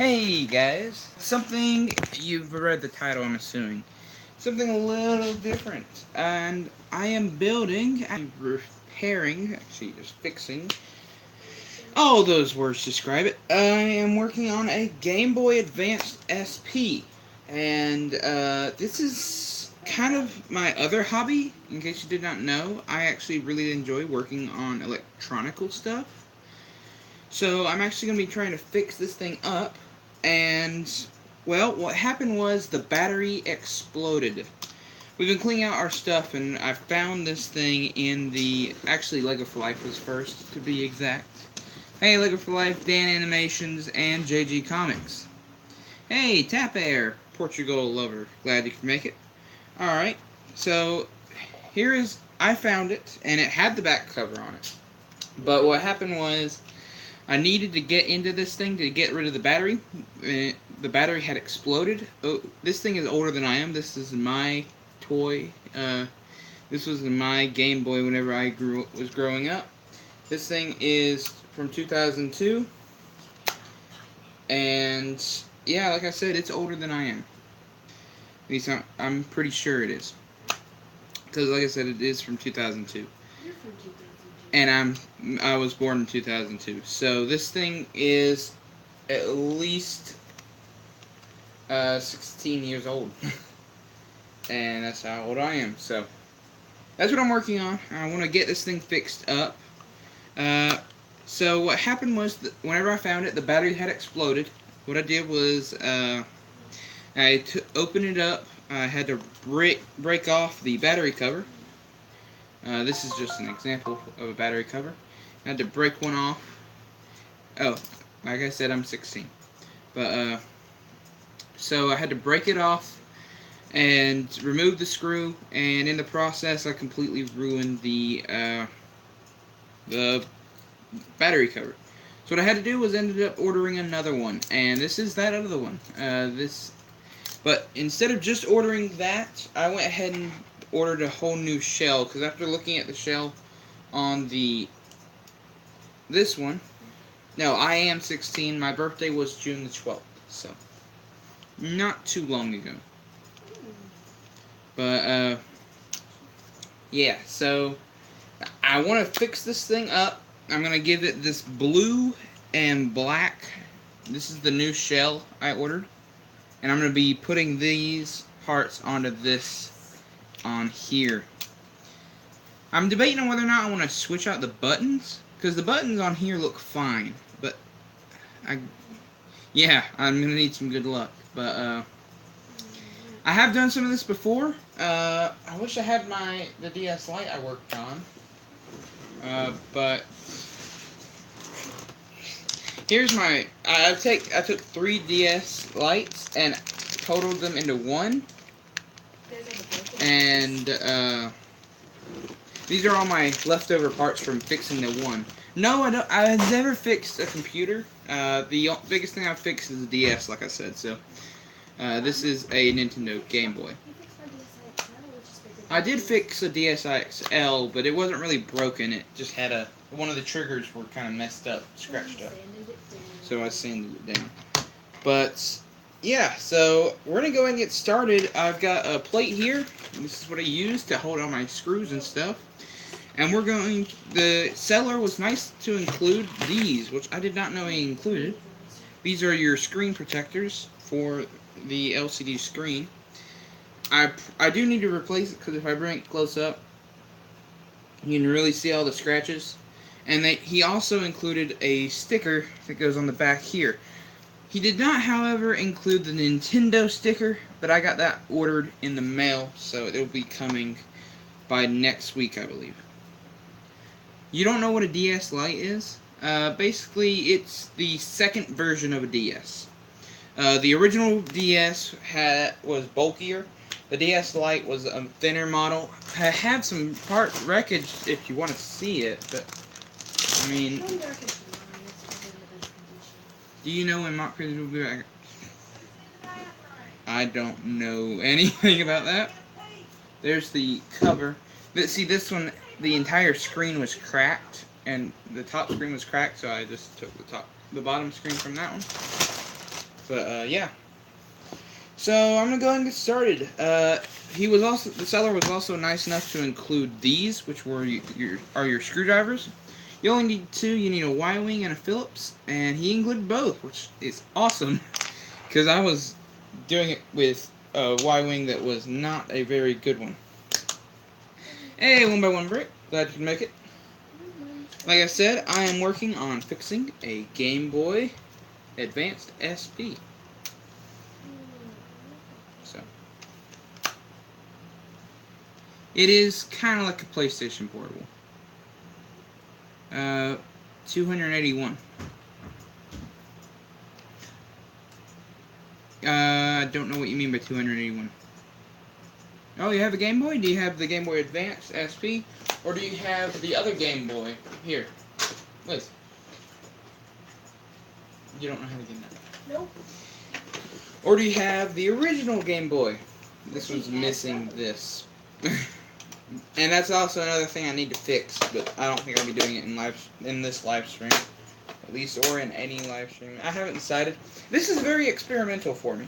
Hey guys, something, you've read the title I'm assuming, something a little different, and I am building, repairing, actually just fixing, all those words describe it. I am working on a Game Boy Advance SP, and this is kind of my other hobby. In case you did not know, I actually really enjoy working on electronical stuff. So I'm actually going to be trying to fix this thing up, and, well, what happened was the battery exploded. We've been cleaning out our stuff, and I found this thing in the, actually Lego for Life was first, to be exact. Hey, Lego for Life, Dan Animations, and JG Comics. Hey, Tap Air, Portugal lover, glad you could make it. Alright, so, I found it, and it had the back cover on it. But what happened was, I needed to get into this thing to get rid of the battery. The battery had exploded. Oh, this thing is older than I am. This is my toy. This was my Game Boy whenever I was growing up. This thing is from 2002. And, yeah, like I said, it's older than I am. At least I'm pretty sure it is. Because, like I said, it is from 2002. You're from 2002. And I was born in 2002. So this thing is at least 16 years old. And that's how old I am. So that's what I'm working on. I want to get this thing fixed up. So what happened was that whenever I found it, the battery had exploded. What I did was I opened it up. I had to break off the battery cover. This is just an example of a battery cover. I had to break one off. Oh, like I said, I'm 16. But, so I had to break it off and remove the screw, and in the process I completely ruined the battery cover. So what I had to do was ended up ordering another one, and this is that other one. But instead of just ordering that, I went ahead and ordered a whole new shell, because after looking at the shell on this one, no, I am 16, my birthday was June the 12th, so not too long ago. But, yeah, so I want to fix this thing up. I'm going to give it this blue and black. This is the new shell I ordered, and I'm going to be putting these parts onto this on here. I'm debating on whether or not I want to switch out the buttons, because the buttons on here look fine, but I'm gonna need some good luck. But I have done some of this before. I wish I had the DS Lite I worked on, but here's my. I took 3 DS Lites and totaled them into one. And, these are all my leftover parts from fixing the one. No, I don't. I've never fixed a computer. The biggest thing I've fixed is the DS, like I said. So, this is a Nintendo Game Boy. I did fix a DSi XL, but it wasn't really broken. It just had one of the triggers were kind of messed up, scratched up. So I sanded it down. But yeah, so we're going to go ahead and get started. I've got a plate here. This is what I use to hold all my screws and stuff. And the seller was nice to include these, which I did not know he included. These are your screen protectors for the LCD screen. I do need to replace it, because if I bring it close up, you can really see all the scratches. And he also included a sticker that goes on the back here. He did not, however, include the Nintendo sticker, but I got that ordered in the mail, so it'll be coming by next week, I believe. You don't know what a DS Lite is? Basically, it's the second version of a DS. The original DS was bulkier. The DS Lite was a thinner model. I have some part wreckage if you want to see it, but, I mean, do you know when Mark Crazy will be back? I don't know anything about that. There's the cover. See, this one, the entire screen was cracked, and the top screen was cracked, so I just took the bottom screen from that one. But yeah. So I'm gonna go ahead and get started. The seller was also nice enough to include these, which were your screwdrivers. You only need two. You need a Y-wing and a Phillips, and he included both, which is awesome. Because I was doing it with a Y-wing that was not a very good one. Hey, 1x1 brick. Glad you can make it. Like I said, I am working on fixing a Game Boy Advanced SP. So it is kind of like a PlayStation Portable. 281. I don't know what you mean by 281. Oh, you have a Game Boy? Do you have the Game Boy Advance SP? Or do you have the other Game Boy? Here. Liz. You don't know how to get that? Nope. Or do you have the original Game Boy? This one's missing this. And that's also another thing I need to fix, but I don't think I'll be doing it in this live stream. At least, or in any live stream. I haven't decided. This is very experimental for me.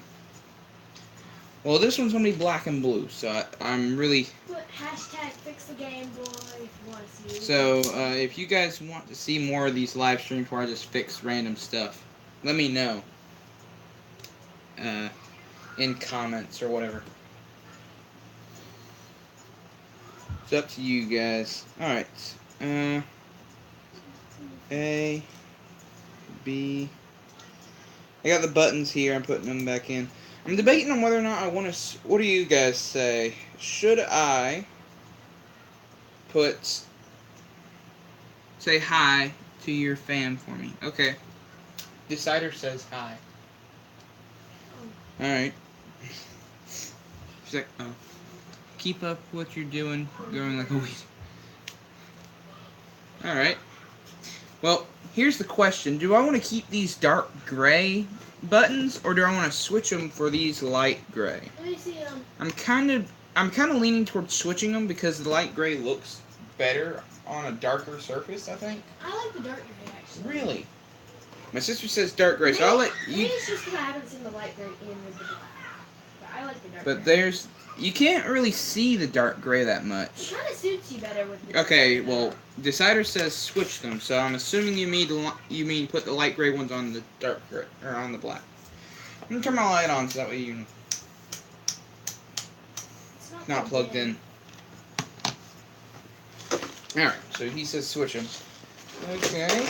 Well, this one's going to be black and blue, so I'm really... Put hashtag fix the Game Boy if you want to see it. So, if you guys want to see more of these live streams where I just fix random stuff, let me know. In comments or whatever. It's up to you guys. Alright. A, B. I got the buttons here. I'm putting them back in. I'm debating on whether or not I want to... What do you guys say? Should I say hi to your fam for me? Okay. Decider says hi. Alright. She's like, oh. Keep up what you're doing, going like a weed. Alright. Well, here's the question. Do I want to keep these dark gray buttons, or do I want to switch them for these light gray? Let me see them. I'm kind of leaning towards switching them because the light gray looks better on a darker surface, I think. I like the dark gray, actually. Really? My sister says dark gray, so I'll let you... Maybe it's just because I haven't seen the light gray in with the black. But I like the dark gray. But there's... You can't really see the dark gray that much. It kind of suits you better with the Okay, well, Decider says switch them, so I'm assuming you mean put the light gray ones on the dark gray, or on the black. I'm gonna turn my light on so that way you... It's not plugged in. Alright, so he says switch them. Okay.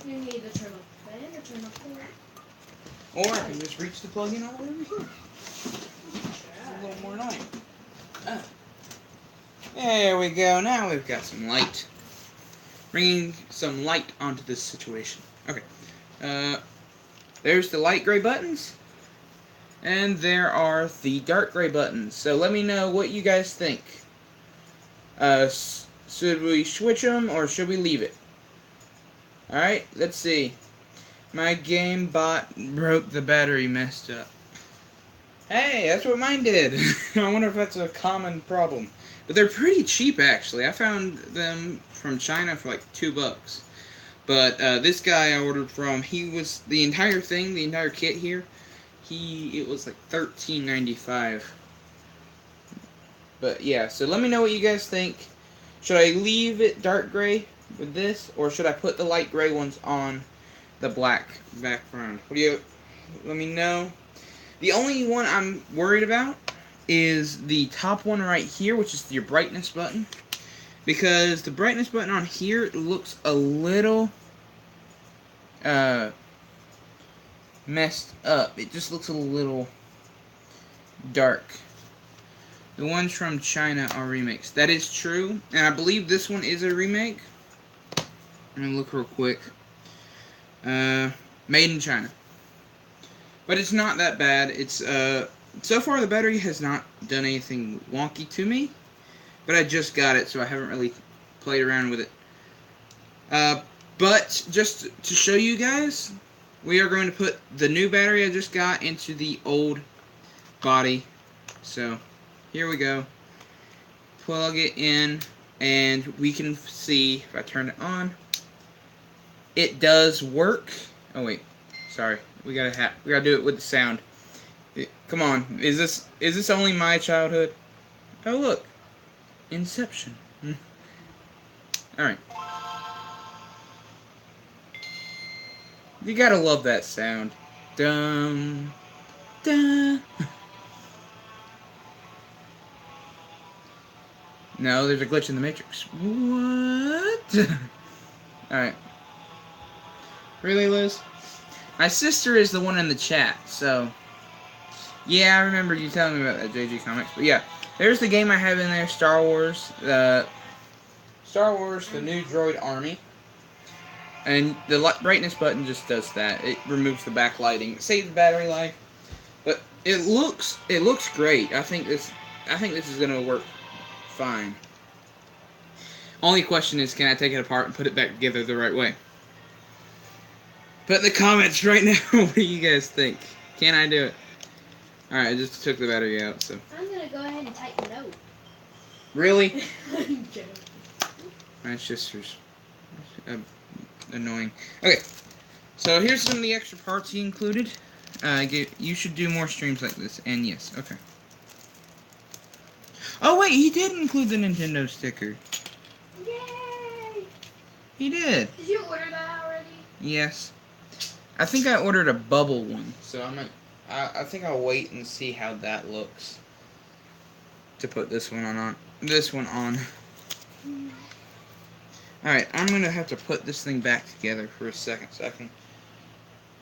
You need to turn off the fan or turn off the light. Or I can just reach the plug-in all the way over here. It's a little more annoying. Oh. There we go. Now we've got some light. Bringing some light onto this situation. Okay. There's the light gray buttons. And there are the dark gray buttons. So let me know what you guys think. Should we switch them or should we leave it? Alright, let's see. My game bot broke the battery, messed up. Hey, that's what mine did. I wonder if that's a common problem. But they're pretty cheap, actually. I found them from China for like $2. But this guy I ordered from, he was the entire thing, the entire kit here. It was like $13.95. But yeah, so let me know what you guys think. Should I leave it dark gray with this, or should I put the light gray ones on the black background? Let me know. The only one I'm worried about is the top one right here, which is your brightness button. Because the brightness button on here looks a little messed up. It just looks a little dark. The ones from China are remakes. That is true. And I believe this one is a remake. I'm gonna look real quick. Made in China. But it's not that bad. It's so far the battery has not done anything wonky to me. But I just got it, so I haven't really played around with it. But just to show you guys, we are going to put the new battery I just got into the old body. So here we go. Plug it in, and we can see if I turn it on. It does work. Oh wait, Sorry, we gotta do it with the sound. Come on, is this only my childhood? Oh look, Inception. All right, you gotta love that sound. Dum dum. No, there's a glitch in the Matrix. What? All right. Really, Liz? My sister is the one in the chat, so... Yeah, I remember you telling me about that JG Comics. But yeah, there's the game I have in there, Star Wars. Star Wars, the new droid army. And the brightness button just does that. It removes the backlighting. It saves battery life. But it looks great. I think this is going to work fine. Only question is, can I take it apart and put it back together the right way? Put in the comments right now, what do you guys think? Can I do it? Alright, I just took the battery out, so. I'm gonna go ahead and type note. Really? I'm joking. My sister's annoying. Okay, so here's some of the extra parts he included. You should do more streams like this, and yes, okay. Oh wait, he did include the Nintendo sticker. Yay! He did. Did you order that already? Yes. I think I ordered a bubble one, so I think I'll wait and see how that looks to put this one on. Alright, I'm gonna have to put this thing back together for a second so I can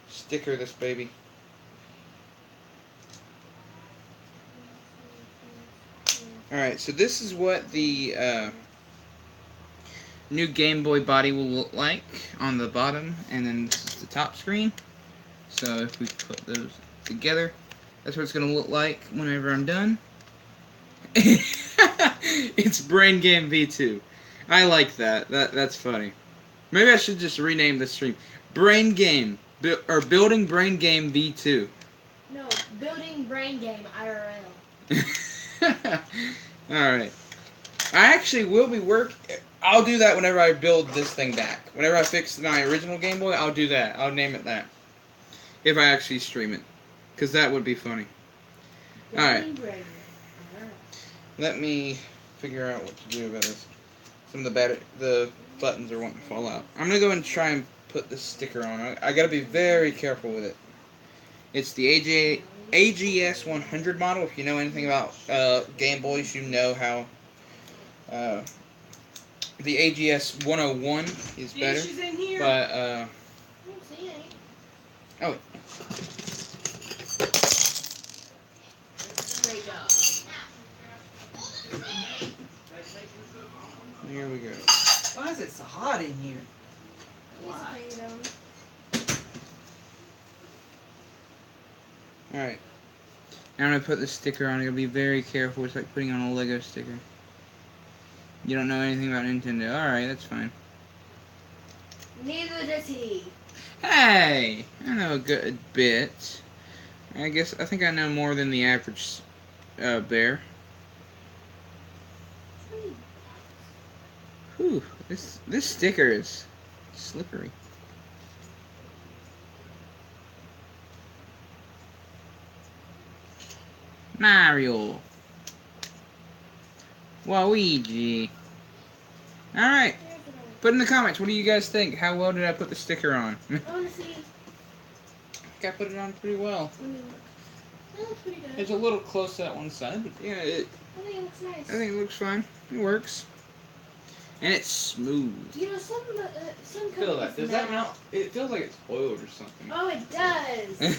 sticker this baby. Alright, so this is what the new Game Boy body will look like on the bottom, and then this is the top screen. So if we put those together, that's what it's going to look like whenever I'm done. It's Brain Game V2. I like that. That's funny. Maybe I should just rename the stream. Brain Game. Or Building Brain Game V2. No, Building Brain Game IRL. Alright. I actually will be I'll do that whenever I build this thing back. Whenever I fix my original Game Boy, I'll do that. I'll name it that. If I actually stream it. Because that would be funny. Alright. Let me figure out what to do about this. Some of the buttons are wanting to fall out. I'm going to go and try and put this sticker on. I got to be very careful with it. It's the AGS 100 model. If you know anything about Game Boys, you know how the AGS 101 is better. She's in here. But I don't see any. Oh. Great job. Here we go. Why is it so hot in here? Why? Alright. Now I'm going to put the sticker on. You'll be very careful. It's like putting on a Lego sticker. You don't know anything about Nintendo. Alright, that's fine. Neither does he. Hey! I know a good bit. I think I know more than the average bear. Whew, this sticker is slippery. Mario. Waluigi. Alright. Put in the comments, what do you guys think? How well did I put the sticker on? I want to see. I think I put it on pretty well. That looks pretty good. It's a little close to that one side, but yeah, I think it looks nice. I think it looks fine. It works. And it's smooth. You know, some Feel that. Does that melt? It feels like it's oiled or something. Oh, it does.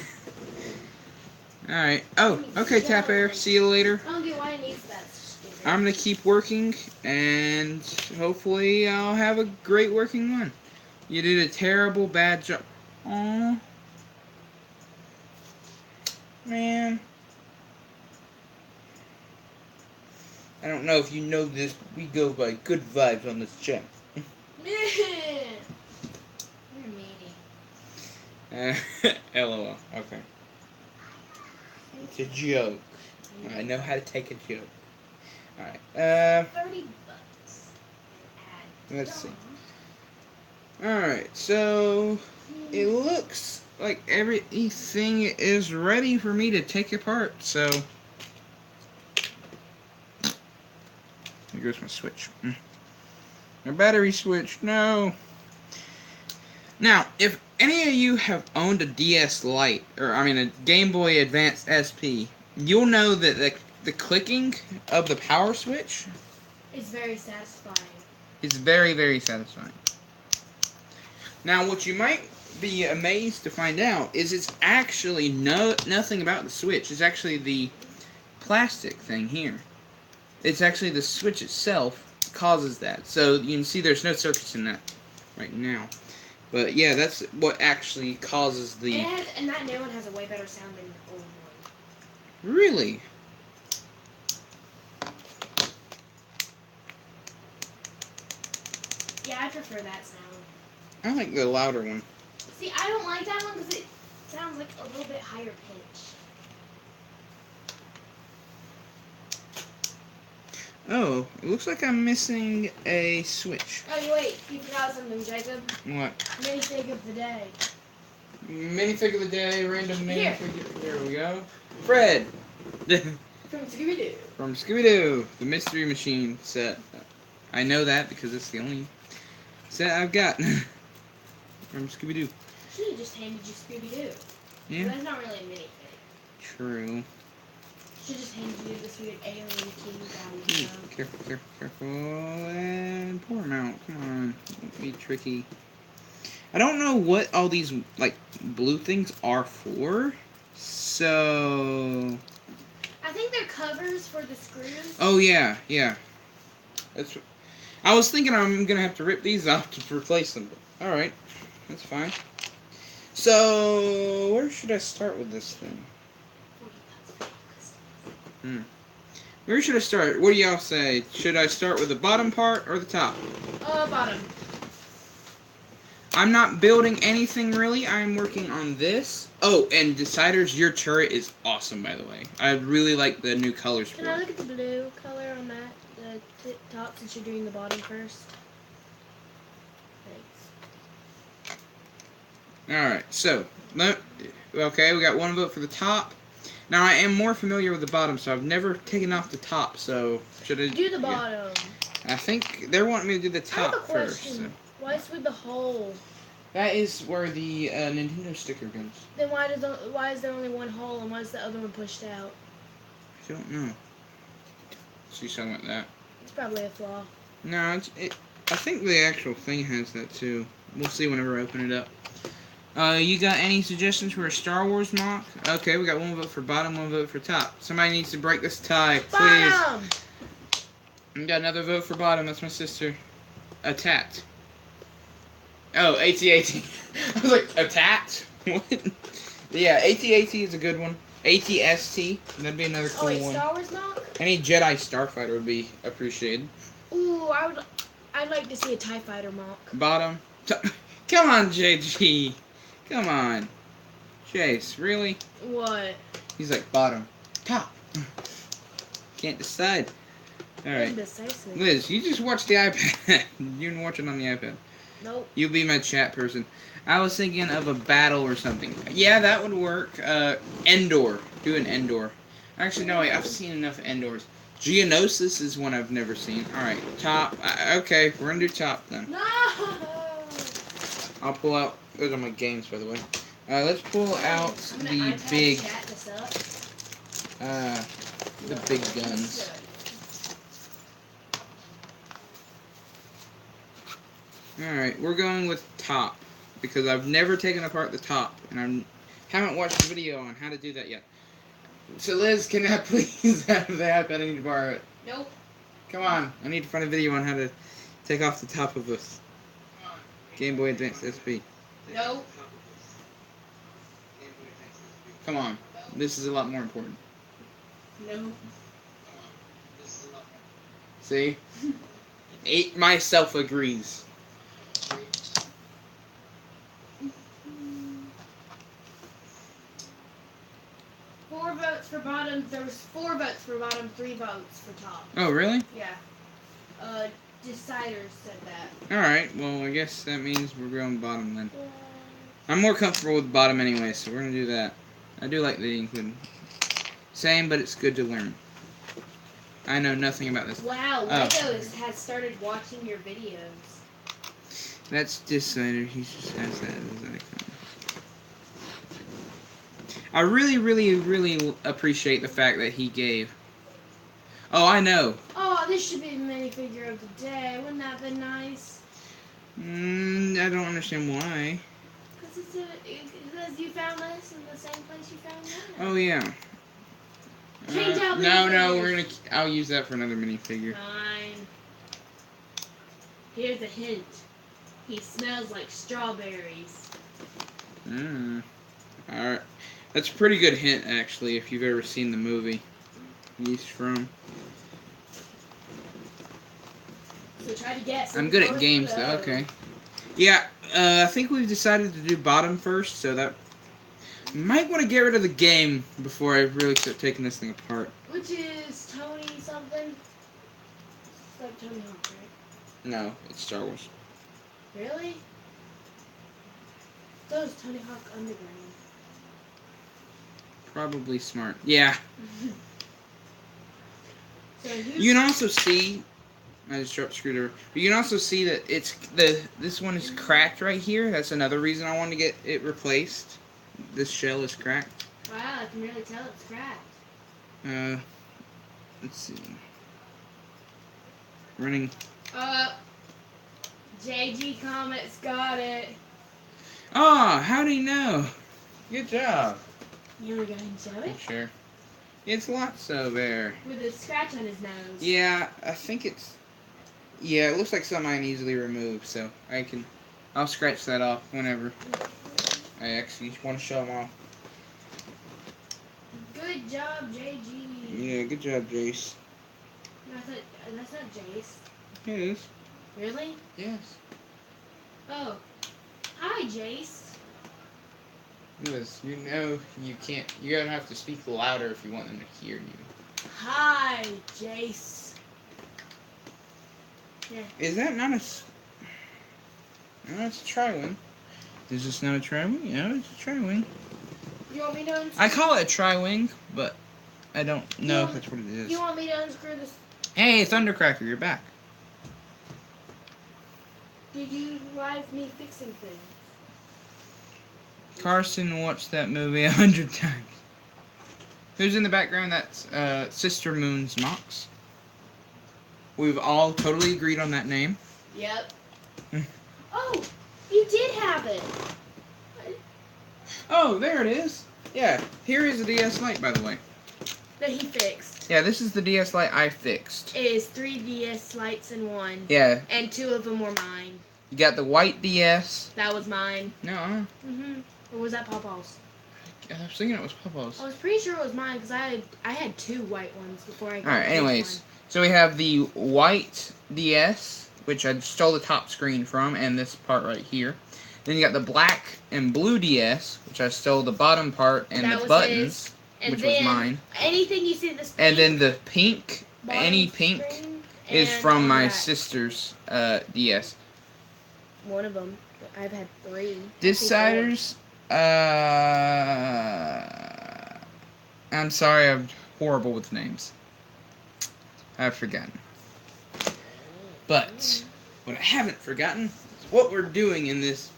Alright. Oh, okay, Tap Air. See you later. I don't get why it needs that sticker. I'm going to keep working, and hopefully I'll have a great working one. You did a terrible, bad job. Aww. Man. I don't know if you know this, but we go by good vibes on this channel. You're meanie. LOL. Okay. It's a joke. I know how to take a joke. Alright. $30. Let's see. Alright, so it looks like everything is ready for me to take apart. So here goes my switch. My battery switch. No. Now, if any of you have owned a DS Lite, or I mean a Game Boy Advance SP, you'll know that the clicking of the power switch It's very satisfying. is very, very satisfying. Now, what you might be amazed to find out is it's actually nothing about the switch. It's actually the plastic thing here. It's actually the switch itself causes that. So you can see there's no circuits in that right now. But yeah, that's what actually causes the... And that new one has a way better sound than the old one. Really? Yeah, I prefer that sound. I like the louder one. See, I don't like that one because it sounds like a little bit higher pitch. Oh, it looks like I'm missing a switch. Oh, wait, you forgot something, Jacob. What? Minifig of the day. Minifig of the day, random Here. minifig. Here we go. Fred! From Scooby-Doo. From Scooby-Doo, the Mystery Machine set. I know that because it's the only set I've got. From Scooby-Doo. Should have just handed you Scooby-Doo. Yeah. But that's not really a minifig. True. Should have just handed you this weird alien king guy. Careful, careful, careful. And pour them out. Come on. Don't be tricky. I don't know what all these, like, blue things are for. So... I think they're covers for the screws. Oh, yeah, yeah. That's. I was thinking I'm going to have to rip these off to replace them. But alright. That's fine. So, where should I start with this thing? Where should I start? What do y'all say? Should I start with the bottom part or the top? Bottom. I'm not building anything really. I'm working on this. Oh, and Deciders, your turret is awesome, by the way. I really like the new colors for Can I it. look at the blue color on that? The top, since you're doing the bottom first. Thanks. Alright, so, okay, we got one vote for the top. Now, I am more familiar with the bottom, so I've never taken off the top, so should I... Do the bottom. I think they're wanting me to do the I have top a first. question. So. Why is with the hole? That is where the Nintendo sticker goes. Then why is there only one hole and why is the other one pushed out? I don't know. See something like that. It's probably a flaw. No, I think the actual thing has that too. We'll see whenever I open it up. You got any suggestions for a Star Wars mock? Okay, we got one vote for bottom, one vote for top. Somebody needs to break this tie, please. Bottom! We got another vote for bottom. That's my sister. A tat. Oh, AT-AT. I was like, a tat? What? Yeah, AT-AT is a good one. AT-ST. That'd be another cool one. Star Wars mock? Any Jedi Starfighter would be appreciated. Ooh, I'd like to see a TIE Fighter mock. Bottom. Come on, JG. Come on. Chase, really? What? He's like, bottom. Top. Can't decide. Alright. Indecisive. Liz, you just watch the iPad. You can watch it on the iPad. Nope. You'll be my chat person. I was thinking of a battle or something. Yeah, that would work. Endor. Do an Endor. Actually, no, wait. I've seen enough Endors. Geonosis is one I've never seen. Alright, top. Okay, we're gonna do top then. No! I'll pull out... Those are my games, by the way. Let's pull out the big... the big guns. Alright, we're going with top. Because I've never taken apart the top. And I haven't watched a video on how to do that yet. So Liz, can I please have that? I need to borrow it. Nope. Come on, I need to find a video on how to take off the top of this Game Boy Advance SP. Nope. Come on, this is a lot more important. No. See? Myself agrees. Four votes for bottom. There was 4 votes for bottom, 3 votes for top. Oh, really? Yeah. Deciders said that. Alright, well, I guess that means we're going bottom then. I'm more comfortable with the bottom anyway, so we're gonna do that. I do like the include. Same, but it's good to learn. I know nothing about this. Wow, Oh. Lego has started watching your videos. That's Decider. He just has that as an icon. I really, really, really appreciate the fact that he gave. Oh, I know. Oh, this should be the minifigure of the day. Wouldn't that have been nice? I don't understand why. Because you found this in the same place you found that. Oh yeah. Change out No, minifigures. we're gonna. I'll use that for another minifigure. Fine. Here's a hint. He smells like strawberries. Alright. That's a pretty good hint, actually, if you've ever seen the movie he's from. So try to guess. I'm good at games, though. Okay. Yeah, I think we've decided to do bottom first, so that... Might want to get rid of the game before I really start taking this thing apart. Which is Tony something? It's like Tony Hawk, right? No, it's Star Wars. Really? That was Tony Hawk Underground. Probably smart. Yeah. So You can also see... I just dropped screwdriver. But you can also see that it's this one is cracked right here. That's another reason I wanted to get it replaced. This shell is cracked. Wow, I can really tell it's cracked. Let's see. Running. JG Comet's got it. Oh, how do you know? Good job. You wanna go ahead and show it? Sure. It's Lotso Bear. With a scratch on his nose. Yeah, I think it's... Yeah, it looks like something I can easily remove, so I'll scratch that off whenever I actually want to show them off. Good job, JG. Yeah, good job, Jace. That's not Jace. It is. Really? Yes. Oh. Hi, Jace. Lewis, you know you can't... You're going to have to speak louder if you want them to hear you. Hi, Jace. Yeah. Is that not a... No, it's a tri-wing. Is this not a tri-wing? Yeah, it's a tri-wing. You want me to unscrew? I call it a tri-wing, but I don't know if that's what it is. You want me to unscrew this? Hey, Thundercracker, you're back. Did you live me fixing things? Carson watched that movie 100 times. Who's in the background? That's Sister Moon's Mox. We've all totally agreed on that name. Yep. Oh, you did have it. Oh, there it is. Yeah, here is the DS Lite, by the way. That he fixed. Yeah, this is the DS Lite I fixed. It is 3 DS lights in one. Yeah. And 2 of them were mine. You got the white DS. That was mine. No. Or was that Papa's? I was thinking it was Popo's. I was pretty sure it was mine because I had 2 white ones before I got Alright, this anyways. one. So we have the white DS, which I stole the top screen from, and this part right here. Then you got the black and blue DS, which I stole the bottom part and That the was buttons, And which was then mine. Anything you see this And then pink the pink, bottom any pink, screen is and from on my that. sister's DS. One of them. I've had 3. Deciders, I'm sorry, I'm horrible with names. I've forgotten. But what I haven't forgotten is what we're doing in this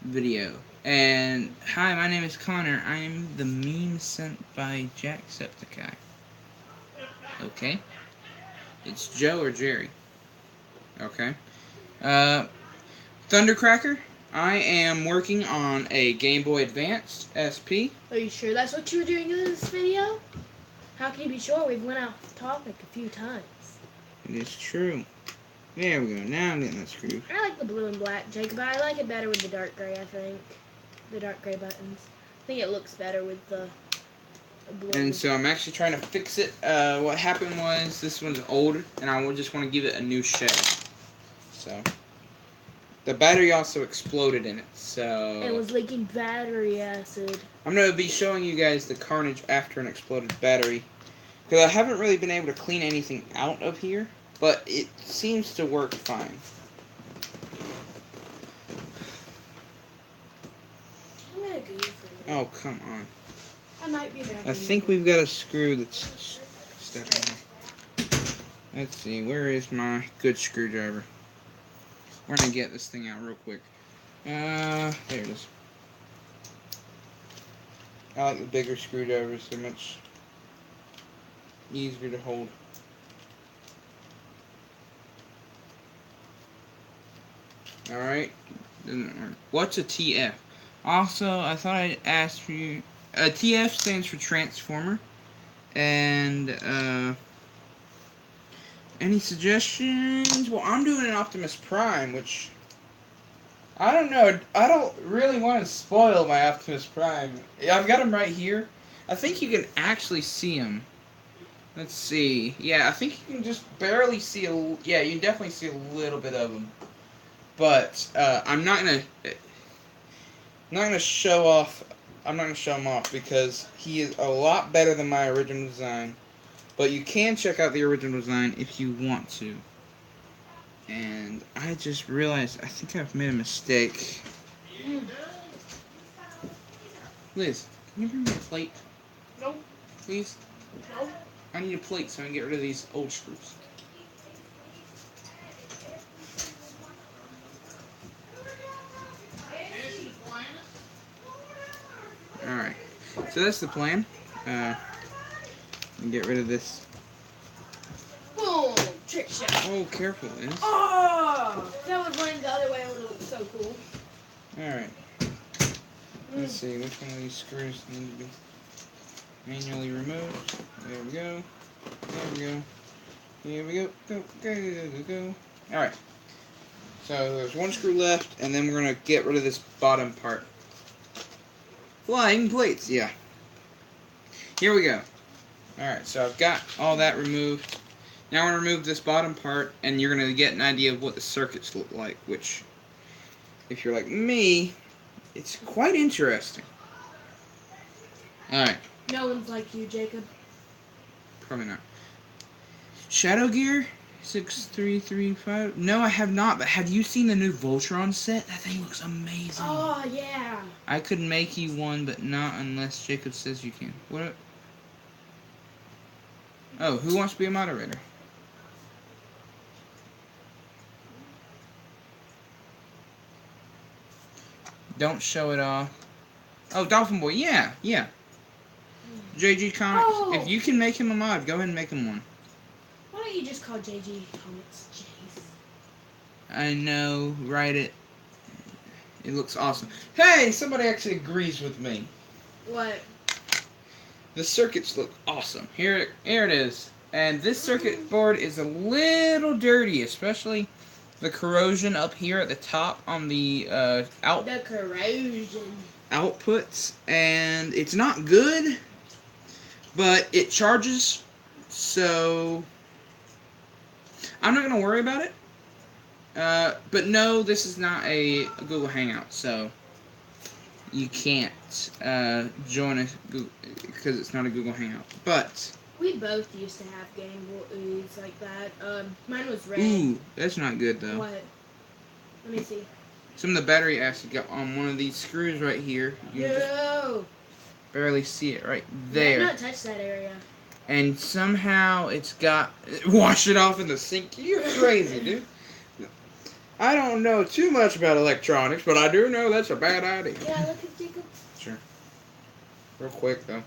video. And hi, my name is Connor. I am the meme sent by Jacksepticeye. Okay. It's Joe or Jerry. Okay. Thundercracker. I am working on a Game Boy Advance SP. Are you sure that's what you were doing in this video? How can you be sure? We've went off topic a few times. It is true. There we go. Now I'm getting that screw. I like the blue and black, Jacob. I like it better with the dark gray, I think. The dark gray buttons. I think it looks better with the blue. And so I'm actually trying to fix it. What happened was this one's old, and I just want to give it a new shell. So the battery also exploded in it. So It was leaking battery acid. I'm going to be showing you guys the carnage after an exploded battery. Because I haven't really been able to clean anything out of here, but it seems to work fine. take a year for it. Oh, come on. I might be back. I think we've got a screw that's stuck in there. Let's see, where is my good screwdriver? We're gonna get this thing out real quick. There it is. I like the bigger screwdrivers, they're much easier to hold. Alright. What's a TF? Also, I thought I'd ask you. TF stands for Transformer. And, any suggestions? Well, I'm doing an Optimus Prime, which. I don't know. I don't really want to spoil my Optimus Prime. I've got him right here. I think you can actually see him. Let's see. Yeah, I think you can just barely see yeah, you can definitely see a little bit of him. But I'm not gonna show off. I'm not gonna show him off because he is a lot better than my original design. But you can check out the original design if you want to. And I just realized I think I've made a mistake. Liz, can you bring me a plate? Nope. Please? Nope. I need a plate so I can get rid of these old screws. Alright. So that's the plan. Get rid of this. Boom! Trick shot. Oh, careful, Liz. Oh! If that would land the other way, it would have looked so cool. Alright. Let's see, which one of these screws need to be manually removed. There we go. There we go. Here we go. Go, go, go, go, go. Alright. So there's one screw left, and then we're going to get rid of this bottom part. Flying plates, yeah. Here we go. Alright, so I've got all that removed. Now I'm going to remove this bottom part, and you're going to get an idea of what the circuits look like, which, if you're like me, it's quite interesting. Alright. No one's like you, Jacob. Probably not. Shadow Gear 6335. No, I have not, but have you seen the new Voltron set? That thing looks amazing. Oh, yeah. I could make you one, but not unless Jacob says you can. What? Oh, who wants to be a moderator? Don't show it off. Oh, Dolphin Boy, yeah, yeah. JG Comics. Oh. If you can make him a mod, go ahead and make him one. Why don't you just call JG Comics Jace? I know, write it. It looks awesome. Hey, somebody actually agrees with me. What? The circuits look awesome. Here it is. And this circuit board is a little dirty, especially the corrosion up here at the top on the The corrosion. outputs. And it's not good, but it charges, so I'm not going to worry about it. But no, this is not a Google Hangout, so you can't join us because it's not a Google Hangout. But We both used to have Game Boys like that. Mine was red. ooh, that's not good though. What? Let me see. Some of the battery acid got on one of these screws right here. You can just No. barely see it right Yeah, there. not touch that area. And somehow it's got washed it off in the sink. You're crazy, dude. I don't know too much about electronics, but I do know that's a bad idea. Yeah, look at Jacob. Sure. Real quick though,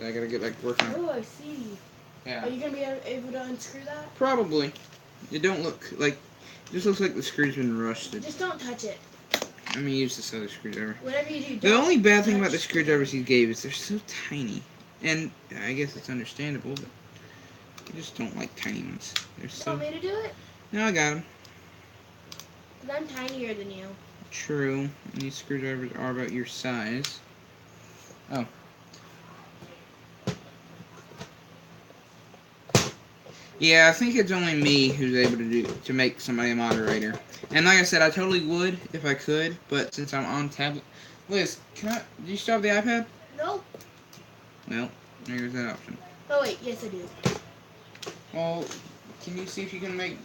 I gotta get like working. Oh, I see. Yeah. Are you gonna be able to unscrew that? Probably. It don't look like. It just looks like the screw's been rusted. Just don't touch it. Let me use this other screwdriver. Whatever you do. The don't only bad thing touch about the screwdrivers he gave is they're so tiny, and I guess it's understandable, but I just don't like tiny ones. They're You so. want me to do it? No, I got them. 'Cause I'm tinier than you. True. And these screwdrivers are about your size. Oh. Yeah, I think it's only me who's able to make somebody a moderator. And like I said, I totally would if I could, but since I'm on tablet, Liz, do you still have the iPad? Nope. Well, there's that option. Oh wait, yes I do. Well, can you see if you can make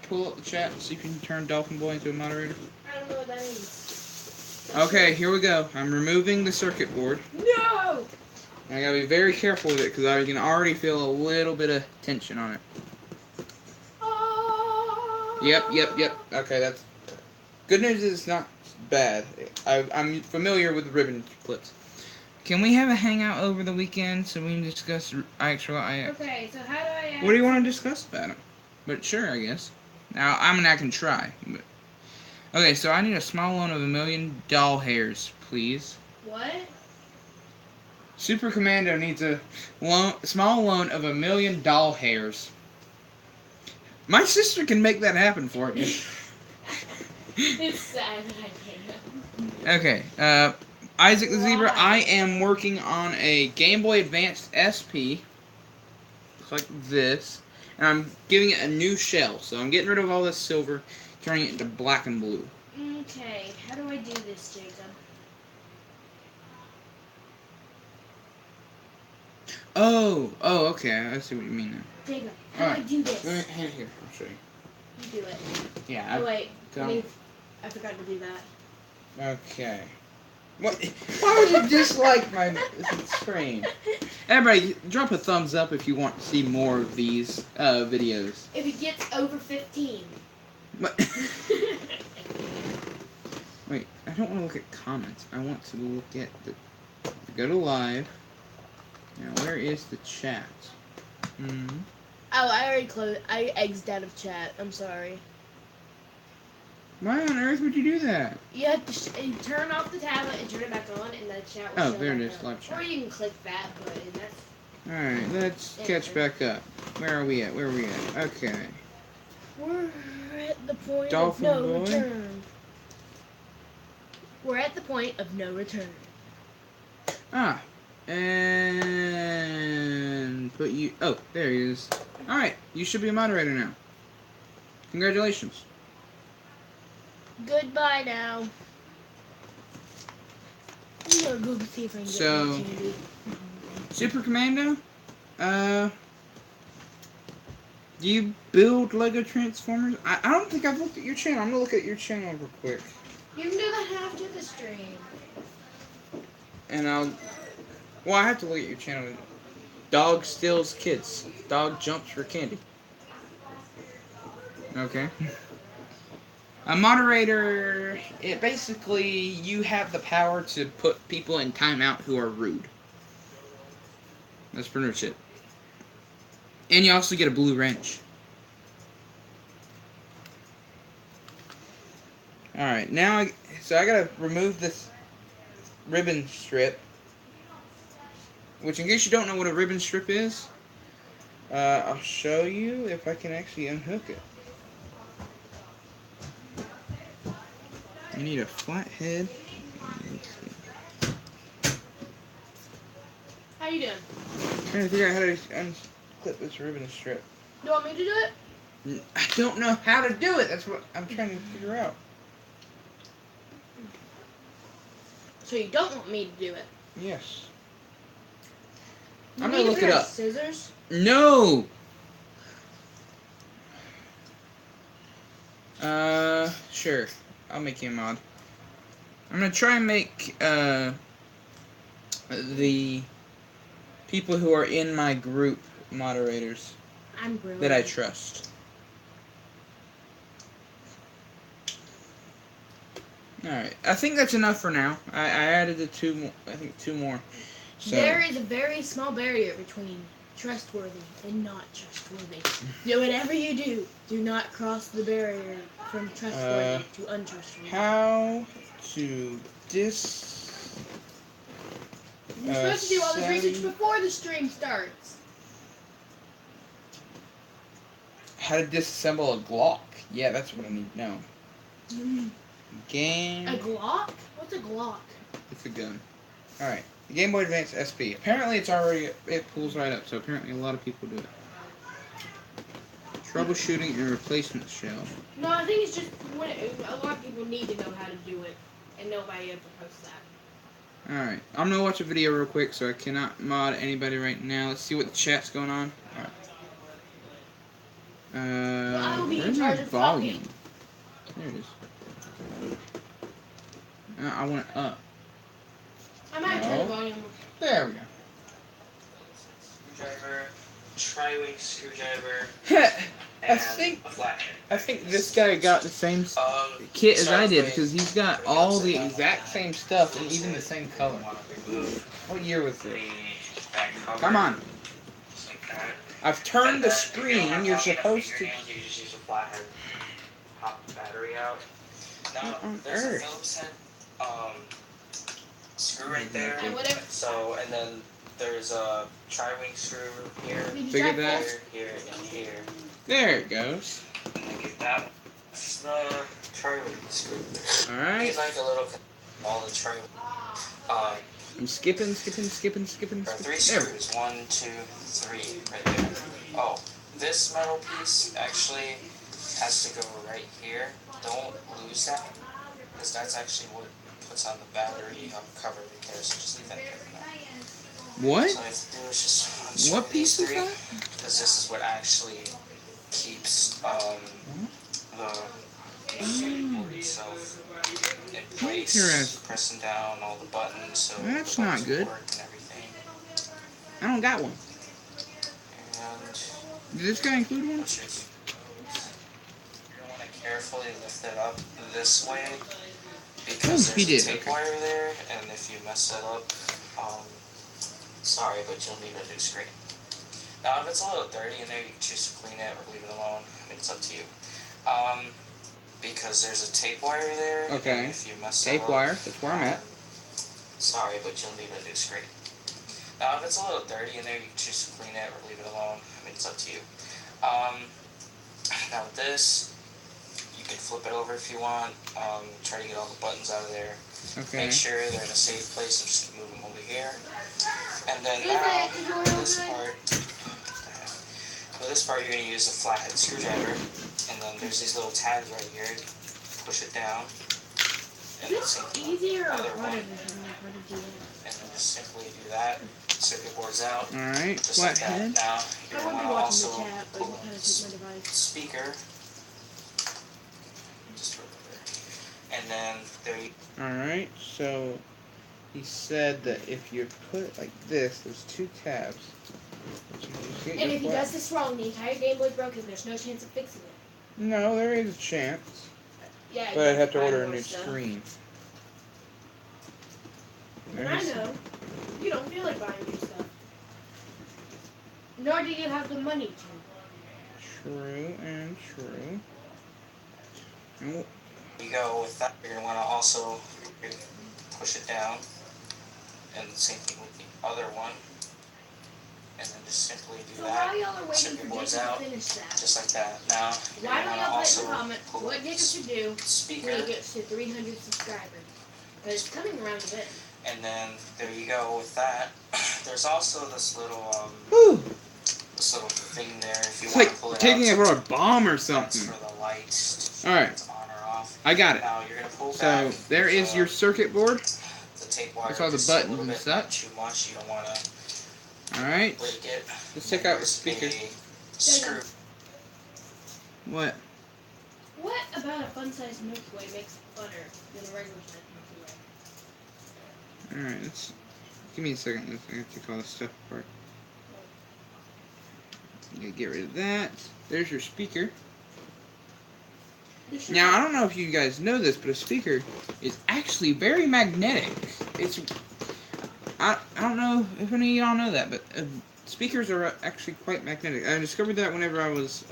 pull up the chat and see if you can turn Dolphin Boy into a moderator? I don't know what that means. Okay, here we go. I'm removing the circuit board. No! And I gotta be very careful with it because I can already feel a little bit of tension on it. Yep. Okay, that's good news. Is it's not bad. I'm familiar with ribbon clips. Can we have a hangout over the weekend so we can discuss actual? Okay, so how do I What do you want to discuss about it? But sure, I guess. Now I can try. But, okay, so I need a small loan of $1 million doll hairs, please. What? Super Commando needs a small loan of $1 million doll hairs. My sister can make that happen for me. It's sad that I can't. Okay, Isaac the Zebra, Why? I am working on a Game Boy Advanced SP. Looks like this. And I'm giving it a new shell. So I'm getting rid of all this silver, turning it into black and blue. Okay, how do I do this, Jacob? Oh, okay. I see what you mean now. Jacob, how do I do this? Here, I'll show you. You do it. Yeah. Oh wait, Don't. I forgot to do that. Okay. What? Why would you dislike my screen? Everybody, drop a thumbs up if you want to see more of these videos. If it gets over 15. What? Wait, I don't want to look at comments. I want to look at the. Go to live. Now, where is the chat? Oh, I already closed. I exited out of chat. I'm sorry. Why on earth would you do that? You have to you turn off the tablet and turn it back on, and the chat will Oh, show there it back is, up. live chat. Or you can click that button. That's Alright, let's catch back up. Where are we at? Okay. We're at the point Dolphin of no boy. return. We're at the point of no return. And put you. Oh, there he is. Alright, you should be a moderator now. Congratulations. Goodbye now. I'm gonna go see if I can get So- more candy. Super Commando? Do you build Lego Transformers? I don't think I've looked at your channel. I'm gonna look at your channel real quick. You can do that after the stream. And well, I have to look at your channel. Dog steals kids. Dog jumps for candy. Okay. A moderator, basically, you have the power to put people in timeout who are rude. That's pretty much it. And you also get a blue wrench. Alright, now, I gotta remove this ribbon strip. Which, in case you don't know what a ribbon strip is, I'll show you if I can actually unhook it. You need a flat head. How you doing? I'm trying to figure out how to unclip this ribbon strip. You want me to do it? I don't know how to do it. That's what I'm trying to figure out. So you don't want me to do it? Yes. You I'm gonna need a look pair it of up. Scissors? No. Sure. I'll make you a mod. I'm gonna try and make the people who are in my group moderators I'm brilliant. that I trust. Alright, I think that's enough for now. I added the two more, I think two more. So, There is a very small barrier between trustworthy and not trustworthy. Do whatever you do not cross the barrier from trustworthy to untrustworthy. how to You're supposed to do all this research before the stream starts. how to disassemble a Glock. Yeah, that's what I need to know. Game. A Glock? What's a Glock? It's a gun. Alright. The Game Boy Advance SP. Apparently it pulls right up, so apparently a lot of people do it. Troubleshooting and replacement shell. No, I think it's just when a lot of people need to know how to do it, and nobody ever posts that. Alright. I'm gonna watch a video real quick, so I cannot mod anybody right now. Let's see what the chat's going on. Alright. I will be in Where's my charge of volume? talking. There it is. I want it up. I might turn No. the volume. There we go. Screwdriver, tri-wing screwdriver, I and think a flathead. I think this guy got the same kit as I did because he's got all the exact same stuff and even the same color. What year was this? Come on. I've turned the screen. You're supposed to. You just use a flathead. Pop the battery out. Now What on there's a earth? Phillips head screw right there. And whatever. So and then there's a tri-wing screw here, Did you Figure try that. this? here, and here. There it goes. And get that. That's the tri-wing screw. All right. It's like a little all the tri-wing. I'm skipping. There are 3 There. screws. 1, 2, 3, right there. Oh, this metal piece actually has to go right here. Don't lose that, because that's actually what puts on the battery cover right there. So just leave that there for now. What? So all you have to do is just unscrew What piece these is 3, that? because this is what actually keeps the board itself in place. Interesting. Pressing down all the buttons so That's the not buttons good. work and everything. I don't got one. And Did this guy include one? push it. You're gonna want to carefully lift it up this way because Oh, he there's a did, tape okay. wire there, and if you mess it up, sorry, but you'll need a new screen. Now, if it's a little dirty in there, you can choose to clean it or leave it alone. I mean, it's up to you. Because there's a tape wire there. Okay. And if you mess it Tape up, wire. That's where I'm at. sorry, but you'll need a new screen. Now, if it's a little dirty in there, you can choose to clean it or leave it alone. I mean, it's up to you. Now with this, you can flip it over if you want. Try to get all the buttons out of there. Okay. Make sure they're in a safe place and just move them over here. And then Is now, that tutorial for this good? part, for this part, you're going to use a flathead screwdriver. And then there's these little tabs right here. Push it down. And then Is simply it easier or other harder one. than how to do it? And then just simply do that. Circuit board's out. All right. Just like that. Flathead. Now, you're I going won't to be want to watching also the chat, but pull you kind of take my device. speaker. Just right there. And then there you All right. So he said that if you put it like this, there's 2 tabs. But you just get And your if he flat- does this wrong, the entire Game Boy's broken. There's no chance of fixing it. No, there is a chance. Yeah, But I'd have to buy order a more new stuff. screen. And I know you don't feel like buying new stuff. Nor do you have the money to. True and true. Oh, go with that. You're going to want to also push it down. And the same thing with the other one. And then just simply do So while that. y'all are waiting Circuit for board's Jacob out. to finish that, Just like that. Now, you're why going don't to y'all put in also the comment pull what the Jacob should do when speaker. he gets to 300 subscribers? Because it's coming around a bit. And then there you go with that. There's also this little whew. thing there if you It's want like to pull it taking it out. for a bomb or That's something. for the lights. All right. It's on or off. I got it. Now you're gonna pull So back. there is your circuit board. The tape wire. That's all the just a buttons little and bit, not such. too much. You don't want to All right. break it. Let's take out the There's speaker. a screw. What? What about a fun-sized Milky Way makes it funner than a regular sized Milky Way? All right. Let's give me a second. I have to take all this stuff apart. You get rid of that. There's your speaker. Now, I don't know if you guys know this, but a speaker is actually very magnetic. It's I don't know if any of y'all know that, but speakers are actually quite magnetic. I discovered that whenever I was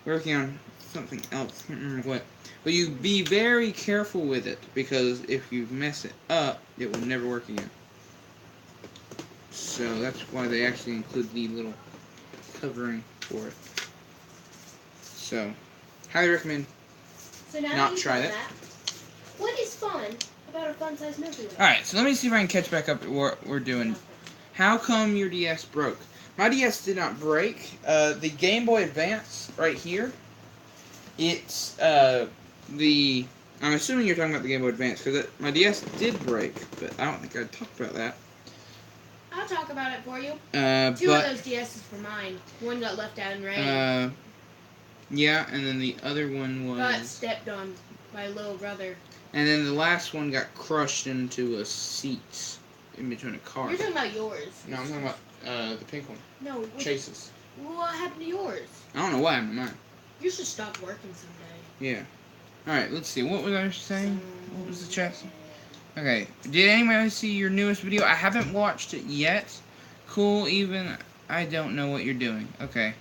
working on something else. I can't remember what. But you be very careful with it, because if you mess it up, it will never work again. So that's why they actually include the little covering for it. So, highly recommend. So now Not that try you've that. done what is fun about a fun-sized Milky Way? Alright, so let me see if I can catch back up to what we're doing. How come your DS broke? My DS did not break. The Game Boy Advance right here, it's I'm assuming you're talking about the Game Boy Advance, because my DS did break, but I don't think I talked about that. I'll talk about it for you. Two But of those DSs were mine. One got left out in rain. yeah, and then the other one Got was, stepped on by a little brother. And then the last one got crushed into a seat in between a car. You're talking about yours. No, I'm talking about the pink one. No. Chase's. What happened to yours? I don't know what happened to mine. You should stop working someday. Yeah. Alright, let's see. What was I saying? What was the chest? Okay. Did anybody see your newest video? I haven't watched it yet. Cool, even I don't know what you're doing. Okay.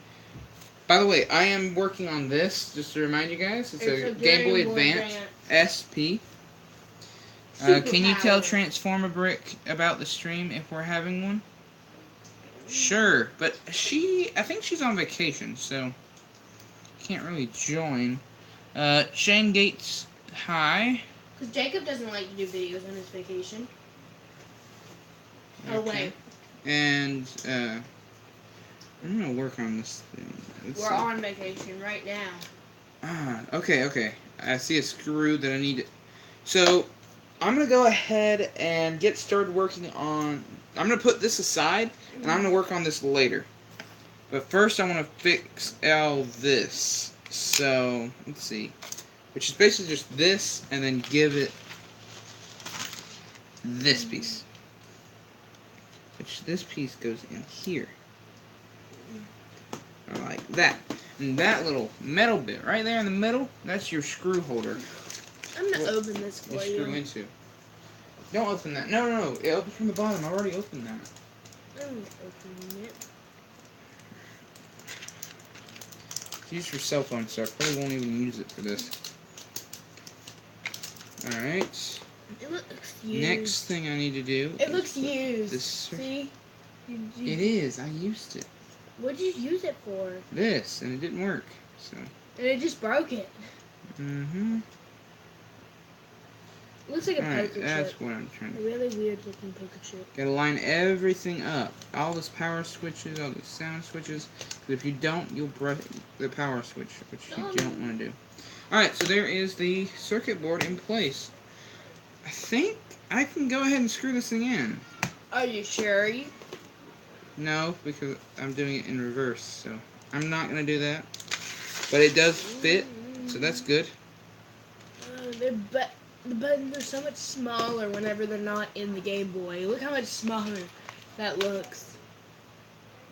By the way, I am working on this, just to remind you guys. It's a Game Boy Advance SP. Can you tell Transformer Brick about the stream if we're having one? Sure, but I think she's on vacation, so can't really join. Shane Gates, hi. Because Jacob doesn't like to do videos on his vacation. Oh, wait. And, I'm gonna work on this thing. We're on vacation right now. Ah, okay. I see a screw that I need to... So, I'm gonna go ahead and get started working on... I'm gonna put this aside, and I'm gonna work on this later. But first, I want to fix all this. So, let's see. Which is basically just this, and then give it this piece. Which this piece goes in here. Like that. And that little metal bit right there in the middle, that's your screw holder. I'm going to open this for you. Screw into. Don't open that. No. It opens from the bottom. I already opened that. I'm opening it. Use your cell phone, so I probably won't even use it for this. Alright. It looks used. Next thing I need to do... It looks used. This. See? It is. I used it. What'd you use it for? This, and it didn't work. So. And it just broke it. Mm-hmm. Looks like a poker chip. That's what I'm trying to A really weird looking poker chip. Gotta line everything up. All those power switches, all those sound switches. Because if you don't, you'll break the power switch, which you don't want to do. Alright, so there is the circuit board in place. I think I can go ahead and screw this thing in. Are you sure? No, because I'm doing it in reverse, so I'm not going to do that. But it does fit, so that's good. The buttons are so much smaller whenever they're not in the Game Boy. Look how much smaller that looks.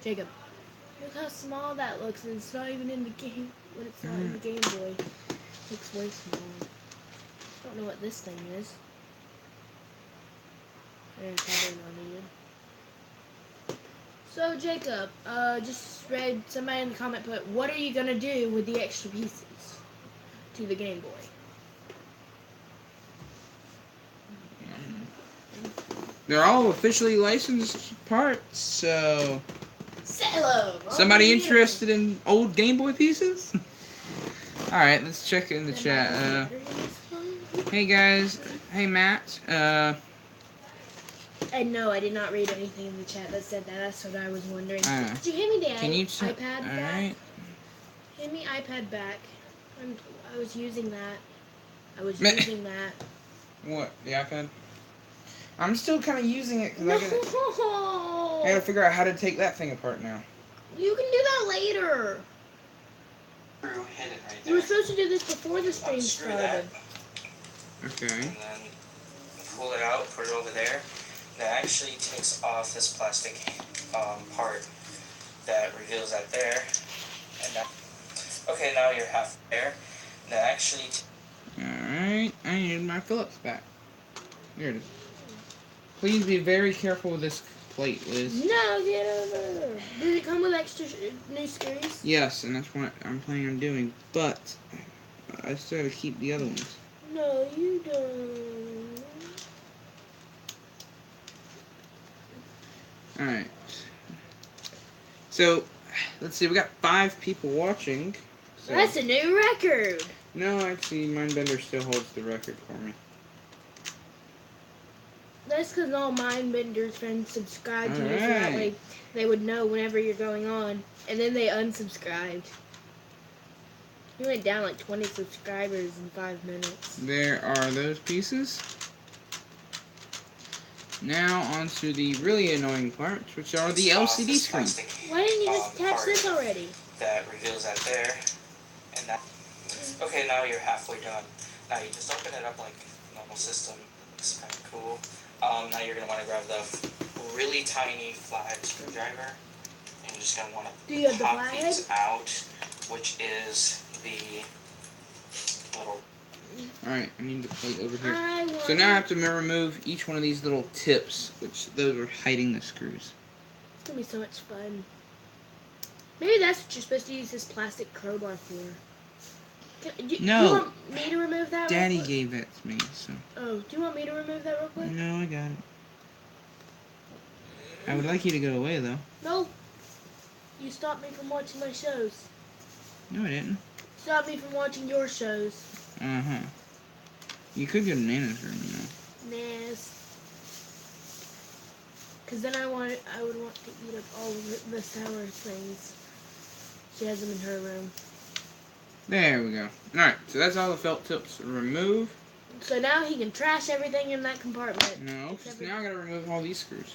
Jacob, look how small that looks, and it's not even in the game. When it's not in the Game Boy, it looks way smaller. I don't know what this thing is. And probably not needed. So Jacob, just read somebody in the comment put, what are you gonna do with the extra pieces to the Game Boy? They're all officially licensed parts, so... Hello! Somebody interested in old Game Boy pieces? Alright, let's check it in the chat. Hey guys. Hey Matt. And no, I did not read anything in the chat that said that. That's what I was wondering. Did you hand me the iPad back? Alright. Hand me iPad back. I was using that. Using that. What? The iPad? I'm still kind of using it because No! I gotta figure out how to take that thing apart now. You can do that later. Hit it right You were there. supposed to do this before the stream Unscrew started. Okay. And then pull it out, put it over there. That actually takes off this plastic part that reveals that there. And that, okay, now you're half there. That actually. Alright, I need my Phillips back. Here it is. Please be very careful with this plate, Liz. No, get over. Does it come with extra new screws? Yes, and that's what I'm planning on doing, but I still gotta keep the other ones. No, you don't. Alright. So, let's see, we got 5 people watching. So. That's a new record. No, actually, Mindbender still holds the record for me. That's because all Mindbender's friends subscribe to me, so that way they would know whenever you're going on. And then they unsubscribed. You went down like 20 subscribers in 5 minutes. There are those pieces. Now onto the really annoying parts, which are the LCD screens. Why didn't you just attach this already? That reveals that there. And that. Okay, now you're halfway done. Now you just open it up like thermal system. Looks kind of cool. Now you're going to want to grab the really tiny flathead screwdriver. And you're just going to want Do you to have the pop flathead? these out, which is the little... Alright, I need the plate over here. I want So now I have to remove each one of these little tips, which those are hiding the screws. It's gonna be so much fun. Maybe that's what you're supposed to use this plastic crowbar for. Do No. you want me to remove that? Daddy real quick? gave that to me, so. Oh, do you want me to remove that real quick? No, I got it. I would like you to go away, though. No. You stopped me from watching my shows. No, I didn't. Stop me from watching your shows. Uh-huh. You could go to Nana's room, you know. Yes. Cause then I would want to eat up all of the sour things. She has them in her room. There we go. Alright, so that's all the felt tips to remove. So now he can trash everything in that compartment. No, because now I gotta remove all these screws.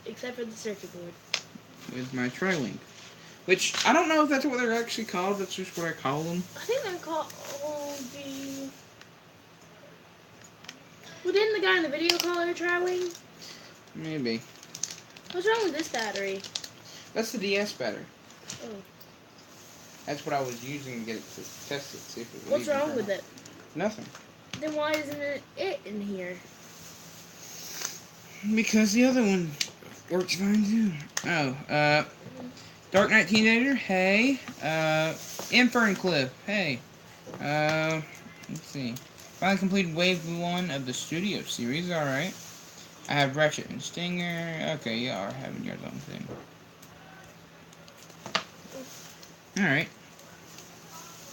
Except for the circuit board. With my tri-link. Which, I don't know if that's what they're actually called, that's just what I call them. I think they're called the... Well, didn't the guy in the video call it a tri-wing? Maybe. What's wrong with this battery? That's the DS battery. Oh. That's what I was using to get it to test it, see if it would What's even wrong turn with on. it? Nothing. Then why isn't it in here? Because the other one works fine too. Oh, Dark Knight Teenager, hey. Infern Cliff, hey. Let's see. Finally completed wave 1 of the studio series, alright. I have Ratchet and Stinger. Okay, you are having your own thing. Alright.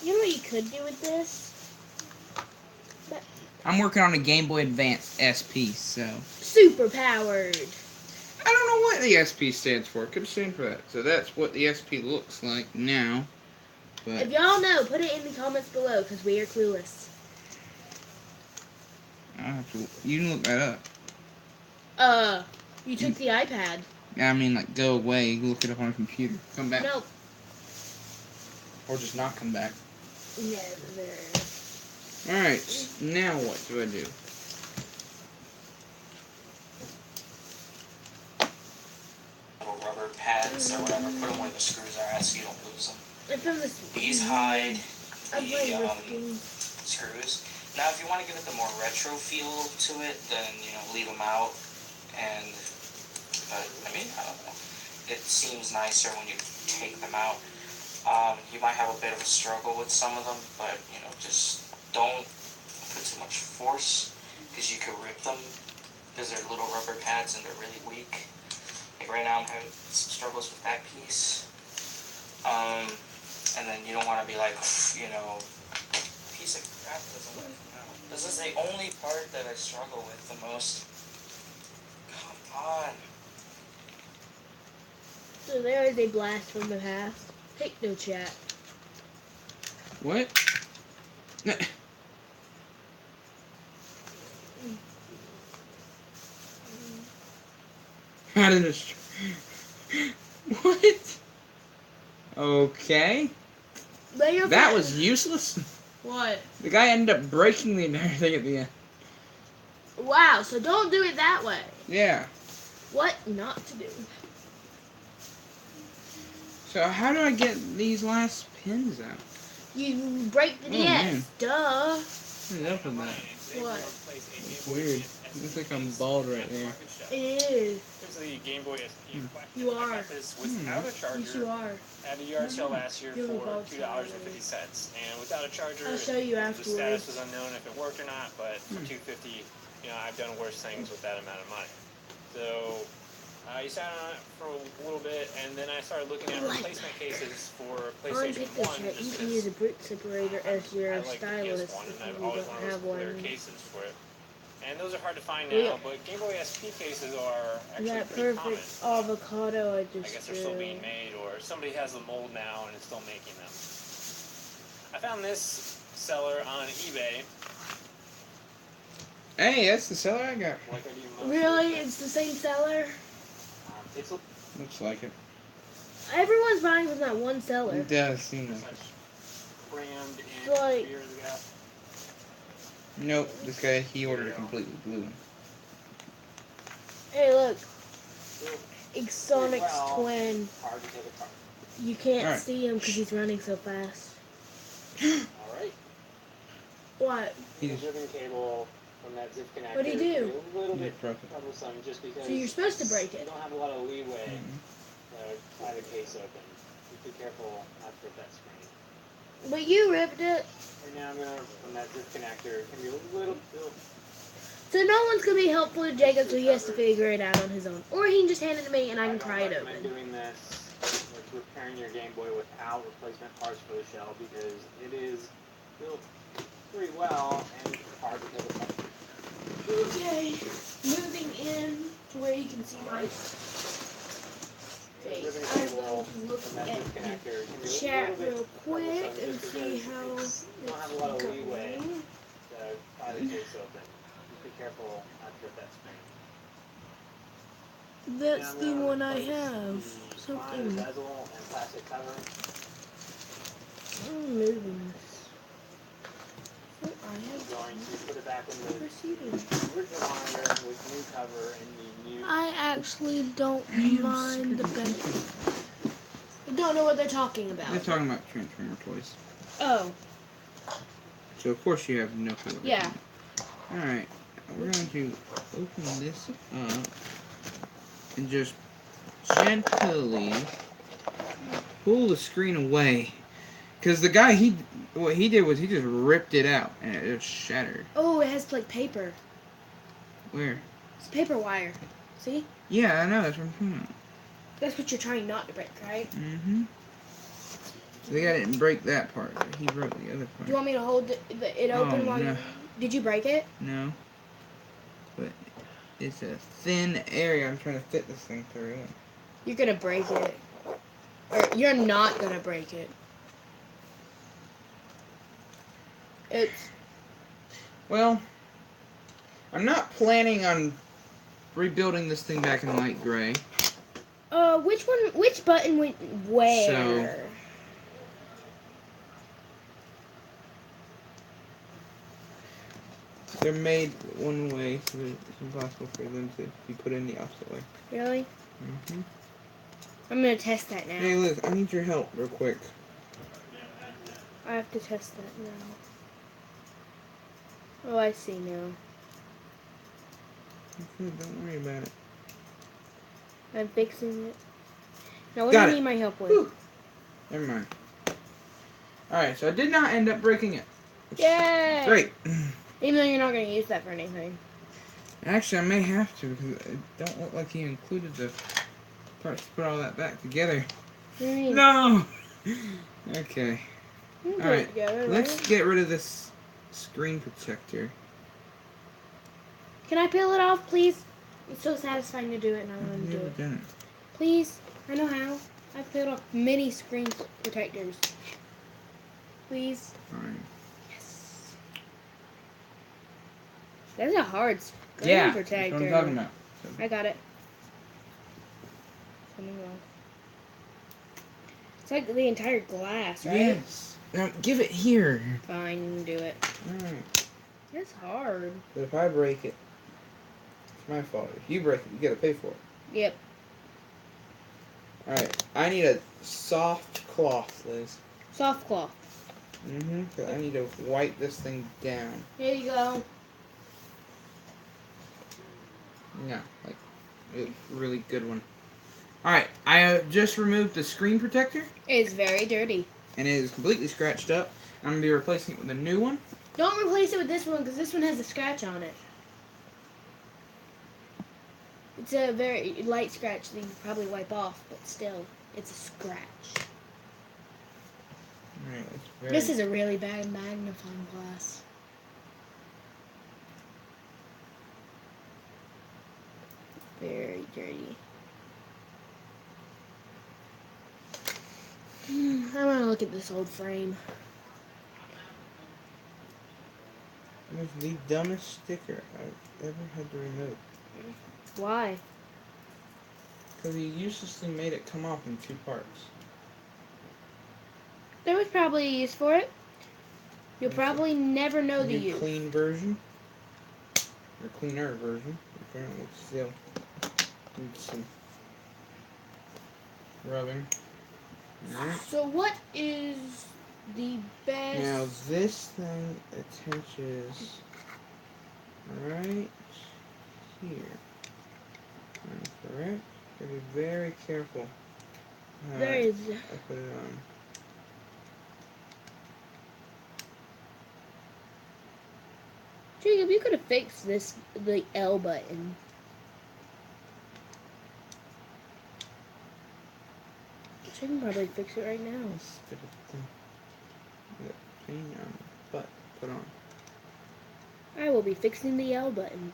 You know what you could do with this? I'm working on a Game Boy Advance SP, so. Super powered. I don't know what the SP stands for. It could stand for that. So that's what the SP looks like now. But If y'all know, put it in the comments below, because we are clueless. I'll have to. You can look that up. You took the iPad. Yeah, I mean, like, go away, look it up on a computer. Come back. No. Or just not come back. Never. Alright, now what do I do? little rubber pads or whatever, put them where the screws are so you don't lose them. I found this. These hide I'm the playing risking. screws. Now, if you want to give it the more retro feel to it, then, you know, leave them out. And, I mean, I don't know. It seems nicer when you take them out. You might have a bit of a struggle with some of them, but, you know, just don't put too much force, because you could rip them, because they're little rubber pads and they're really weak. Like right now I'm having some struggles with that piece. And then you don't want to be like, you know, piece of crap doesn't want to come out. This is the only part that I struggle with the most. Come on. So there is a blast from the past. Take no chat. What? How did this? What? Okay. That was useless. What? The guy ended up breaking the entire thing at the end. Wow, so don't do it that way. Yeah. What not to do? So how do I get these last pins out? You break the Oh, DS. man. Duh. What's up with that? What? It's weird. It looks like I'm bald right there. It is. There's the Game Boy SP. You I are. got this without a charger Yes, you are. at a yard sale last year You're for bald $2.50, and without a charger, I'll show you the afterwards. status was unknown if it worked or not. But for $2.50, you know, I've done worse things with that amount of money. So I sat on it for a little bit, and then I started looking at replacement cases for On PlayStation pick this 1. right, you Just can 'cause use a brick separator as your I like the stylus PS1, if and I've you always don't wanted have those clear one. cases for it. And those are hard to find now, Yeah. but Game Boy SP cases are actually That pretty perfect common. avocado I I just guess they're still being made, or somebody has the mold now and is still making them. I found this seller on eBay. Hey, that's the seller I got. Like I do most Really? of It's the same seller? it's a Looks like it. Everyone's buying from that one seller. It does seem like crammed in Like- 3 years ago. Nope, this guy, he ordered a completely blue one. Hey, look. Well, Exonic's twin. hard to take apart. You can't Alright. see him because he's running so fast. Alright. What? The He's ribbon cable from that zip connector What'd he do? can be a little he bit broke it. troublesome just because So you're supposed to break you it. don't have a lot of leeway Mhm. to pry the case open. Be careful not to rip that screen. But you ripped it. Right now I'm gonna from that zip connector. It can be a little So no one's going to be helpful to Jacob, so he has to figure it out on his own. Or he can just hand it to me and I can pry it recommend open. doing this with repairing your Game Boy without replacement parts for the shell because it is built pretty well and hard to take apart. Okay. Moving in to where you can see my The face. ribbon I'm cable going to look from that at zip connector can be the a chat little bit real quick troublesome and just see because how you don't have a lot of leeway going. to pry the case open. Just be careful not to rip that screen. That's Now the I'm gonna one I replace have. the Something. bezel and plastic cover. I'm moving this. So I I'm have going to put it back in the proceeding. original monitor with new cover and the new. I actually don't mind the benefit. I don't know what they're talking about. They're talking about Transformer toys. Oh, So of course you have no clue. yeah. Alright, we're going to open this up and just gently pull the screen away. Because the guy, what he did was he just ripped it out and it just shattered. Oh, it has like paper. Where? It's paper wire. See? Yeah, I know, that's what I'm talking about. That's what you're trying not to break, right? Mm-hmm. So the guy didn't break that part, but he broke the other Do part. you want me to hold it open Oh, while no. you... Did you break it? No. But it's a thin area I'm trying to fit this thing through. You're gonna break it. Or you're not gonna break it. It's... Well, I'm not planning on rebuilding this thing back in light gray. Which button went where? So- They're made one way, so it's impossible for them to be put in the opposite way. Really? Mm-hmm. I'm gonna test that now. Hey Liz, I need your help real quick. I have to test that now. Oh, I see now. Okay, don't worry about it. I'm fixing it. Now what Got do it. you need my help with? Whew. Never mind. Alright, so I did not end up breaking it. Yay! Great. Even though you're not gonna use that for anything. Actually, I may have to because it don't look like he included the parts to put all that back together. What do you mean? No! Okay. You can put Alright, it together, let's right? get rid of this screen protector. Can I peel it off, please? It's so satisfying to do it, and I I've want to do never it. done it. Please, I know how. I've peeled off many screen protectors. Please. Fine. Yes. That's a hard screen Yeah, protector. that's what I'm talking about. I got it. Something wrong. It's like the entire glass, right? Yes. Now, give it here. Fine, do it. Alright. That's hard. But if I break it, it's my fault. If you break it, you gotta pay for it. Yep. Alright, I need a soft cloth, Liz. Soft cloth. Mm-hmm. Cause I need to wipe this thing down. Here you go. Yeah, like a really good one. Alright, I just removed the screen protector, It's very dirty. and it is completely scratched up. I'm gonna be replacing it with a new one. Don't replace it with this one because this one has a scratch on it. It's a very light scratch that you can probably wipe off, but still, it's a scratch. Alright, that's very... This is a really bad magnifying glass. Very dirty. I want to look at this old frame. It was the dumbest sticker I've ever had to remove. Why? Because he uselessly made it come off in 2 parts. There was probably a use for it. You'll probably never know the New use. clean version. Or cleaner version. Apparently still needs some rubbing. Alright. So what is the best? Now this thing attaches right here. Am I correct? Gotta be very careful. There is. I put it on. Jacob, you could have fixed the L button. I can probably fix it right now. Instead of the thing on the butt put on. I will be fixing the L button.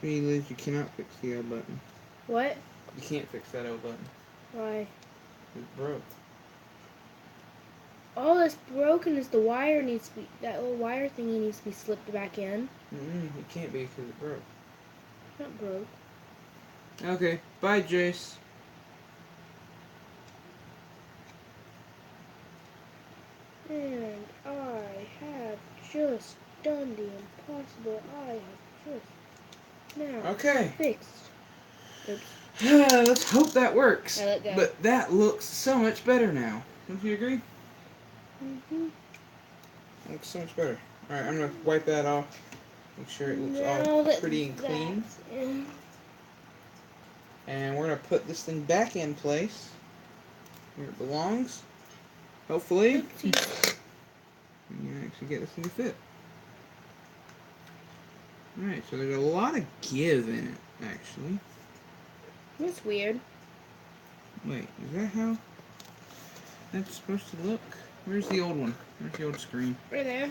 Liz, you cannot fix the L button. What? You can't fix that L button. Why? It's broke. All that's broken is the wire needs to be, that little wire thingy needs to be slipped back in. It can't be because it broke. It's not broke. Okay, bye, Jace. And I have just done the impossible. I have just now Okay. fixed. Oops. Let's hope that works. I let go. But that looks so much better now. Don't you agree? Mm-hmm. Looks so much better. Alright, I'm gonna wipe that off. Make sure it looks all pretty and clean. And we're gonna put this thing back in place where it belongs. Hopefully. You can actually get this thing to fit. Alright, so there's a lot of give in it, actually. That's weird. Wait, is that how that's supposed to look? Where's the old one? Where's the old screen? Right there.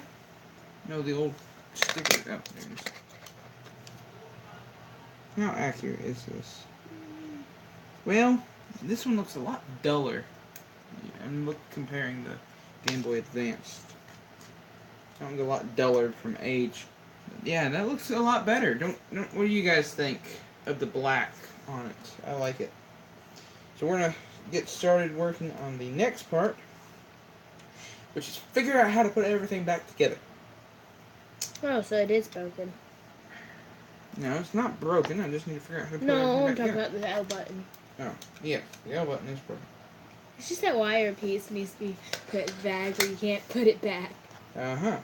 No, the old sticker. Oh, there it is. How accurate is this? Well, this one looks a lot duller. I'm comparing the Game Boy Advanced. That one's a lot duller from age. Yeah, that looks a lot better. What do you guys think of the black on it? I like it. So we're gonna get started working on the next part, which is figure out how to put everything back together. Oh, so it is broken. No, it's not broken. I just need to figure out how to put No, I'm everything talking back together. about the L button. Oh, yeah, the L button is broken. It's just that wire piece needs to be put back where you can't put it back. Uh-huh.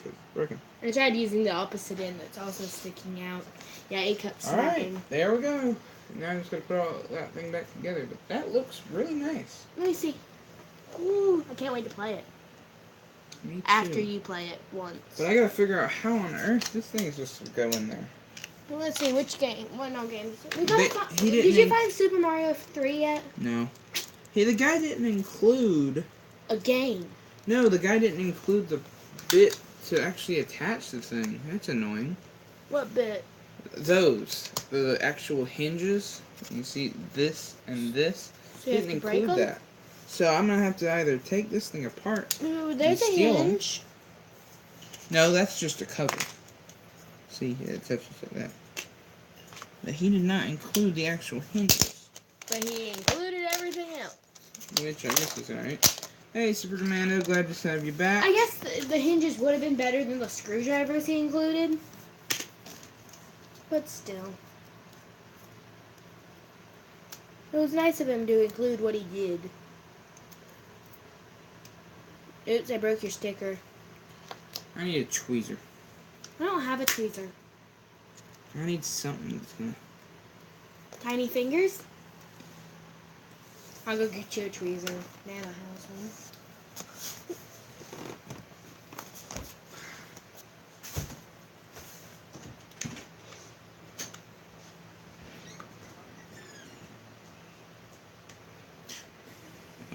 It's broken. I tried using the opposite end that's also sticking out. Yeah, it kept Alright, snapping. there we go. Now I'm just going to put all that thing back together. But that looks really nice. Let me see. Ooh, I can't wait to play it. Me too. After you play it once. But I got to figure out how on earth this thing is just going to go in there. Well, let's see, which game? What no games? He Did you find Super Mario 3 yet? No. Hey, the guy didn't include... A game. No, the guy didn't include the bit to actually attach the thing. That's annoying. What bit? Those. The actual hinges. You see this and this. So He you have didn't to break include them? that. So I'm going to have to either take this thing apart. Ooh, there's a steal 'em. hinge. No, that's just a cover. See, it touches like that. But he did not include the actual hinges. But he included everything else. Which I guess is alright. Hey, Super Commando, glad to have you back. I guess the hinges would have been better than the screwdrivers he included. But still. It was nice of him to include what he did. Oops, I broke your sticker. I need a tweezer. I don't have a tweezer. I need something that's gonna... Tiny fingers? I'll go get you a tweezer. Nana has one.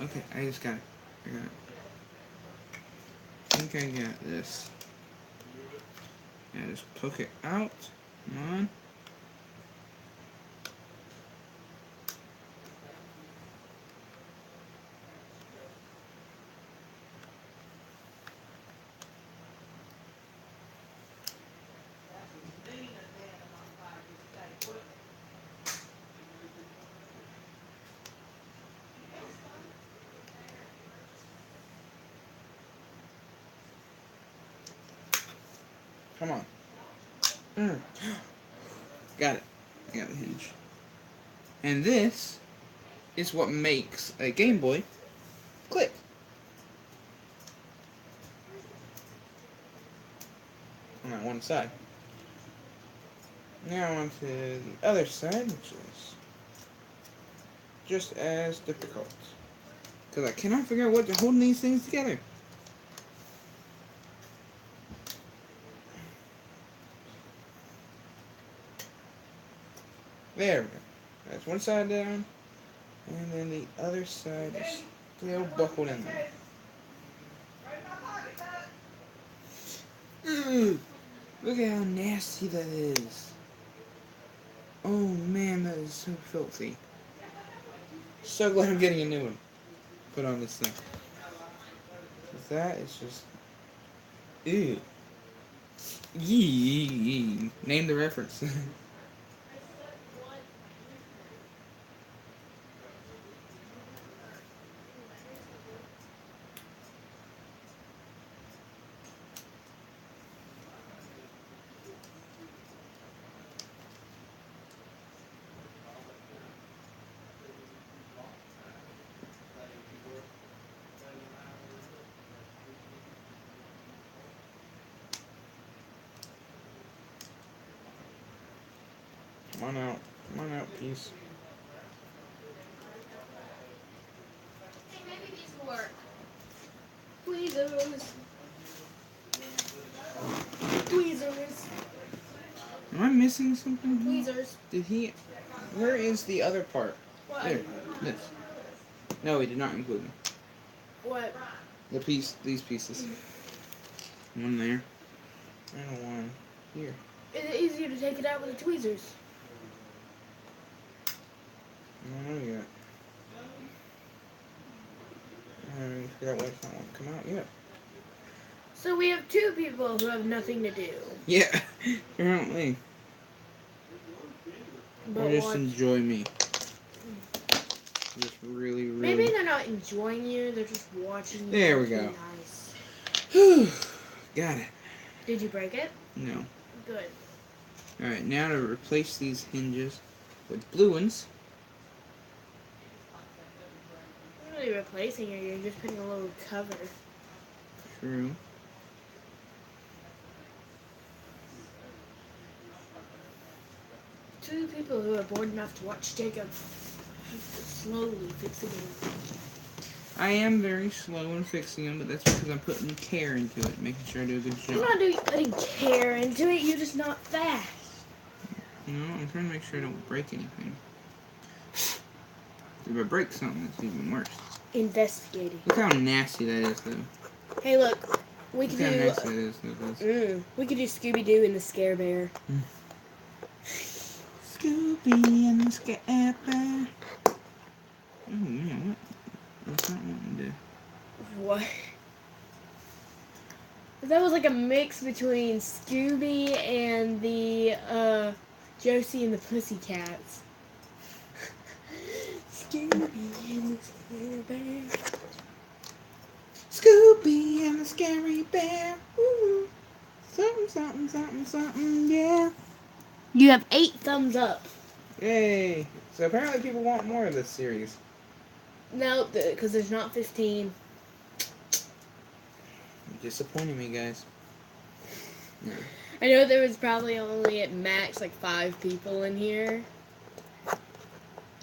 Okay, I just got it. I got it. I think I got this. Yeah, just poke it out. Come on. Come on. Got it. I got the hinge. And this is what makes a Game Boy click. On that one side. Now on to the other side, which is just as difficult. Because I cannot figure out what's holding these things together. There we go. That's one side down. And then the other side is still buckled in there. Ugh, look at how nasty that is. Oh man, that is so filthy. So glad I'm getting a new one put on this thing. That is just... Ew. Yee. Name the reference. Come on out, please. Maybe these will work. Tweezers. Tweezers. Am I missing something? Tweezers. Did he... Where is the other part? What? There. This. No, he did not include them. What? The piece, these pieces. One there. And one here. Is it easier to take it out with the tweezers? I don't know yet. I haven't figured out why it's not want to come out yet. So we have two people who have nothing to do. Yeah, apparently. But Or just watch. enjoy me. Just really, really... Maybe they're not enjoying you, they're just watching you. There we be go. Nice. Whew. Got it. Did you break it? No. Good. Alright, now to replace these hinges with blue ones. You're not really replacing it, you're just putting a little cover. True. Two people who are bored enough to watch Jacob slowly fix a game. I am very slow in fixing them, but that's because I'm putting care into it, making sure I do a good You're job. not putting care into it, you're just not fast. You know, I'm trying to make sure I don't break anything. If I break something, it's even worse. Investigating. Look how nasty that is, though. Hey, look, we could Look how do. nasty that is, though. We could do Scooby Doo and the Scare Bear. Scooby and the Scare Bear. Oh man, what's that one to do? What? That was like a mix between Scooby and the Josie and the Pussycats. Scooby and the Scare Bear. Scooby and the Scary Bear. Ooh. Something, something, something, something, yeah. You have 8 thumbs up. Yay. So apparently people want more of this series. No, because there's not 15. You're disappointing me, guys. Yeah. I know there was probably only at max like 5 people in here.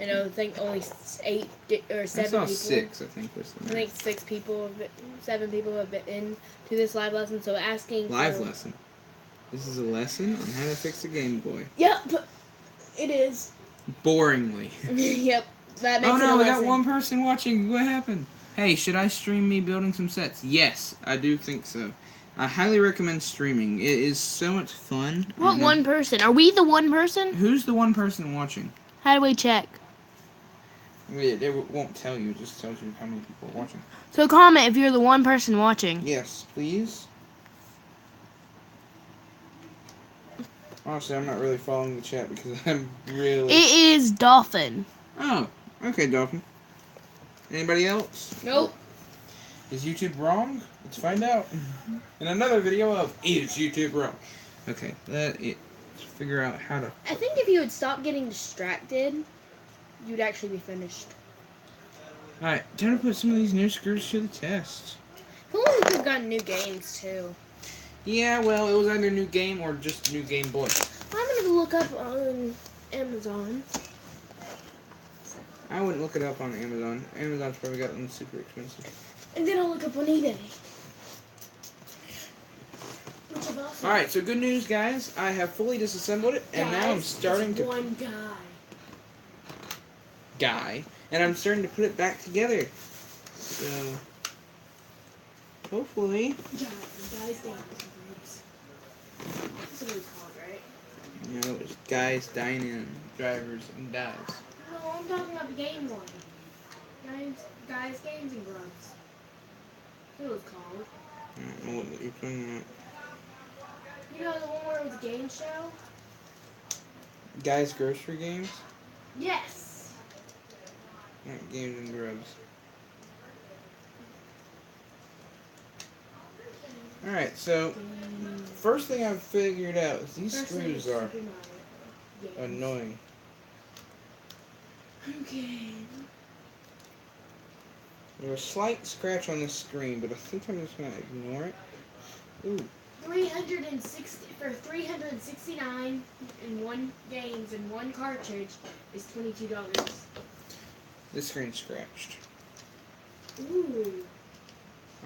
I know, I think only 8 or 7 I saw people. 6, I think, was the I think 6 people, 7 people have been in to this live lesson. So asking live for, lesson. This is a lesson on how to fix a Game Boy. Yep, it is. Boringly. Yep, that makes Oh it a no, we got lesson. one person watching. What happened? Hey, should I stream me building some sets? Yes, I do think so. I highly recommend streaming. It is so much fun. What one person? Are we the one person? Who's the one person watching? How do we check? It won't tell you. It just tells you how many people are watching. So comment if you're the one person watching. Yes, please. Honestly, I'm not really following the chat because I'm really... It is Dolphin. Oh, okay, Dolphin. Anybody else? Nope. Is YouTube wrong? Let's find out. In another video of Is YouTube Wrong? Okay, let's figure out how to. I think if you would stop getting distracted, you'd actually be finished. Alright, time to put some of these new screws to the test. If only we could have gotten new games too. Yeah, well, it was either new game or just new Game Boy. I'm gonna look up on Amazon. I wouldn't look it up on Amazon. Amazon's probably got them super expensive. And then I'll look up on eBay. Which I've also. Alright, so good news, guys. I have fully disassembled it, and now I'm Guys, starting it's to... one guy. And I'm starting to put it back together. So... hopefully... Guys, groups. That's what it's called, right? You know, there's guys dying in, drivers, and dies. No, I'm talking about the game one. Guys, games and grubs. That's what it's called. I don't know what you're talking about. You know the one where it was a game show? Guys grocery games? Yes. Not games and grubs. Alright, so first thing I've figured out is these screws are annoying. Okay. There's a slight scratch on the screen, but I think I'm just gonna ignore it. Ooh. 360 for 369 in one games and one cartridge is $22. This screen's scratched. Ooh.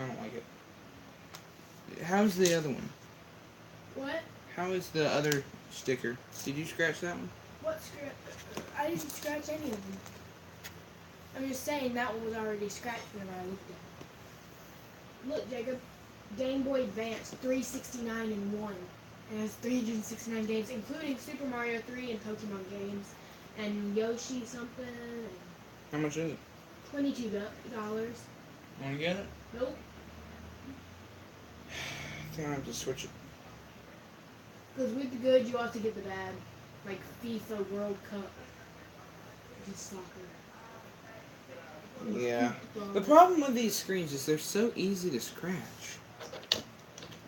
I don't like it. How's the other one? What? How is the other sticker? Did you scratch that one? What scratch? I didn't scratch any of them. I'm just saying that one was already scratched whenever I looked at it. Look, Jacob. Game Boy Advance 369 in one. It has 369 games, including Super Mario 3 and Pokemon games, and Yoshi something. And How much is it? $22. Wanna get it? Nope. I think I have to switch it. Because with the good, you also get the bad, like FIFA World Cup, which is soccer. Yeah. Football. The problem with these screens is they're so easy to scratch.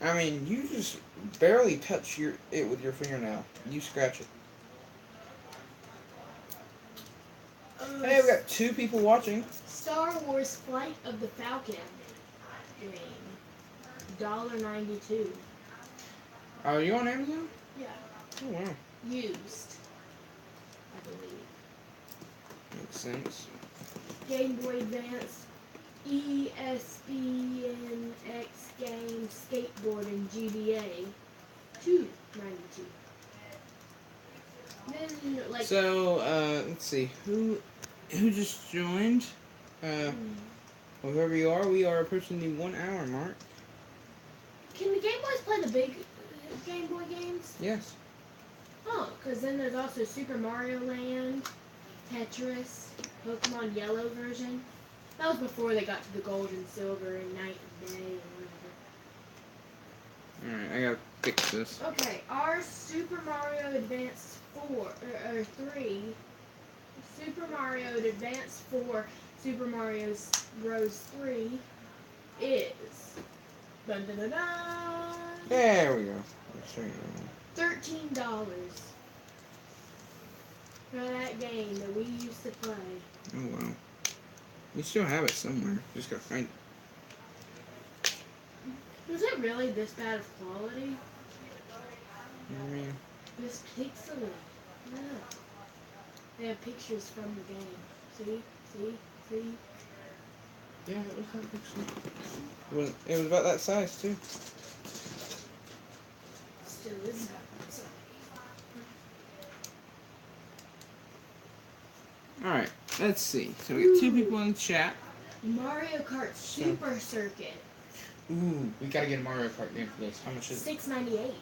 I mean, you just barely touch it with your fingernail. You scratch it. Hey, we got 2 people watching. Star Wars Flight of the Falcon game. $1.92. Are you on Amazon? Yeah. Oh, wow. Used, I believe. Makes sense. Game Boy Advance, ESPN X Games, Skateboarding, GBA, $2.92. Then, like, So, let's see. Who just joined? Well, whoever you are, we are approaching the 1 hour mark. can the Game Boys play the big Game Boy games? Yes. Oh, because then there's also Super Mario Land, Tetris, Pokemon Yellow version. That was before they got to the gold and silver and night and day and whatever. Alright, I gotta fix this. Okay, our Super Mario Advance 4, or 3, Super Mario Advance 4, Super Mario Bros. 3 is, dun dun dun dun, There we go. I'll show you. $13 for that game that we used to play. Oh, wow. We still have it somewhere. Just gotta find it. Was it really this bad of quality? I mean, This pixely. Yeah. They have pictures from the game. See? yeah, it was that big. It was about that size, too. Still is that. Alright, let's see. So we got 2 people in the chat. Mario Kart Super Circuit. Ooh, we gotta get a Mario Kart game for this. How much is it? $6.98.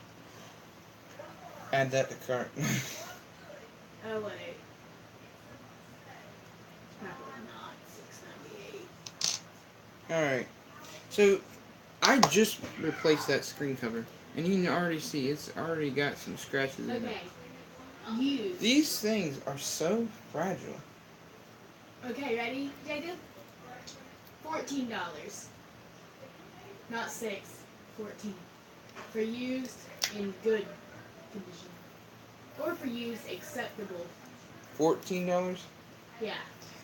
Add that to cart. Oh wait. Probably not $6.98. Alright. So, I just replaced that screen cover. And you can already see it's already got some scratches in it. Okay. Used. These things are so fragile. Okay, ready, Jacob? $14. Not 6. 14. For used, in good condition. Or for use, acceptable. $14. Yeah.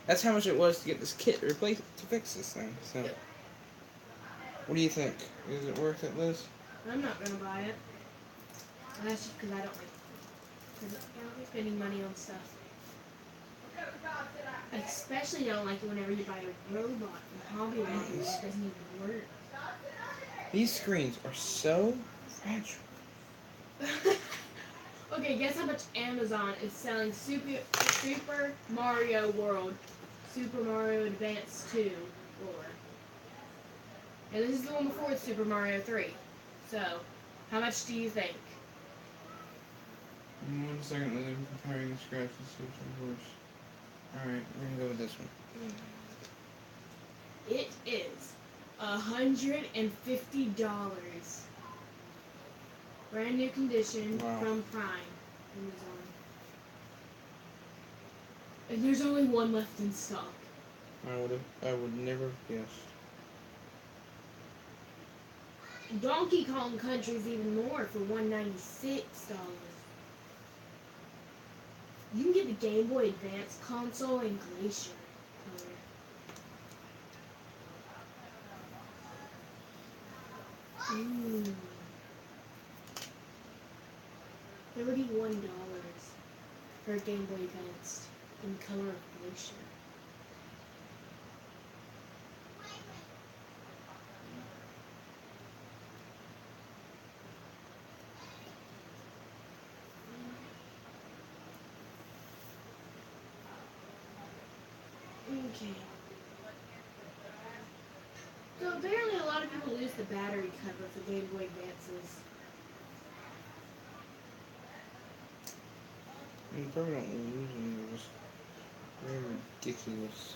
That's how much it was to get this kit replaced to fix this thing. So, Yep. what do you think? Is it worth it, Liz? I'm not gonna buy it. And that's just because I don't like spending money on stuff. I especially don't like it whenever you buy a robot from Hobby Lobby that doesn't even work. These screens are so fragile. Okay, guess how much Amazon is selling Super Mario World, Super Mario Advance 2 for? And this is the one before Super Mario 3. So, how much do you think? 1 second, Liz. I'm comparing the scratches to which one's worse. Alright, we're gonna go with this one. It is $150. Brand new condition Wow. from Prime Amazon. And there's only one left in stock. I would never have guessed. Donkey Kong Country's even more for $196. You can get the Game Boy Advance console in Glacier color. $31 for a Game Boy Advance in color of Glacier. Okay. So apparently a lot of people lose the battery cover for Game Boy Advances. You probably don't lose any of this. Very ridiculous.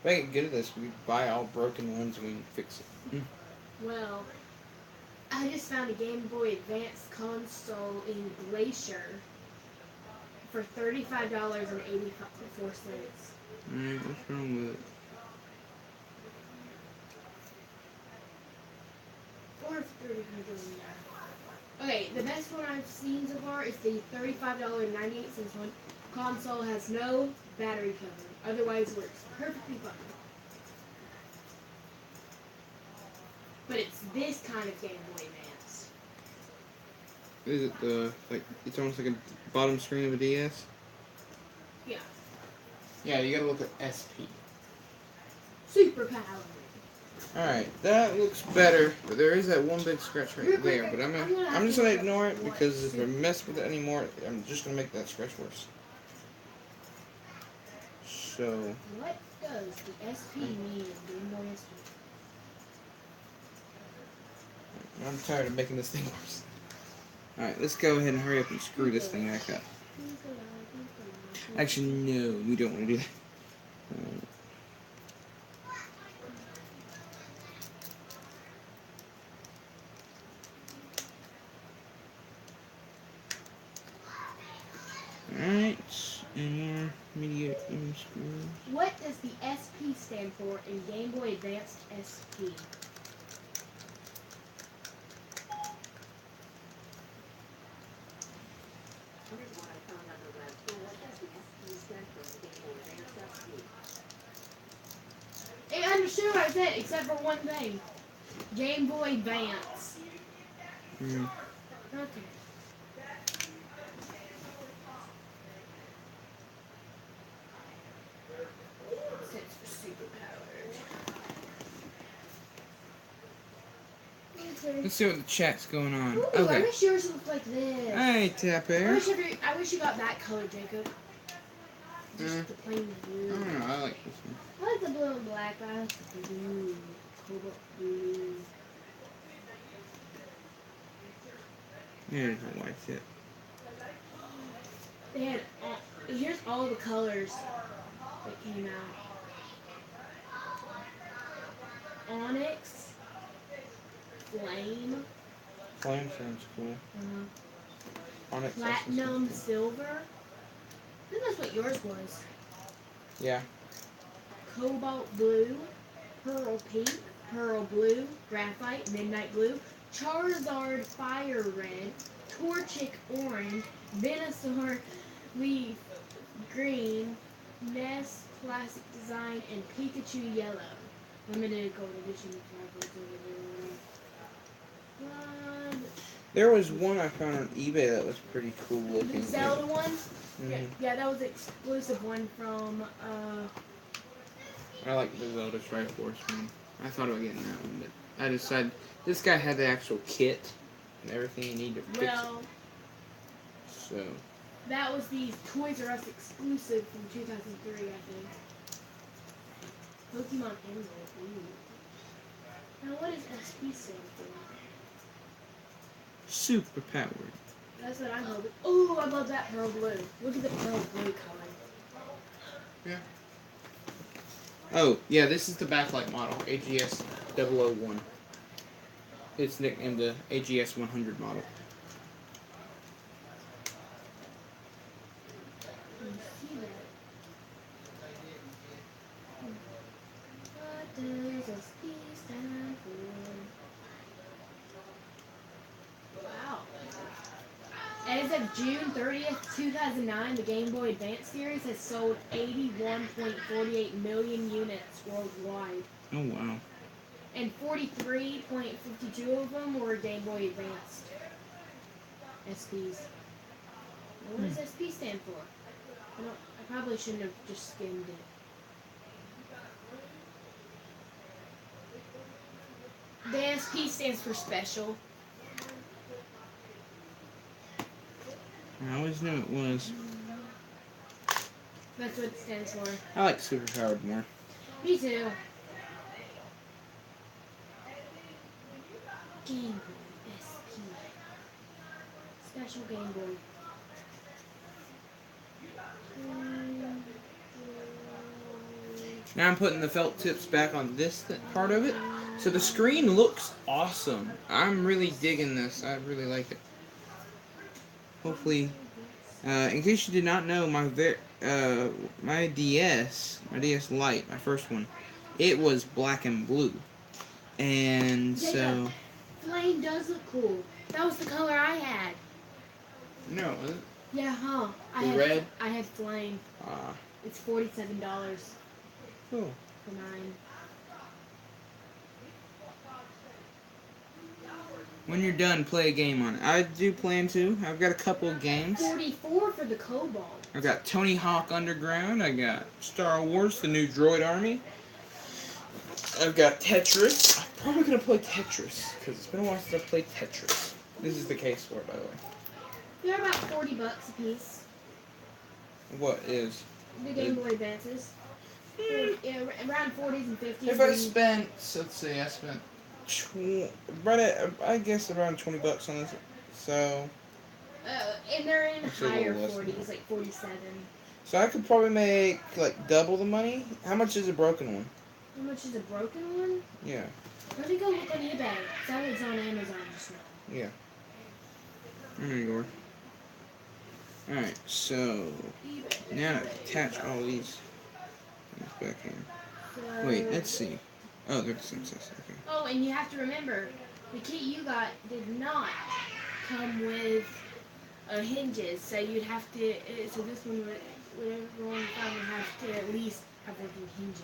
If I get good at this, we could buy all broken ones and we can fix it. Well, I just found a Game Boy Advance console in Glacier for $35.84. Alright, what's wrong with it? Or $35. Okay, the best one I've seen so far is the $35.98 one. Console has no battery cover. Otherwise, works perfectly fine. But it's this kind of Game Boy Advance. Is it the, like, it's almost like a bottom screen of a DS? Yeah. Yeah, you gotta look at SP. Super powered. Alright, that looks better, but there is that one big scratch right Real quick, there. But I'm I'm just gonna ignore it what because if I super- mess with it anymore, I'm just gonna make that scratch worse. So, What does the SP mean in Game Boy SP? I'm tired of making this thing worse. Alright, let's go ahead and hurry up and screw this thing back up. Actually, no, we don't want to do that. Alright, and more media image screws. What does the SP stand for in Game Boy Advanced SP? It understood what I said, except for one thing. Game Boy Advance. Hmm. Okay. Stands for super powered. Let's see what the chat's going on. Ooh, I Okay. wish yours looked like this. Hey, Tap I Air. wish you got that color, Jacob. Just the plain I blue. don't know, I like this one. I like the blue and black. I like the blue. Cobalt blue. There's a white tip. They had here's all the colors that came out. Onyx, flame, Flame sounds cool. Onyx also sounds platinum, cool. silver. I think that's what yours was. Yeah. Cobalt blue, pearl pink, pearl blue, graphite, midnight blue, Charizard Fire Red, Torchic Orange, Venusaur Leaf Green, Nest Classic Design, and Pikachu Yellow. Limited Gold Edition. There was one I found on eBay that was pretty cool The looking. Zelda one? Mhm. Yeah, that was an exclusive one from, I like the Zelda Triforce one. I thought about getting that one, but I decided this guy had the actual kit and everything you need to fix well, it. So, that was the Toys R Us exclusive from 2003, I think. Pokemon Emerald. Ooh. Now, what does SP stand for? super powered. That's what I'm hoping. Ooh, I love that pearl blue. Look at the pearl blue color. Yeah. Oh, yeah, this is the backlight model, AGS 001. It's nicknamed the AGS 100 model. Can you see that? What does SP stand for? Wow. As of June 30th, 2009, the Game Boy Advance series has sold 81.48 million units worldwide. Oh, wow. And 43.52 of them were Game Boy Advanced SPs. Now, what does SP stand for? I probably shouldn't have just skimmed it. The SP stands for special. I always knew it was. That's what it stands for. I like super powered more. Me too. Game Boy SP. Special Game Boy. Now I'm putting the felt tips back on this part of it. So the screen looks awesome. I'm really digging this. I really like it. Hopefully, in case you did not know, my DS Lite, my first one, it was black and blue, and so Flame does look cool. That was the color I had. no, Yeah, huh? red. I had Flame. It's $47 Cool. for mine. When you're done, play a game on it. I do plan to. I've got a couple of games. 44 for the Cobalt. I've got Tony Hawk Underground. I got Star Wars: The New Droid Army. I've got Tetris. I'm probably gonna play Tetris because it's been a while since I played Tetris. This is the case for it, by the way. They're about $40 a piece. What is? The Game Boy Advances. Yeah, around 40s and 50s. If I spent, let's see, I spent I guess around $20 on this. So. And they're in Actually, a higher little less than 40s, like 47. So I could probably make like double the money. How much is a broken one? How much is a broken one? Yeah. Let me go look on eBay. That was on Amazon just now. Yeah. There you go. Alright, so now to attach all these things back in. So, Wait, let's see. Oh, they're the same size. Okay. Oh, and you have to remember, the kit you got did not come with hinges, so you'd have to. So this one would everyone would have to at least have working hinges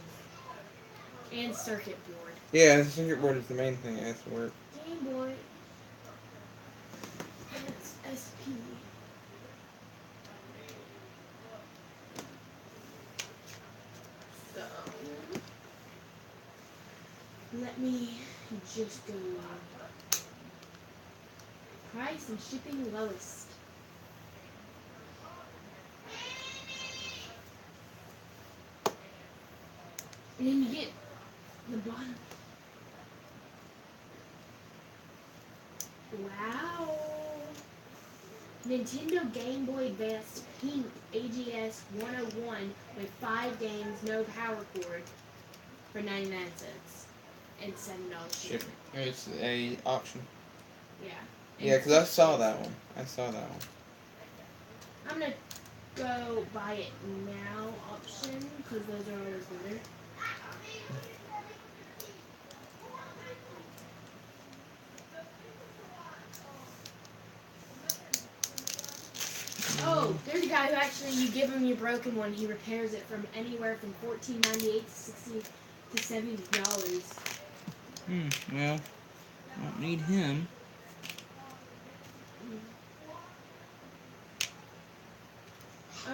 and circuit board. Yeah, the circuit board is the main thing that has to work. Game Boy. That's SP. So let me just go. Price and shipping lowest. And then you get the bottom. Wow. Nintendo Game Boy Advance Pink AGS 101 with 5 games, no power cord for 99 cents and $7 shipping. It's a auction. Yeah. Yeah, because I saw that one. I'm gonna go buy it now option because those are always better. Oh, there's a guy who actually, you give him your broken one, he repairs it from anywhere from $14.98 to $70. Well, I don't need him.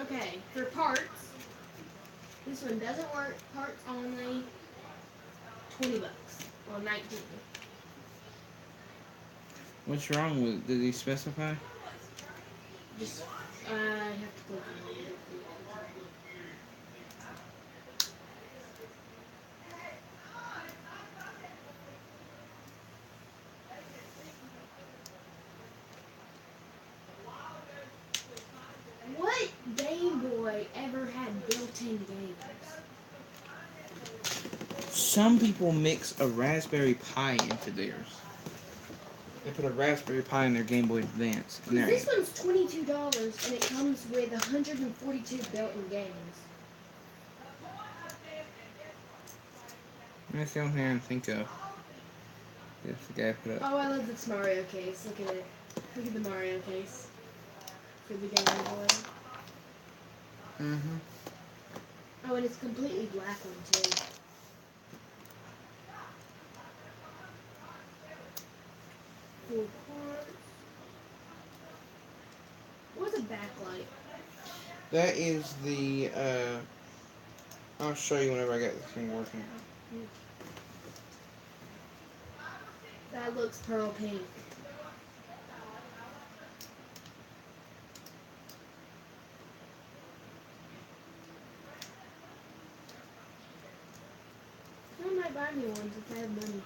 Okay, for parts, this one doesn't work. Parts only, $20. Well, 19. What's wrong with it? Did he specify? Just, I have to click on it. What Game Boy ever had built-in games? Some people mix a Raspberry Pi into theirs. They put a Raspberry Pi in their Game Boy Advance. And This one's $22 and it comes with 142 built-in games. that's the only thing I can think of. If the guy put up. Oh, I love this Mario case. Look at it. Look at the Mario case for the Game Boy. Mm-hmm. Oh, and it's completely black one too. Full parts. What's a backlight? That is the, I'll show you whenever I get this thing working. That looks pearl pink. Someone might buy me one if I have money.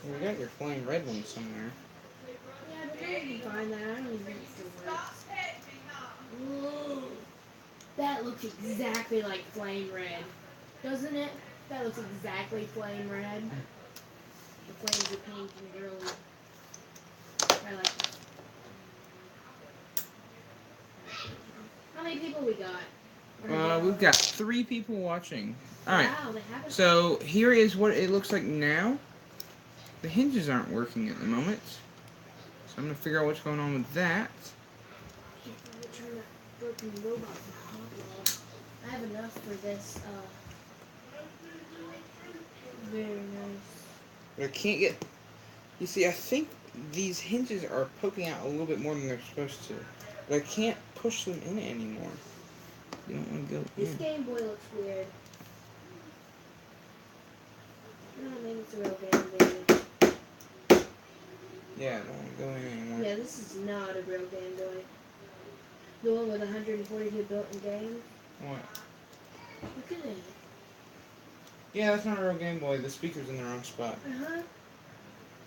We got your flame red one somewhere. Yeah, but now you can find that. I don't even think it still works. Whoa. That looks exactly like flame red. Doesn't it? That looks exactly flame red. The flames are pink and girly. I like it. How many people we got? We've got 3 people watching. Alright, Wow, they have a so here is what it looks like now. The hinges aren't working at the moment. So I'm going to figure out what's going on with that. Turn that broken robot from Hot Log. I have enough for this. Very nice. But I can't get... You see, I think these hinges are poking out a little bit more than they're supposed to. But I can't push them in anymore. You don't want to go This in. Game Boy looks weird. No, maybe it's a real Game Boy. Yeah, I don't want to go in anymore. Yeah, this is not a real Game Boy. The one with 142 built-in games. What? Look at it. Yeah, that's not a real Game Boy. The speaker's in the wrong spot. Uh-huh.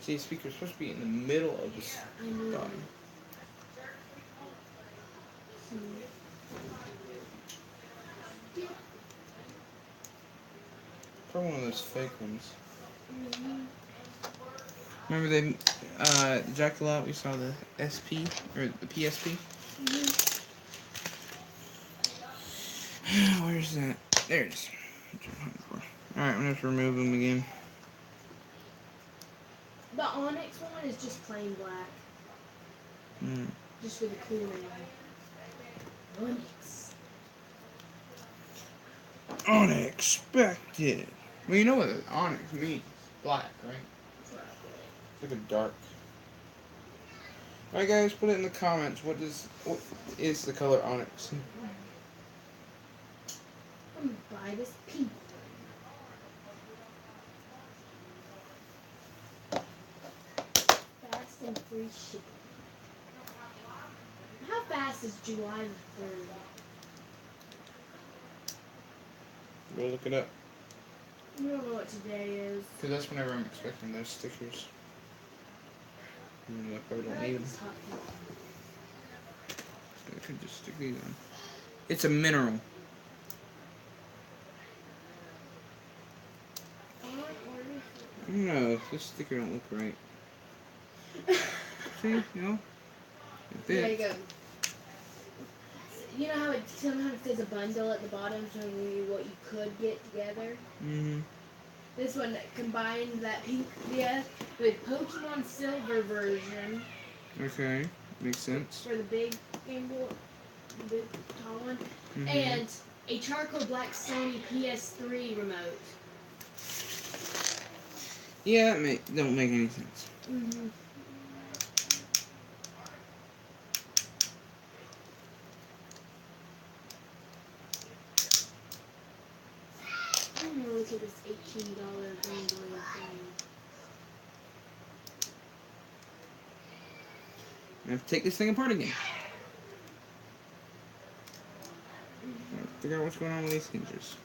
See, the speaker's supposed to be in the middle of the I know. spot. Probably one of those fake ones. Mm-hmm. Remember they, Jack lot we saw the SP, or the PSP? Mm-hmm. Where's that? There it is. Alright, I'm gonna have to remove them again. The Onyx one is just plain black. Just with a cool name. Onyx. Unexpected. Well, you know what onyx means. Black, right? It's like a dark. Alright guys, put it in the comments. What is the color onyx? I'm gonna buy this pink one. Fast and free shipping. How fast is July the 3rd? Go look it up. I don't know what today is. Because that's whenever I'm expecting those stickers. I probably don't need them. It's hot. So I could just stick these on. It's a mineral. I don't know, this sticker don't look right. See, you know? It There you fits. go. You know how it sometimes says a bundle at the bottom showing you what you could get together? Mm-hmm. This one combined that pink DS with Pokemon Silver version Okay, makes sense. for the big Game Boy, the big tall one, and a charcoal black Sony PS3 remote. Yeah, that don't make any sense. Mm-hmm. Look at this $18 Game Boy thing. I have to take this thing apart again. Figure out what's going on with these hinges.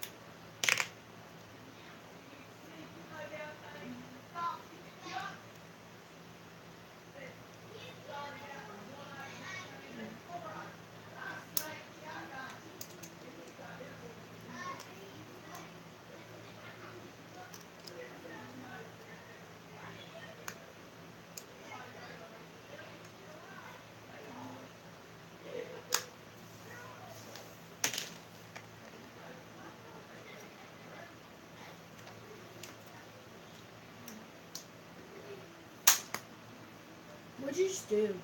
What'd you just do?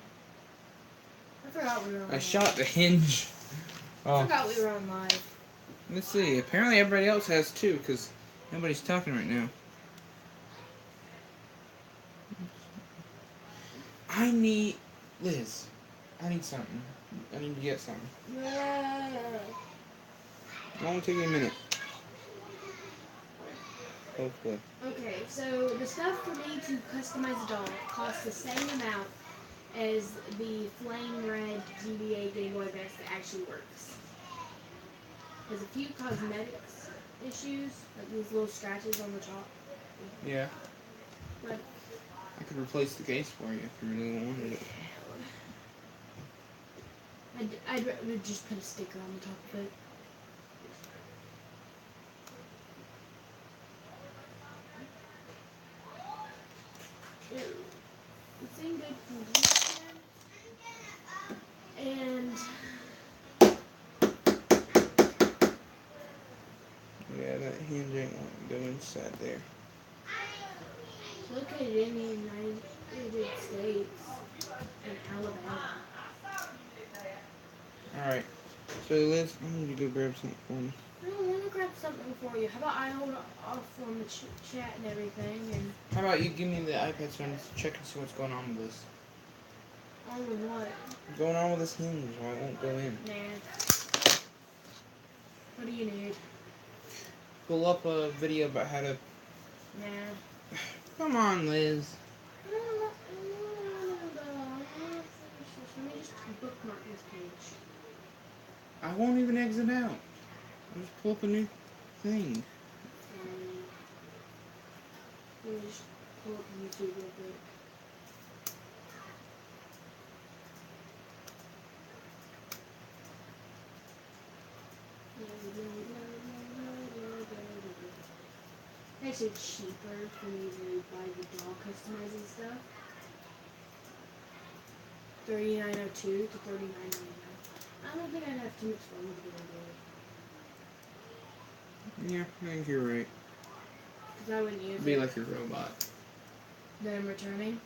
I forgot we were on I live. shot the hinge. I Oh, forgot we were on live. let's see. Apparently everybody else has too, because nobody's talking right now. I need... Liz, I need something. I need to get something. It won't take me a minute. Hopefully. Okay, so the stuff for me to customize a doll costs the same amount as the flame red GBA Game Boy vest that actually works. There's a few cosmetics issues, like these little scratches on the top. Yeah. But I could replace the case for you if you really wanted it. I'd rather just put a sticker on the top of it. It's in good condition. And Yeah, that hinge ain't want to go inside there. located in the United States and Alabama. Alright. So Liz, I need you to go grab something for me. I don't want to grab something for you. How about I hold off on the chat and everything, and How about you give me the iPad so I can check and see what's going on with this? on with what? What's going on with this hinge? Why it won't go in? Nah. What do you need? Pull up a video about how to... Nah. Come on, Liz. Let me just bookmark this page. I won't even exit out. I'll just pull up a new thing. Let me just pull up YouTube real quick. Actually, it's cheaper for me to buy the doll customizing stuff. $39.02 to $39.99. I don't think I'd have too much fun with it. Yeah, I think you're right. Because I wouldn't use Be it. like your robot. Then I'm returning.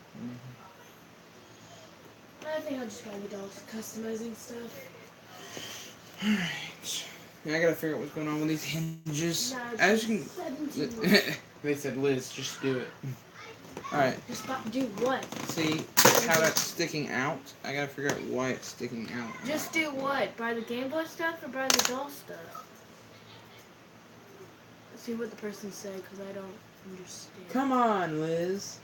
I think I'll just buy the doll customizing stuff. Alright. Now I gotta figure out what's going on with these hinges. No, As it's you can... 17. They said, Liz, just do it. Alright. Just do what? See how that's sticking out? I gotta figure out why it's sticking out. Just do what? Buy the Game Boy stuff or buy the doll stuff? Let's see what the person said, because I don't understand. Come on, Liz.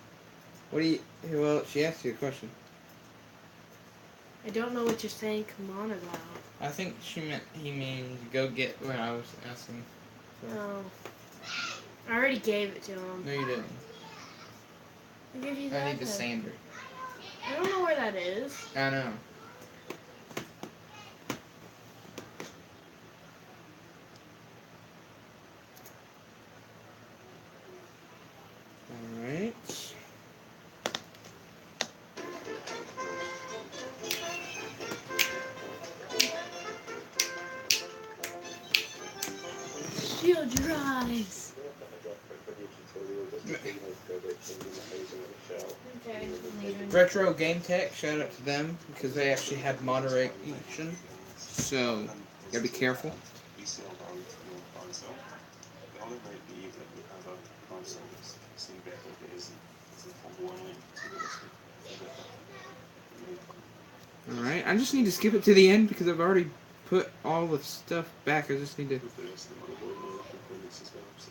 What do you... Well, she asked you a question. I don't know what you're saying come on about. I think he means go get what I was asking. So. Oh. I already gave it to him. No, you didn't. I gave you that. I need the sander. I don't know where that is. I know. Alright. Shield your eyes. Okay, later. Retro Game Tech, shout out to them because they actually had moderation. So, you gotta be careful. resale value to your console. The only might be that you have a console that's seen better days and it's a full warning to the listener. Alright, I just need to skip it to the end because I've already put all the stuff back. I just need to. With the rest of the motherboard and other components as well. So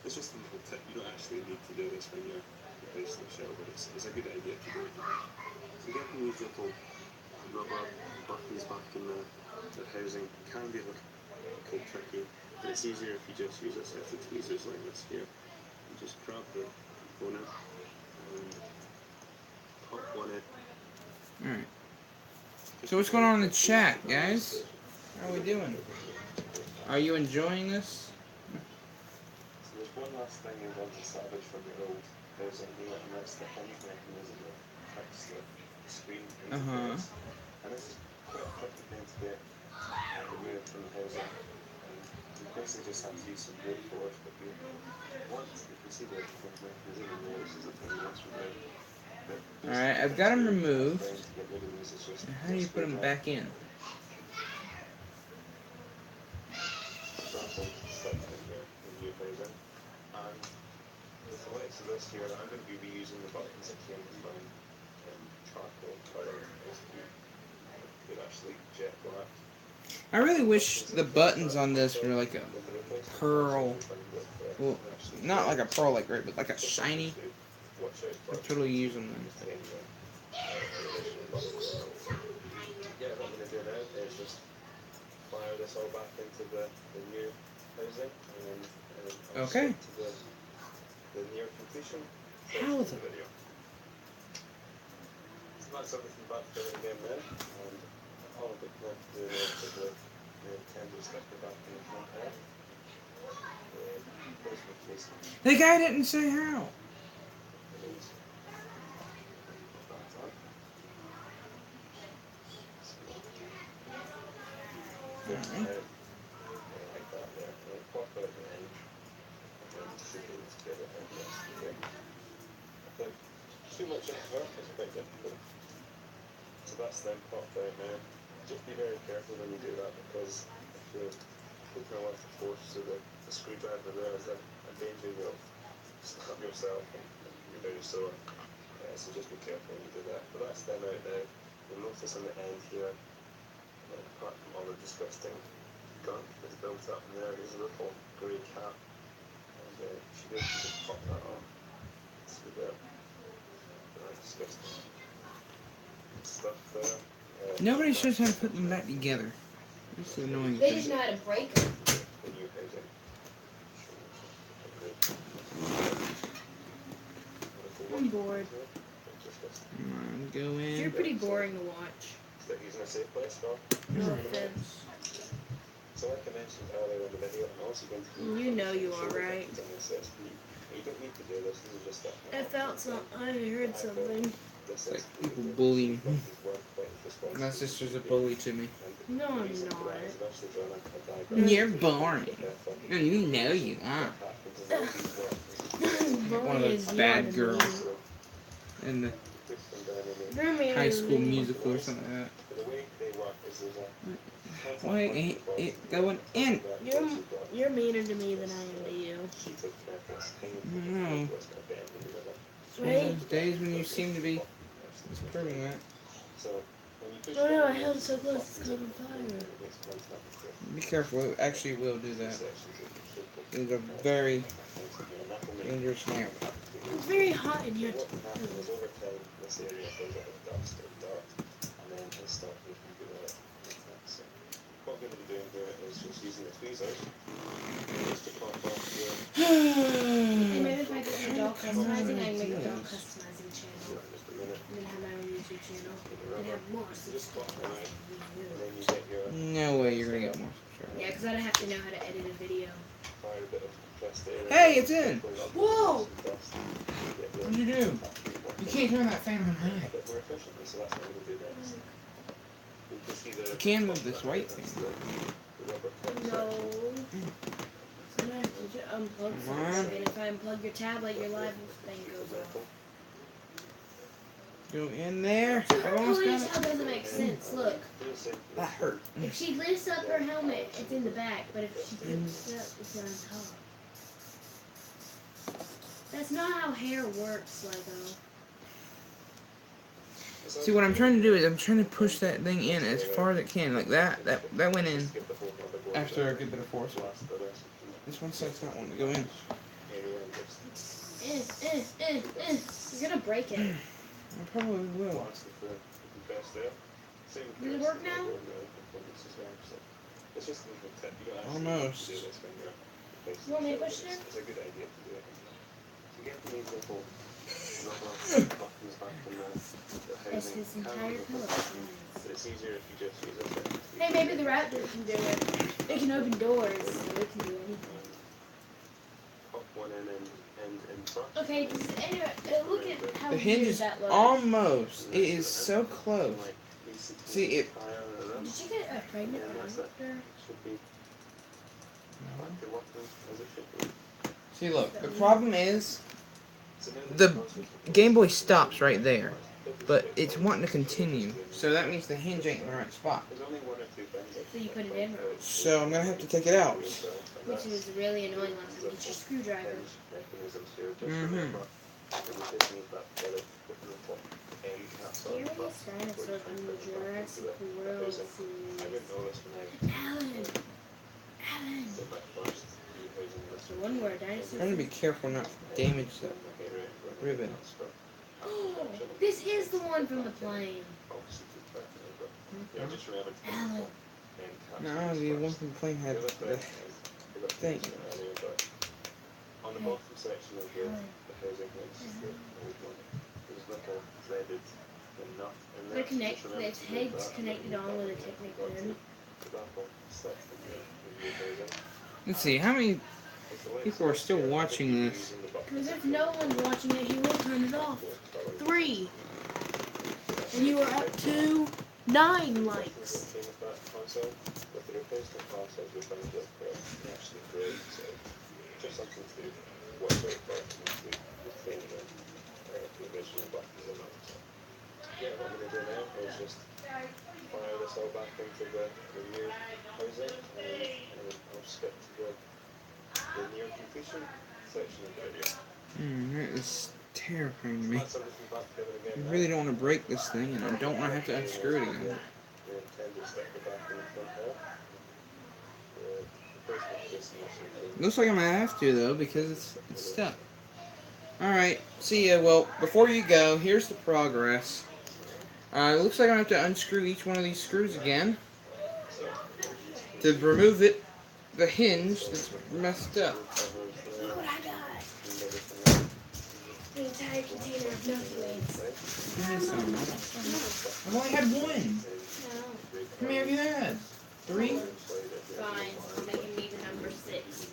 it's just a little tip. You don't actually need to do this when you're replacing the shell, but it's a good idea to do it. So getting these little rubber buttons back in the housing can be a little tricky, but it's easier if you just use a set of tweezers like this here. You just grab the component and pop one in. Alright. So what's going on in the chat, guys? How are we doing? Are you enjoying this? So there's one last thing you want to salvage from your old housing here, and that's the hinge mechanism that fixes the screen into place. And this is quite a tricky thing to get removed from the housing. And you basically just have to use some brute force, but you want, you can see the hinge mechanism in there, this is the thing that's removed. Alright, I've got them removed. To get rid of these, it's just How do you put them back in? stuck in there in your housing. And with the likes of this here, I'm going to be reusing the buttons that came from charcoal color. They're actually jet black. I really wish the buttons on this were like a pearl. Well, not like a pearl like red, but like a shiny. I'm totally using them. Yeah, what I'm going to do now is just fire this all back into the new housing and I'll Okay. skip to the near completion How of the- the video. So that's everything back there again then, and all I've got left to do is put the tender sticker back in the front there. There's my case. The guy didn't say how. Alright. Too much effort is quite difficult. So that's then popped out now. Just be very careful when you do that because if you're putting a lot of force to the screwdriver there, is a danger you'll stab yourself and you're very sore. So just be careful when you do that. But that's then out now. You'll notice on the end here, apart from all the disgusting gunk that's built up in there, there's a little grey cap. And you should be able to just pop that on. See there. Disgusting stuff there. Nobody shows how to put them back together. That's the annoying They just thing. know how to break them. The new housing. I'm bored. Come on, go You're in. pretty boring to watch. Is that using a safe place, Phil? No offense. So like I mentioned earlier in the video, I'm also going to You know you are, right? You don't need to do this, this is just that. I felt some. I heard something. It's like people bullying. My sister's a bully to me. No, I'm not. You're boring. And you know you are. One of those bad girls in the High School Musical or something like that. Why ain't it going in? You're meaner to me than I am to you. No. It's one of those days when you seem to be proving that. Oh no, I held so close, it's caught on fire. Be careful, it actually will do that. It's a very dangerous lamp. It's very hot in here. What we're going to be doing here is just using the tweezers just to pop off Hey, maybe if I get the doll customizing, I can make a doll customizing channel. just a minute. And then have my own YouTube channel. And have more subscribers. And then you get your No way you're gonna get more subscribers. Yeah, because I don't have to know how to edit a video. fire a bit of compressed air. Hey, it's in! Whoa! What did you do? You can't turn that fan on high. A bit more efficiently, so that's what I'm going to do next. You can see the You can move this white thing. the rubber clips. No. So I have to unplug Come on. something. And if I unplug your tablet, your live thing goes off. go in there. So I her almost got ponytail it. doesn't make sense. Look, That hurt. if she lifts up her helmet, it's in the back, but if she lifts it up, it's on top. That's not how hair works, Lego. See, what I'm trying to do is I'm trying to push that thing in as far as it can. Like that went in after a good bit of force. This one side's not wanting to go in. You're gonna break it. I probably will. Does it work now? Almost. You want me to push it in? It's a good idea to do it. To get these little buttons back in the It's housing. his entire pillow. But it's easier if you just use it. Hey, maybe the raptor can do it. It can open doors, so it can do anything. Pop one in front. Okay, anyway, look at how The hinge weird is that looks. almost. It is so close. See, it. Did she get pregnant after? Should be back to working as it should be. See, look. The problem is the Game Boy stops right there, but it's wanting to continue. So that means the hinge ain't in the right spot. There's only one or two things. So you put it in wrong, So I'm gonna have to take it out. which is really annoying. Like, get your screwdriver. Mm-hmm. Serious dinosaur from the Jurassic World series. Alan! Alan! So one word, I'm dinosaur. trying to be careful not to damage the ribbon. Oh, this is the one from the plane. Alan. No, the one from the plane had the thing. On the bottom section of the housing, there's little threaded nut in there. They're connected. Its head's connected on with a Technic pin. Let's see, how many people are still watching this? Because if no one's watching it, he will turn it off. 3. And you are up to 9 likes. With the replacement consoles, we found that they're actually great, so just something to watch out for to retain the original buttons and that. So, yeah, what I'm going to do now is just fire this all back into the new housing, and I'll skip to the near completion section of the video. That is terrifying to me. That's everything back together again. I really don't want to break this thing, and I don't want to have to unscrew it again. The intended sticker back in the front there. The replacement system is Looks like I'm gonna have to though, because it's stuck. Alright, see ya. Well, before you go, here's the progress. It looks like I have to unscrew each one of these screws again to remove it, the hinge that's messed up. Look what I got. The entire container of nosebleeds. I've only had one. No. How many have you had? 3? Fine. I'm making me the number 6.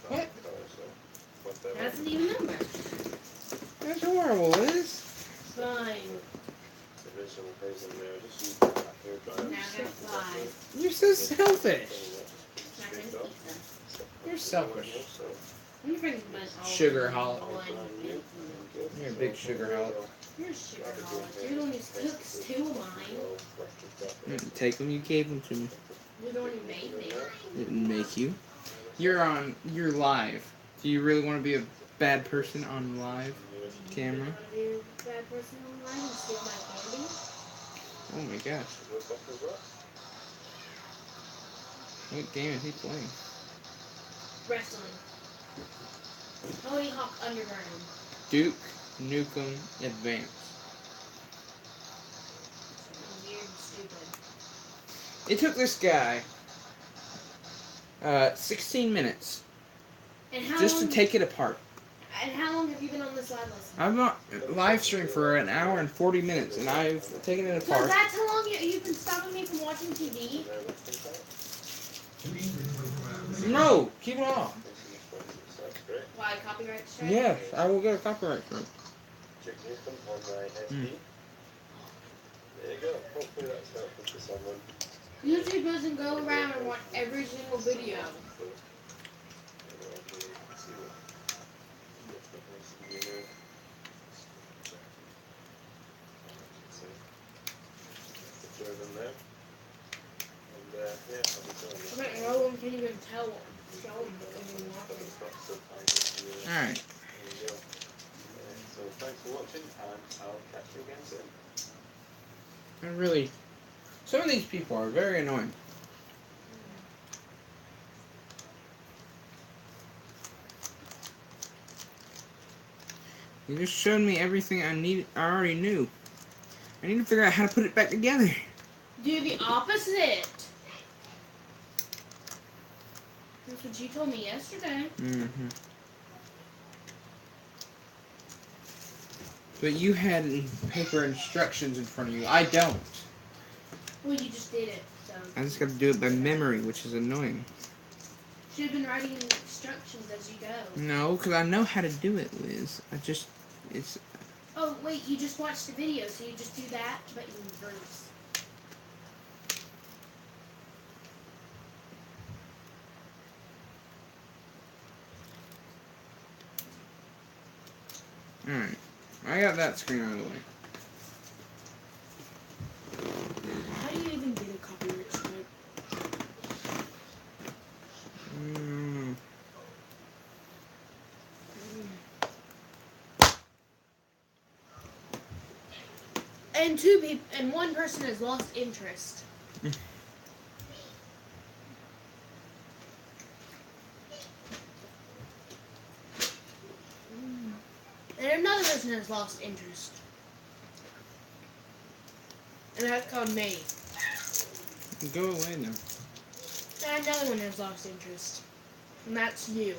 What? That's an even number. That's horrible, Liz. Fine. Now I got 5. You're so selfish. Not gonna keep them. You're selfish. I'm gonna bring them all Sugar in holic. one. You're a big sugar holic. You're a sugar holic. You're the one who cooks 2 of mine. Take them, you gave them to me. You're the one who made me. Didn't make you. You're live. Do you really want to be a bad person on live camera? Be a bad person online and steal my candy? Oh my gosh. What game is he playing? Wrestling. Tony Hawk Underground. Duke Nukem Advance. Weird and stupid. It took this guy 16 minutes And how just to long, take it apart. And how long have you been on this live lesson? I've not live streamed for an hour and 40 minutes, and I've taken it So apart. that's how long you've been stopping me from watching TV? No, keep it off. Why, copyright strike? Yes, I will get a copyright strike. There you go. Hopefully that's helpful to someone. YouTube doesn't go around and watch every single video. Alright. There you go. So thanks for watching, and I'll catch you again soon. Some of these people are very annoying. You just showed me everything I already knew. I need to figure out how to put it back together. Do the opposite. That's what you told me yesterday. Mm-hmm. But you had paper instructions in front of you. I don't. Well, you just did it, so. I just got to do it by memory, which is annoying. Should have been writing instructions as you go. No, because I know how to do it, Liz. It's... Oh, wait, you just watched the video, so you just do that, but in reverse. Alright. I got that screen out of the way. How do you even get a copyright strike? And one person has lost interest. And another person has lost interest. And that's called me. Go away now. And another one has lost interest. And that's you.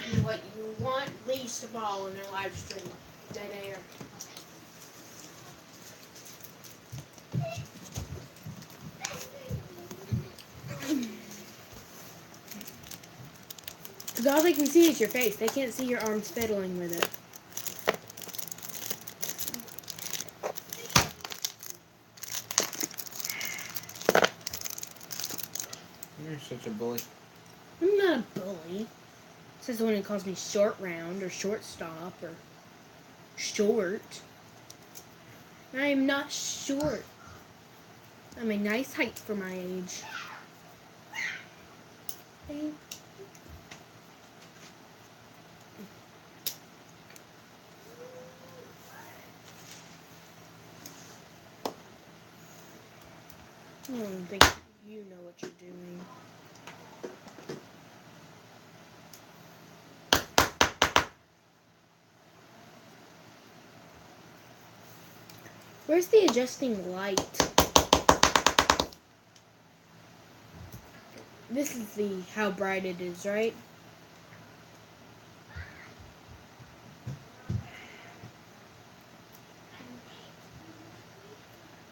And what you want least of all in their live stream. Dead air. Because all they can see is your face. They can't see your arms fiddling with it. You're such a bully. I'm not a bully. This is the one who calls me short round or shortstop or short. I am not short. I'm a nice height for my age. Hey. I don't think you know what you're doing. Where's the adjusting light? This is the how bright it is, right?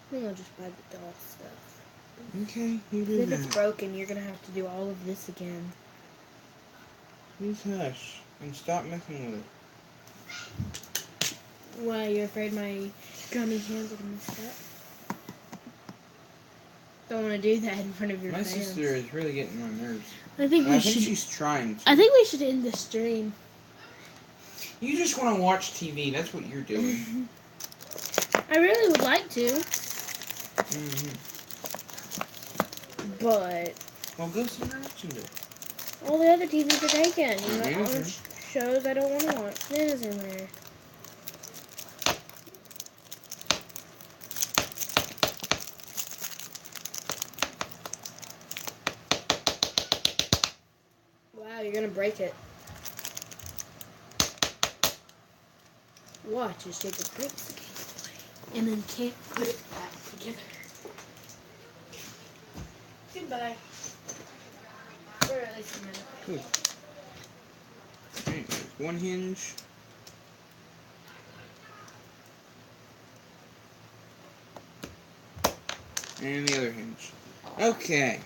I think I'll just buy the doll stuff. Okay, you do If it's that. broken, you're gonna have to do all of this again. Please hush and stop messing with it. Why, you're afraid my gummy hands are gonna mess up? Don't want to do that in front of your My fans. sister is really getting on my nerves. I think And we I think should. she's trying to. I think we should end the stream. You just want to watch TV. That's what you're doing. I really would like to, Mm-hmm. but Well, go see your action do. all the other TVs are taken. You know, all the Mhm. shows I don't want to watch. It is in there. Wow, you're gonna break it. Watch as Jacob breaks the game and then can't put it back together. Goodbye. For at least a minute. Good. Alright, there's one hinge. And the other hinge. Okay.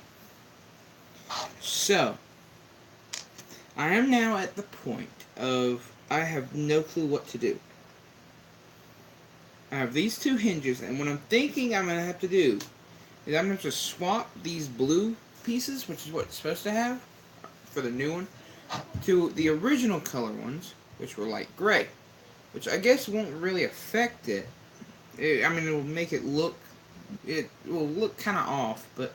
So, I am now at the point of I have no clue what to do. I have these two hinges, and what I'm thinking I'm going to have to do is I'm going to have to swap these blue pieces, which is what it's supposed to have, for the new one to the original color ones, which were light gray, which I guess won't really affect it. I mean, it will make it look, it will look kind of off, but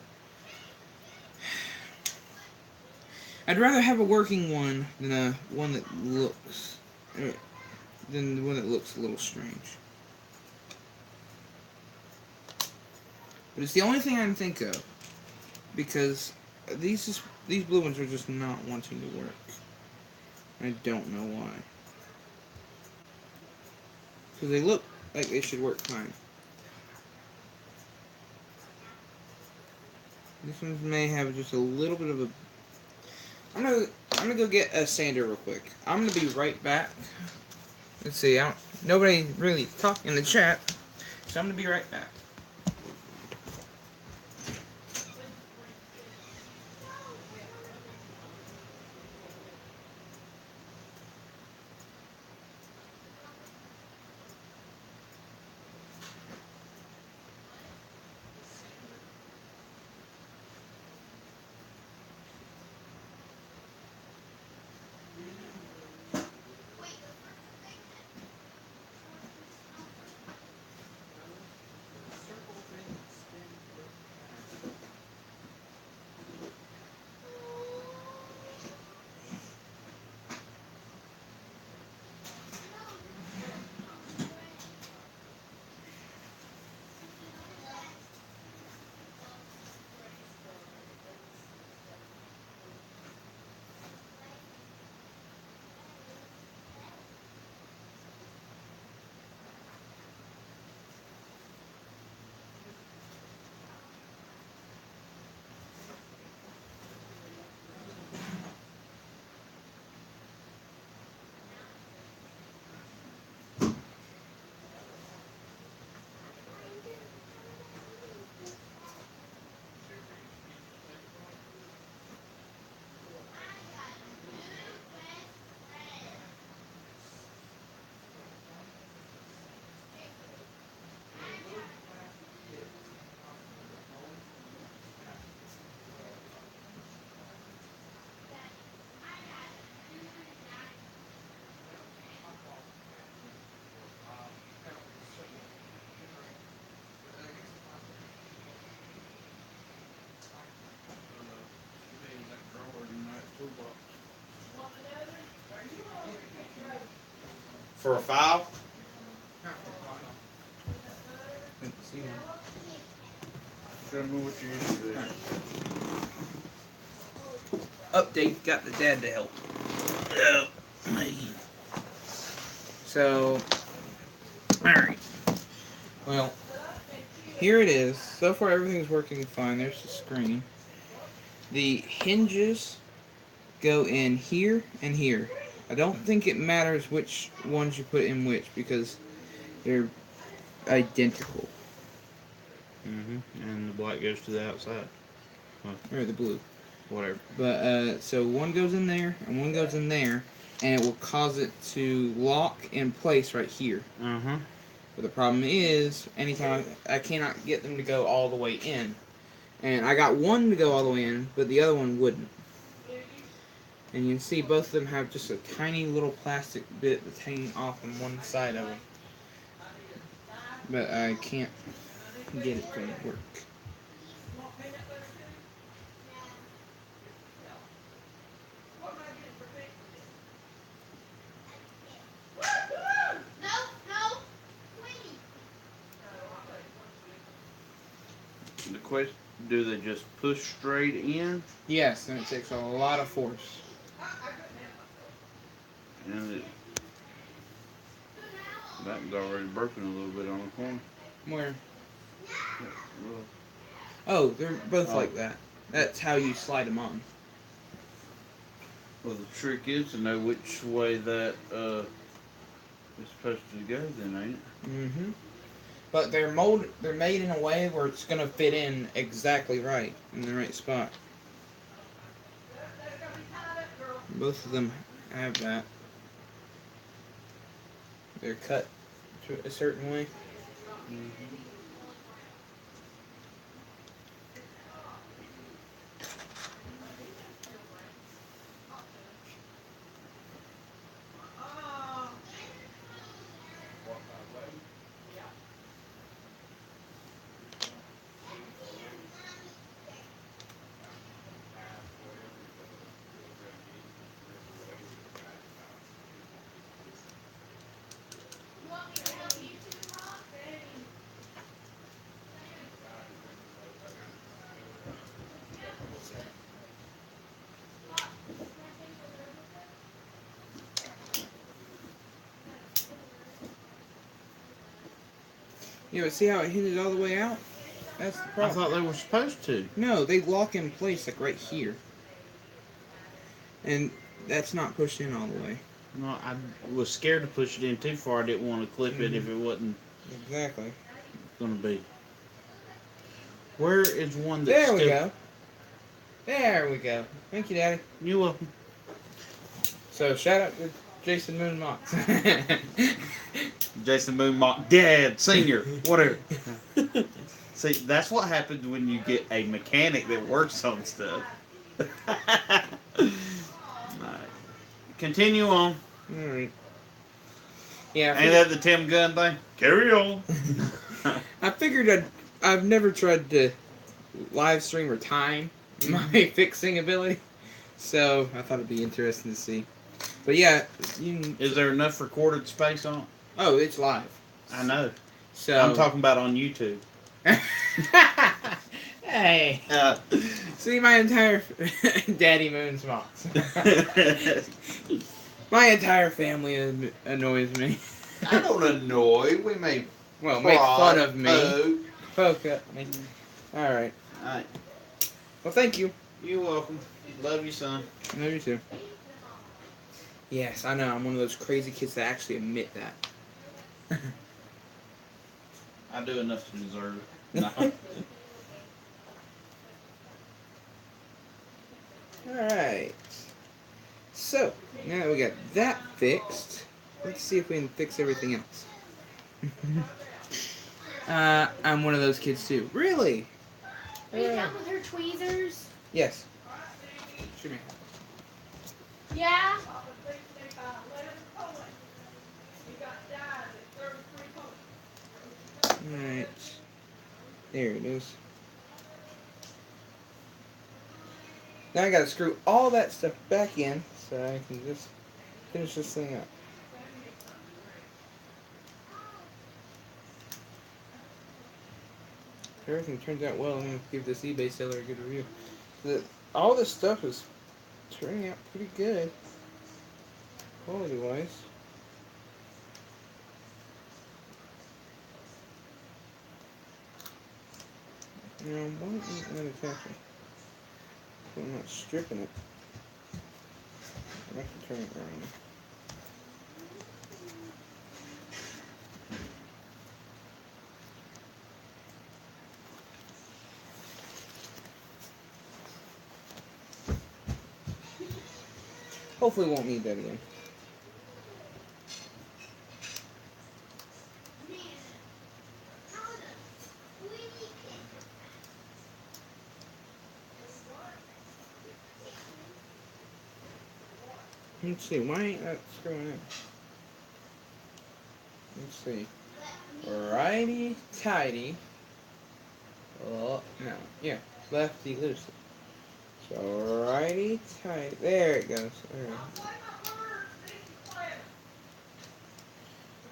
I'd rather have a working one than a one that looks, than the one that looks a little strange. But it's the only thing I can think of, because these blue ones are just not wanting to work. I don't know why. Because they look like they should work fine. This ones may have just a little bit of a... I'm gonna go get a sander real quick. I'm gonna be right back. Let's see, nobody really talked in the chat, so I'm gonna be right back. For a file? Show me what you used to do. Update, got the dad to help. So, alright. Well, here it is. So far everything's working fine. There's the screen. The hinges go in here and here. I don't think it matters which ones you put in which, because they're identical. And the black goes to the outside. Or the blue. Whatever. But, so one goes in there, and one goes in there, and it will cause it to lock in place right here. But the problem is, anytime I cannot get them to go all the way in. And I got one to go all the way in, but the other one wouldn't. And you can see both of them have just a tiny little plastic bit that's hanging off on one side of them. But I can't get it to work. The question, do they just push straight in? Yes, and it takes a lot of force. And that one's already broken a little bit on the corner. Where? Well, Oh, they're both Oh. like that. That's how you slide them on. the trick is to know which way that is supposed to go then, ain't it? Mm-hmm. But they're made in a way where it's gonna fit in exactly right, in the right spot. Both of them have that. They're cut to a certain way. Yeah, but see how it hinges all the way out? That's the I problem. thought they were supposed to. No, they lock in place like right here. And that's not pushed in all the way. No, I was scared to push it in too far. I didn't want to clip it if it wasn't Exactly. going to be. Where is one that's There we still... go. There we go. Thank you, Daddy. You're welcome. So, shout out to Jason Moon Mox. Jason Moon Mock Dad, Senior, whatever. See, that's what happens when you get a mechanic that works on stuff. Alright. Continue on. Alright. Yeah, Ain't that the Tim Gunn thing? Carry on. I figured I've never tried to live stream or time my fixing ability, so I thought it'd be interesting to see. But yeah, Is there enough recorded space on it? oh, it's live. I know. So I'm talking about on YouTube. Hey, see my entire Daddy Moon's Mox. My entire family annoys me. I don't annoy. We may Well, make fun of me. poke. Poke at me. Alright. Alright. Well, thank you. You're welcome. Love you, son. Love you too. Yes, I know. I'm one of those crazy kids that actually admit that. I do enough to deserve it. No. Alright. So, now that we got that fixed, let's see if we can fix everything else. I'm one of those kids too. Really? Are you done with her tweezers? Yes. Shoot me. Yeah. Alright. There it is. Now I gotta screw all that stuff back in so I can just finish this thing up. If everything turns out well, I'm gonna give this eBay seller a good review. All this stuff is turning out pretty good, quality wise. Now, why isn't that attaching? I'm not stripping it. I have to turn it around. Hopefully won't need that again. Let's see, why ain't that screwing in? Let's see. Righty tighty. Oh, no. Yeah, lefty loosey. So righty tighty. There it goes. Alright.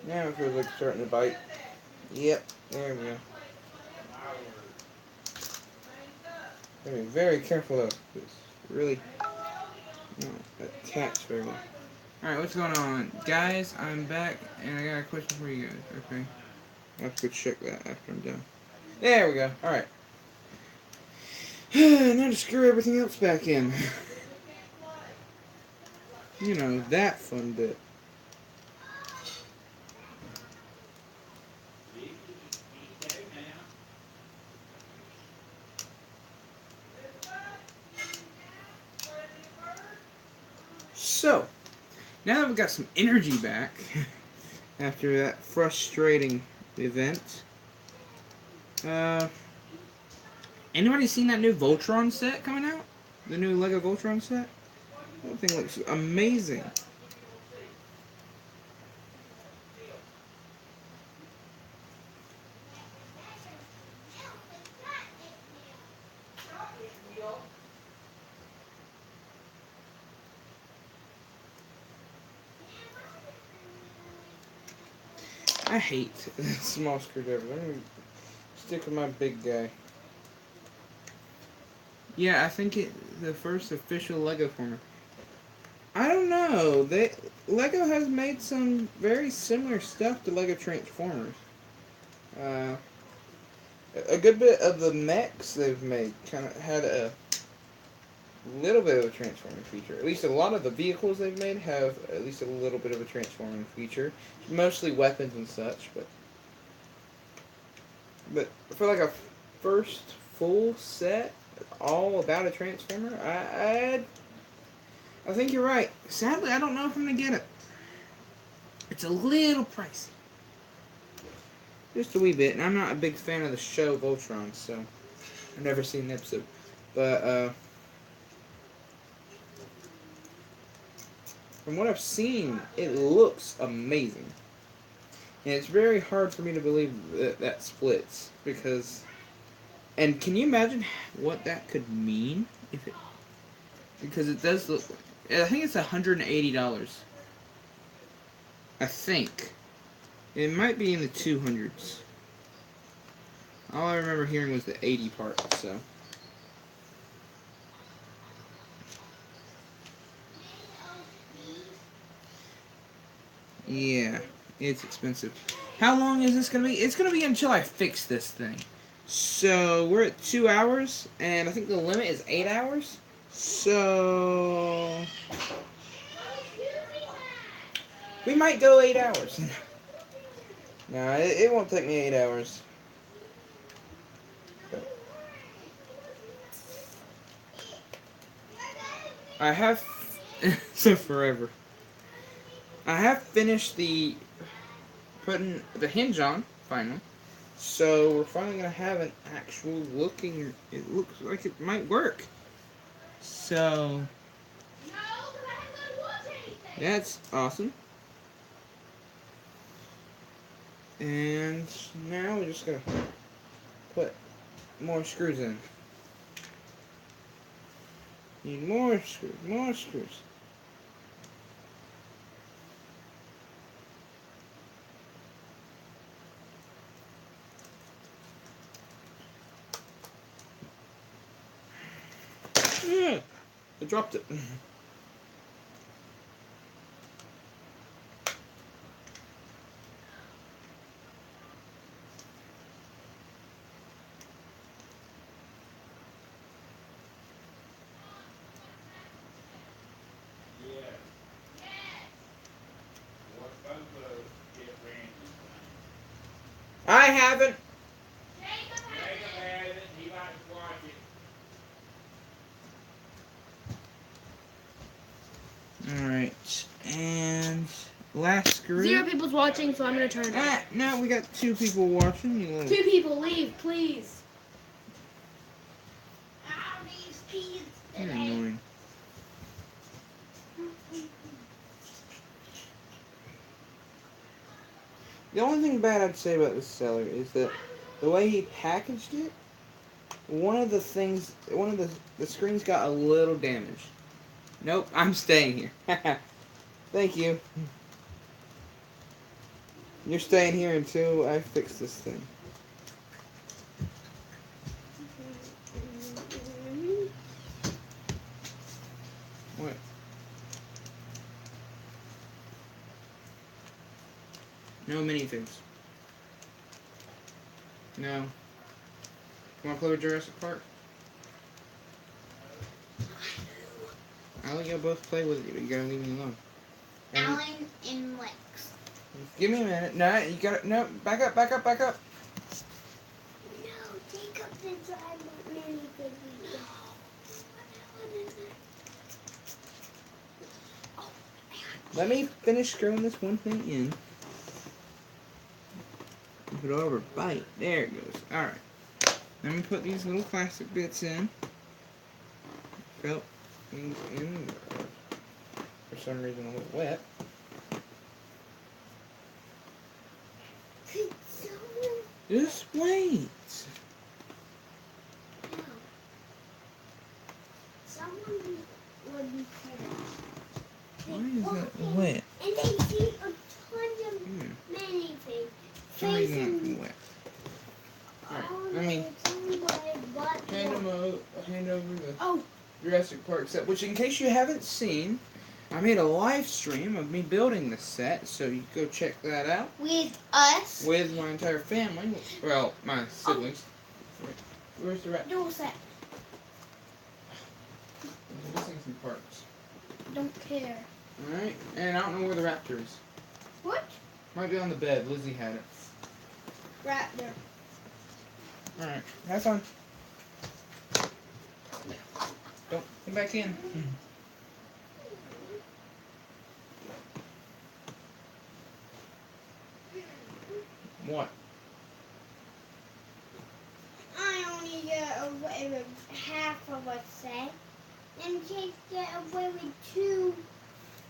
Now it feels like it's starting to bite. Yep, there we go. Gotta be very careful though. It's really not attached very well. Alright, what's going on? Guys, I'm back and I got a question for you guys. Okay. I'll have to go check that after I'm done. There we go. Alright. Now to screw everything else back in. You know, that fun bit. So, now that we've got some energy back after that frustrating event, anybody seen that new Voltron set coming out? The new Lego Voltron set? That thing looks amazing. I hate small screwdrivers. I'm gonna stick with my big guy. Yeah, I think the first official Lego former. I don't know. Lego has made some very similar stuff to Lego Transformers. A good bit of the mechs they've made kind of had a little bit of a transforming feature. At least a lot of the vehicles they've made have at least a little bit of a transforming feature. Mostly weapons and such, but for like a first full set, all about a transformer, I think you're right. Sadly, I don't know if I'm gonna get it. It's a little pricey. Just a wee bit, and I'm not a big fan of the show Voltron, so I've never seen an episode. But, from what I've seen, it looks amazing. And it's very hard for me to believe that that splits, because... And can you imagine what that could mean? If it... Because it does look... I think it's $180. I think. It might be in the 200s. All I remember hearing was the 80 part, so... Yeah, it's expensive. How long is this going to be? It's going to be until I fix this thing. So, we're at 2 hours, and I think the limit is 8 hours. So... We might go 8 hours. No, it won't take me 8 hours. I have... so forever. I have finished the... putting the hinge on, finally. So, we're finally going to have an actual looking... It looks like it might work. So... That's awesome. And now we're just going to put more screws in. Need more screws, more screws. Yeah, I dropped it. I haven't. Alright, and last screw. 0 people's watching, so I'm gonna turn it off. No, we got 2 people watching. You little... 2 people, leave, please. You're annoying. The only thing bad I'd say about this seller is that the way he packaged it, one of the screens got a little damaged. Nope, I'm staying here. Thank you. You're staying here until I fix this thing. What? No minifigs. No. Wanna play with Jurassic Park? I'll let y'all both play with it, but you gotta leave me alone. And Alan and Lex. give me a minute. No, you gotta. No, back up, back up, back up. No, take up the time with me, baby. Let me finish screwing this one thing in. Put it over. Bite. There it goes. Alright. Let me put these little plastic bits in. Felt things in. For some reason a little wet. Could someone... Just wait. No. Someone would be Why is that wet? And they see a ton of minifigs. For some reason it's wet. Oh, I mean, hand over the Jurassic Park set, which in case you haven't seen, I made a live stream of me building this set, so you go check that out With us. with my entire family. Well, my siblings. Where's the rat? Dual set. There's missing some parts. Don't care. Alright, and I don't know where the raptor is. What? Might be on the bed. Lizzie had it. Raptor. Alright, have fun. Don't come back in. What? I only get away with half of a set. And Chase get away with two.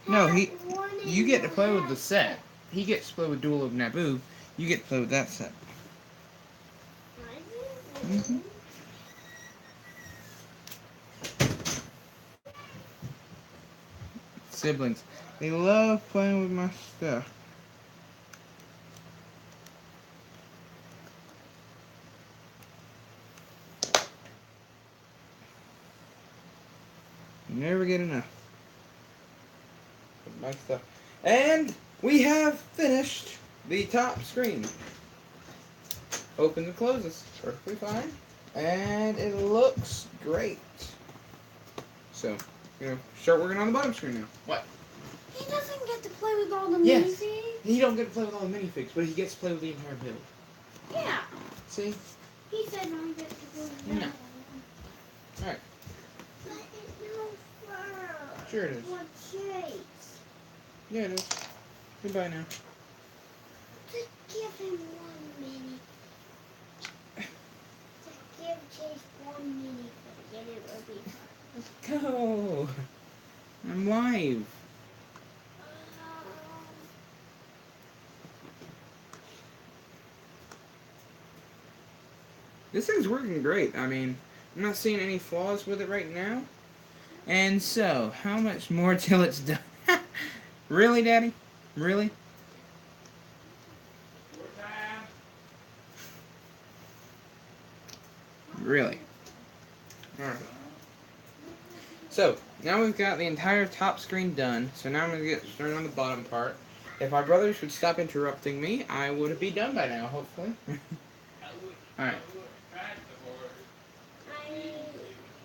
No, one and you get to play with the half set. He gets to play with Duel of Naboo. You get to play with that set. Mm-hmm. Siblings. They love playing with my stuff. You never get enough of my stuff. And we have finished the top screen. Opens and closes perfectly fine. And it looks great. So, start working on the bottom screen now. What? He doesn't get to play with all the Yes. minifigs. He don't get to play with all the minifigs, but he gets to play with the entire build. Yeah. See? He said I get to play with No. all of them. Alright. But it's no fur. Sure it is. What Chase? Yeah, it is. Goodbye now. Just give him one minute. Just give Chase 1 minute and it will be fine. Let's go. I'm live. This thing's working great. I mean, I'm not seeing any flaws with it right now. And so, how much more till it's done? Really, Daddy? Really? Really? Alright. So, now we've got the entire top screen done. So now I'm going to get started on the bottom part. If my brothers would stop interrupting me, I would be done by now, hopefully. Alright.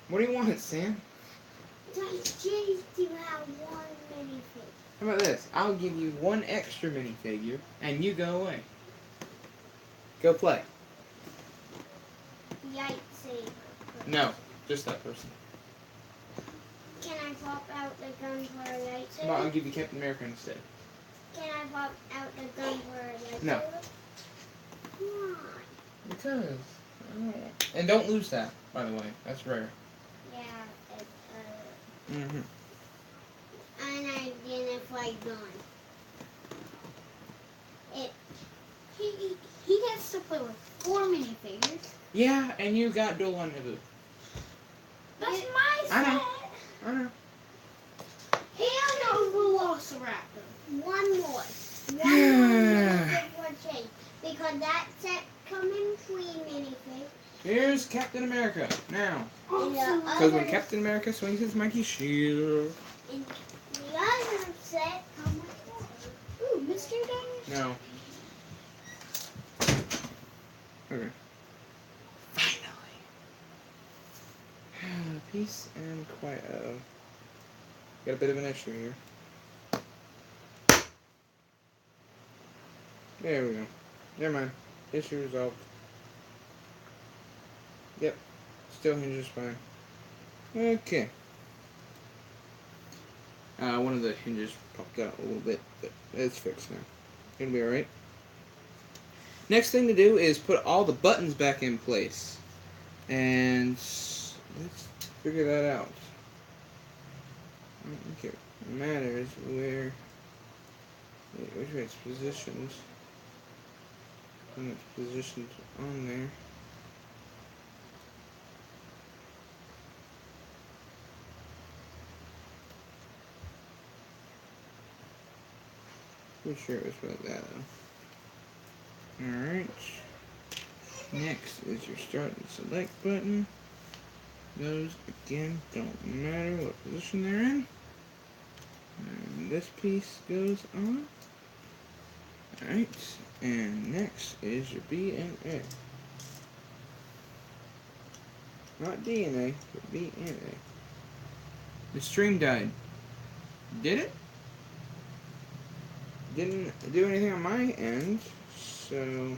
What do you want, Sam? Does Chase to have 1 minifig? How about this? I'll give you 1 extra minifigure, and you go away. Go play. Lightsaber. No, just that person. Can I pop out the gun for a lightsaber? Come on, I'll give you Captain America instead. Can I pop out the gun for a lightsaber? No. Why? Because. And don't lose that, by the way. That's rare. Yeah, it's Mm-hmm. unidentified gun. He gets to play with 4 minifigures. Yeah, and you got Duel on Naboo. That's my set. I know. I know. And a Velociraptor. One more. One more minifig for Chase. Because that set come in 3 minifigs. Here's Captain America, now. And the Because when other- Captain America swings his mighty shield. and the other set come with 4. Ooh, Mystery Diner? No. Okay. Finally. Peace and quiet. Uh-oh. Got a bit of an issue here. There we go. Never mind. Issue resolved. Yep. Still hinges fine. Okay. One of the hinges popped out a little bit, but it's fixed now. It'll be alright. Next thing to do is put all the buttons back in place. And let's figure that out. I don't think it matters where, which way it's positioned. When it's positioned on there. Pretty sure it was like that though. Alright. Next is your start and select button. Those again don't matter what position they're in. And this piece goes on. Alright, and next is your B and A. Not DNA, but B and A. The stream died. Did it? Didn't do anything on my end, so...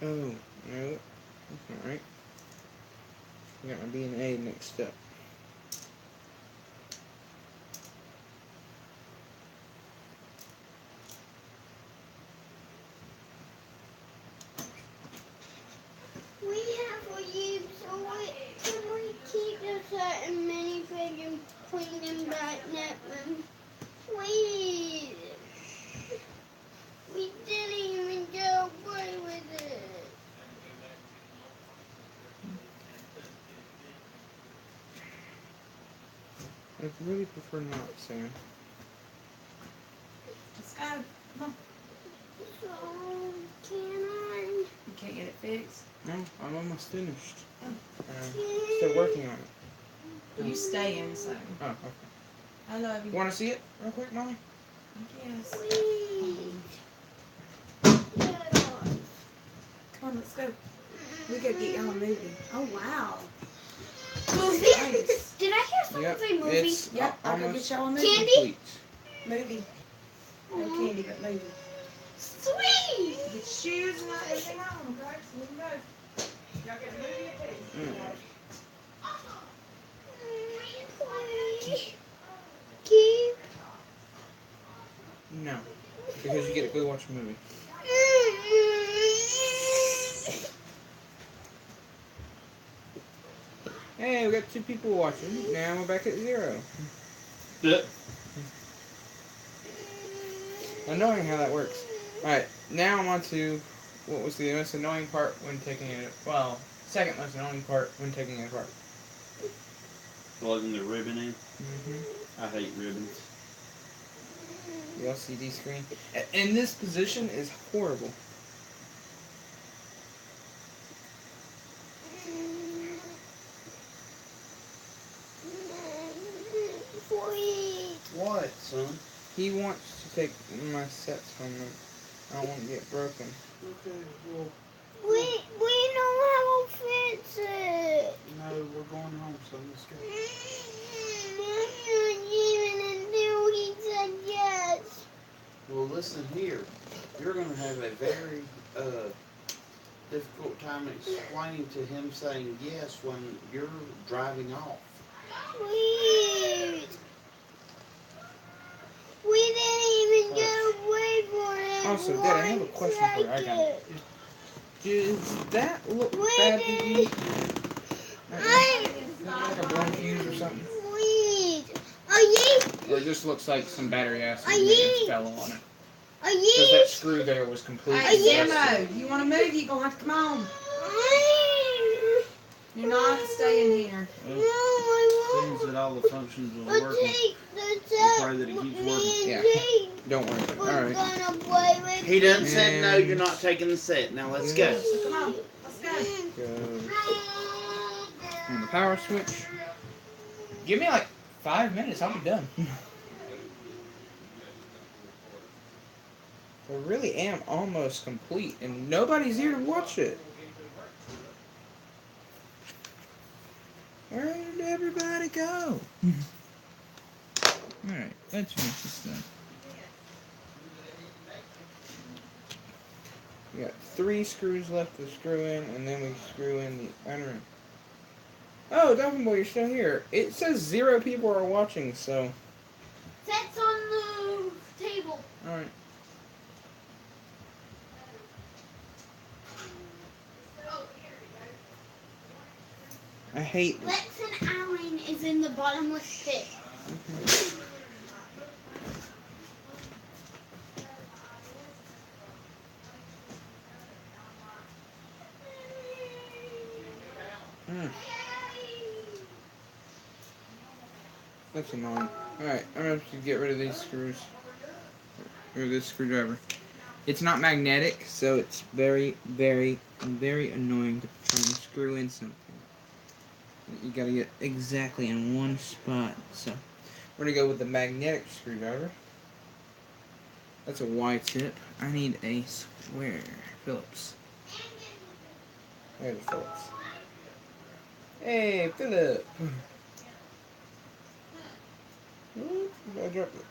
Oh, no, that's not right. I got my B and A mixed up. We have a you, so can we keep the certain minifig and clean them back next? Please. We didn't even go away with it. I'd really prefer not, Sam. Let's go. Come on. So, can I? You can't get it fixed. No, I'm almost finished. Can Still working on it. You stay inside. Oh, okay. I love you. Want to see it real quick, Molly? Yes. Please. Get off. Come on, let's go. We gotta get y'all a movie. Oh wow. Movie? Nice. Did I hear someone Yep, say movie? it's Yep, I'll go almost get y'all a movie. Candy? complete. Movie. No candy, but movie. Sweet! Get shoes and everything on, okay? So we can go. Y'all get the movie at Mm. Keep. No, because you get to go watch a movie. Hey, we got 2 people watching. Now we're back at 0. Annoying how that works. Alright, now I'm on to what was the most annoying part when taking it. Well, second most annoying part when taking it apart. Plugging the ribbon in. Mm-hmm. I hate ribbons. The LCD screen. And this position is horrible. What, son? He wants to take my sets from them. I don't want to get broken. Okay, well, We know how to fix it. no, we're going home, son. Let's go. I'm not even until he said yes. Well, listen here. You're going to have a very difficult time explaining to him saying yes when you're driving off. Please. We didn't even get away for it. Also, Dad, I have a question for you. I got it. Does that look bad to you? Like a blown fuse or something? Please. Are you? Or it just looks like some battery acid Are and you- it fell on it. Are Because you? that screw there was completely Hey, busted. Sammo, you want to move? You gonna have to come on. You're not staying here. No, I Seems won't. that all the functions will I'll work. take the We'll pray that it keeps working. Yeah. Don't worry about it. We're Alright. gonna play with He done said no, And- you're not taking the set. Now let's go. So come on. Let's go. Goes on the power switch. Give me like 5 minutes, I'll be done. I really am almost complete, and nobody's here to watch it. Where did everybody go? Alright, let's finish this thing. We got 3 screws left to screw in, and then we screw in the other end. Oh, Dolphin Boy, you're still here. It says 0 people are watching, so... That's on the table. Alright. I hate this. Lex and Alan is in the bottomless pit. Mm. That's annoying. Alright, I'm gonna have to get rid of these screws. Or this screwdriver. It's not magnetic, so it's very, very, very annoying to try and screw in something. You gotta get exactly in one spot. So we're gonna go with the magnetic screwdriver. That's a Y tip. I need a square Phillips. There's Phillips. Hey, Philip. Ooh, I dropped it.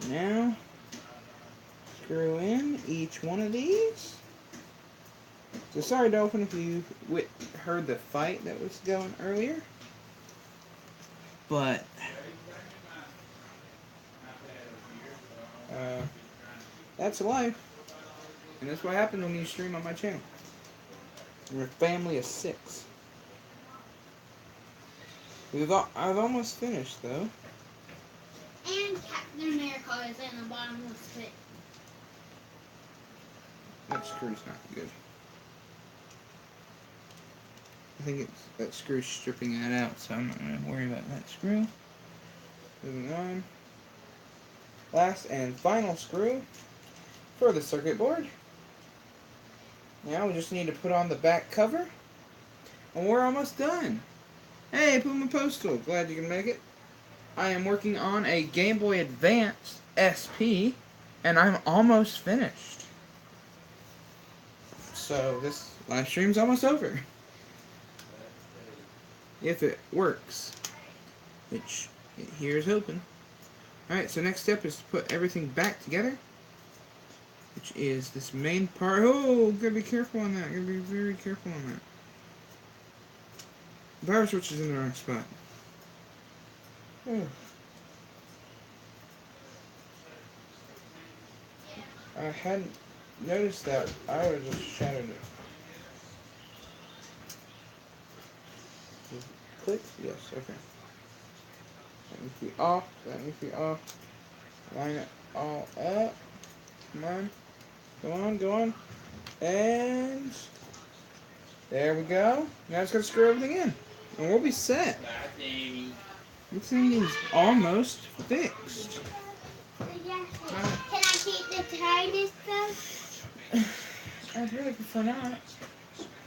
Now, screw in each one of these. So sorry, Dolphin, if you heard the fight that was going earlier. But, that's life. And that's what happens when you stream on my channel. We're a family of 6. I've almost finished, though. And Captain America is in the bottomless pit. That screw's not good. I think that screw's stripping that out, so I'm not going to worry about that screw. Moving on. Last and final screw for the circuit board. Now we just need to put on the back cover. And we're almost done. Hey, Puma Postal, glad you can make it. I am working on a Game Boy Advance SP, and I'm almost finished. So this live stream's almost over. If it works, which here's hoping. Alright, so next step is to put everything back together, which is this main part. Oh, gotta be careful on that. Gotta be very careful on that. The power switch is in the wrong spot. Oh. I hadn't noticed that. I would have just shattered it. Click? Yes, okay. That needs to be off. That needs to be off. Line it all up. Come on. Go on, go on. And there we go. Now it's going to screw everything in. And we'll be set. This thing is almost fixed. Can I keep the tiniest stuff? I'd really prefer not.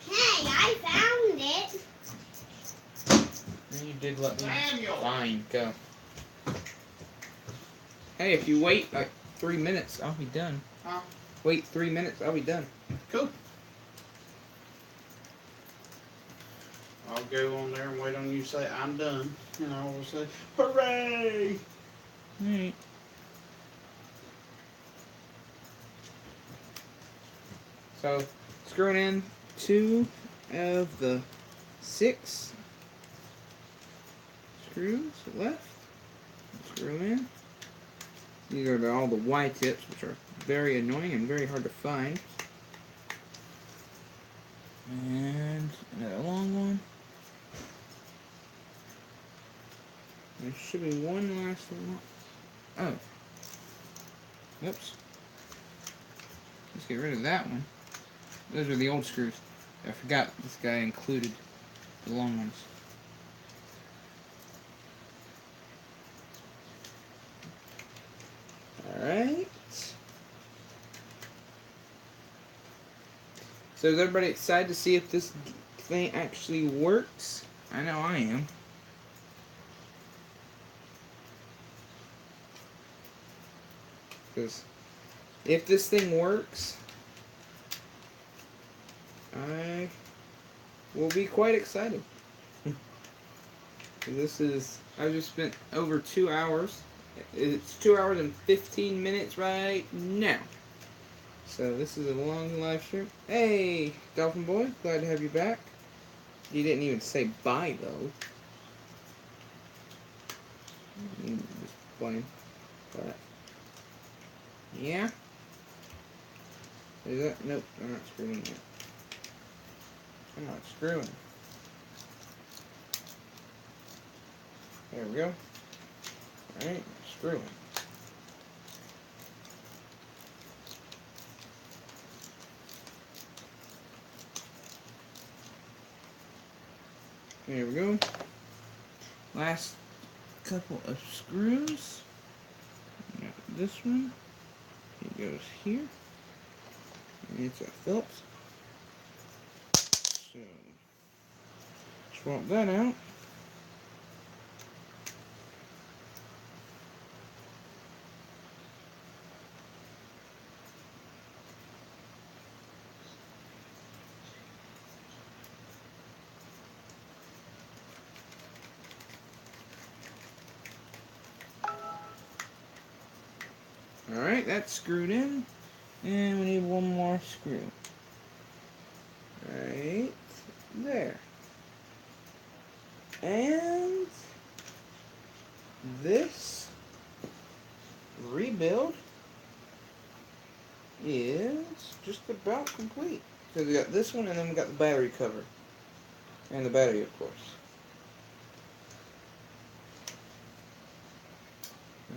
Hey, I found it. You did let me. Fine, go. Hey, if you wait like 3 minutes, I'll be done. Huh? Wait 3 minutes, I'll be done. Cool. I'll go on there and wait on you to say I'm done, and I will say hooray! Alright. So, screwing in 2 of the 6 screws left. Screw in. These are all the Y tips, which are very annoying and very hard to find. And another long one. There should be one last one. Oh. Oops. Let's get rid of that one. Those are the old screws. I forgot this guy included the long ones. Alright. So is everybody excited to see if this thing actually works? I know I am. Because if this thing works, I will be quite excited. I've just spent over 2 hours. It's 2 hours and 15 minutes right now. So this is a long live stream. Hey, Dolphin Boy, glad to have you back. You didn't even say bye though. Just playing. But yeah. Is that? Nope, I'm not screwing yet. I'm not screwing. There we go. Alright, screwing. There we go. Last couple of screws. This one. It goes here. And it's a Phillips. Swap that out. Alright, that's screwed in. And we need one more screw. Right there. And this rebuild is just about complete. So we got this one, and then we got the battery cover. And the battery, of course.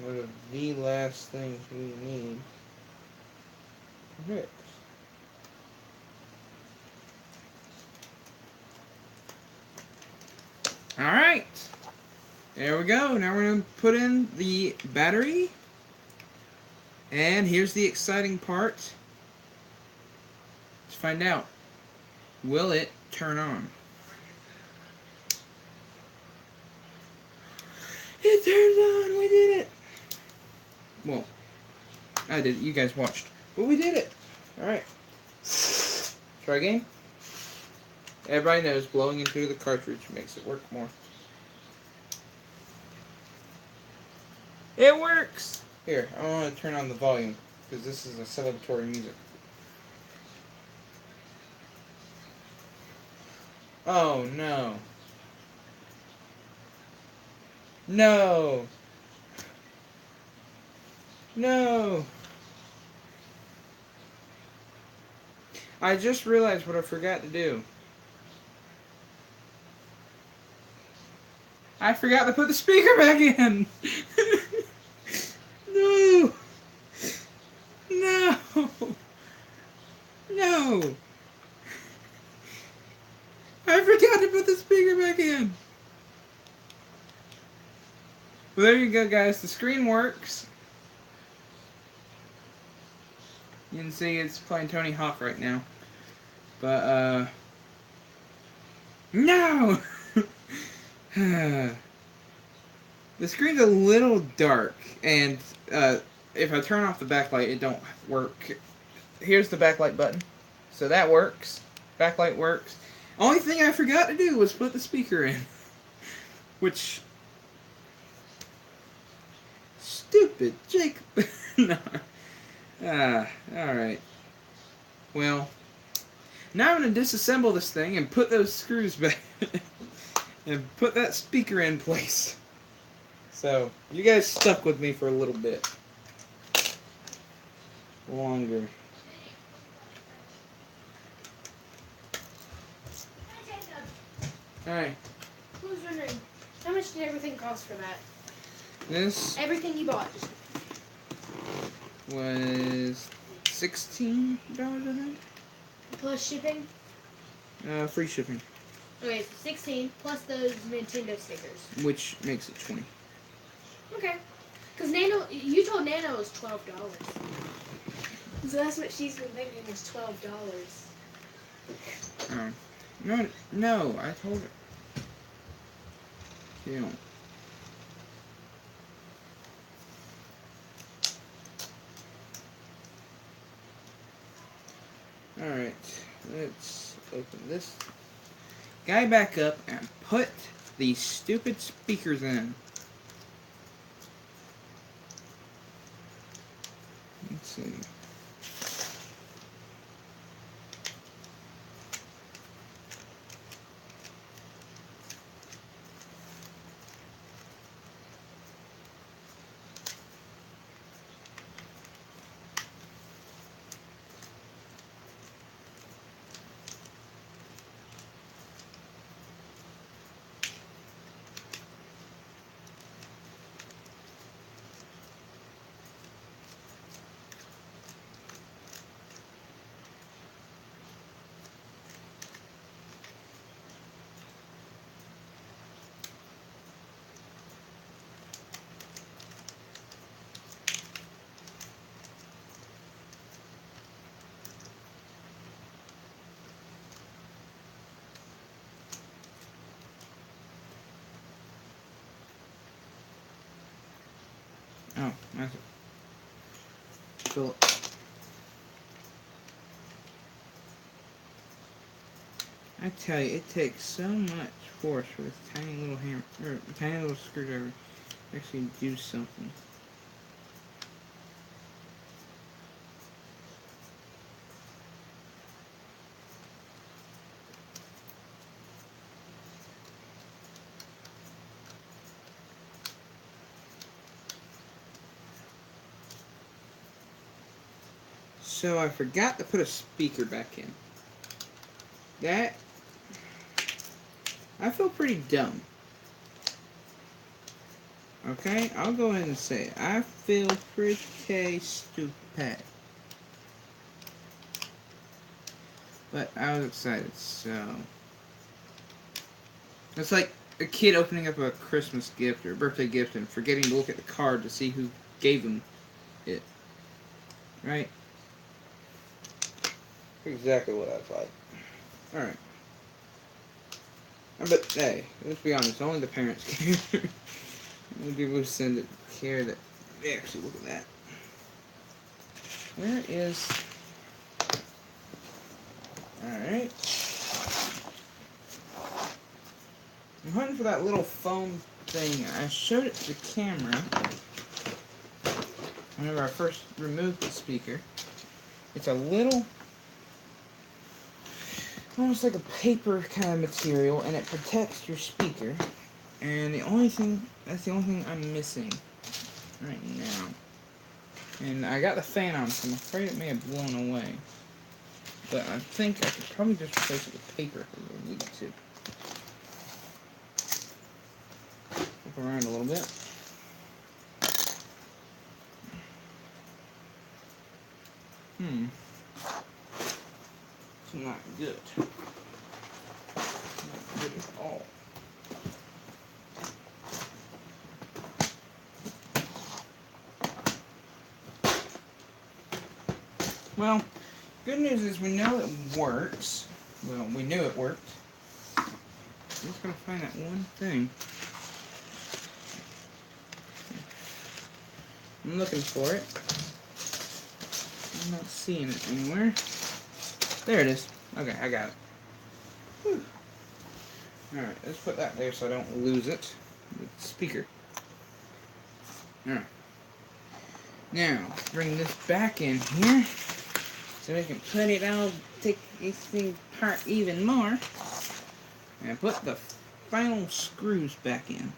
One of the last things we need to fix. Alright. There we go. Now we're going to put in the battery. And here's the exciting part. Let's find out. Will it turn on? It turned on! We did it! Well, I did it. You guys watched. But we did it! Alright. Try again. Everybody knows blowing into the cartridge makes it work more. It works! Here, I want to turn on the volume, because this is a celebratory music. Oh, no. No! No! I just realized what I forgot to do. I forgot to put the speaker back in! No! No! No! I forgot to put the speaker back in! Well, there you go, guys. The screen works. You can see it's playing Tony Hawk right now. But, no! The screen's a little dark, and if I turn off the backlight, it don't work. Here's the backlight button. So that works. Backlight works. Only thing I forgot to do was put the speaker in. Which... Stupid Jacob. No. Alright. Well, now I'm going to disassemble this thing and put those screws back. And put that speaker in place. So, you guys stuck with me for a little bit longer. Alright. Who's wondering, how much did everything cost for that? This Everything you bought. was $16, I think? Plus shipping? Free shipping, Okay, so 16 plus those Nintendo stickers. which makes it 20. Okay. Because Nano, you told Nano it was $12. So that's what she's been thinking was $12. No, I told her. Yeah. Alright, let's open this guy back up and put these stupid speakers in. Let's see. Oh, that's it. Philip. I tell you, it takes so much force for this tiny little hammer, or tiny little screwdriver to actually do something. So I forgot to put a speaker back in. That, I feel pretty dumb. Okay, I'll go ahead and say it. I feel pretty stupid. But I was excited, so... It's like a kid opening up a Christmas gift or a birthday gift and forgetting to look at the card to see who gave them it. Right? Exactly what I thought. Alright. But hey, let's be honest, only the parents care. Only people who send it care that they actually look at that. Where is... Alright. I'm hunting for that little foam thing. I showed it to the camera whenever I first removed the speaker. It's a little... almost like a paper kind of material, and it protects your speaker. And that's the only thing I'm missing right now. And I got the fan on, so I'm afraid it may have blown away. But I think I could probably just replace it with paper if I needed to. Flip around a little bit. It's not good. Not good at all. Well, good news is we know it works. Well, we knew it worked. I'm just gonna find that one thing. I'm looking for it. I'm not seeing it anywhere. There it is. Okay, I got it. Whew. Alright, let's put that there so I don't lose it. The speaker. Alright. Now, bring this back in here so we can put it all, take this thing apart even more, and put the final screws back in.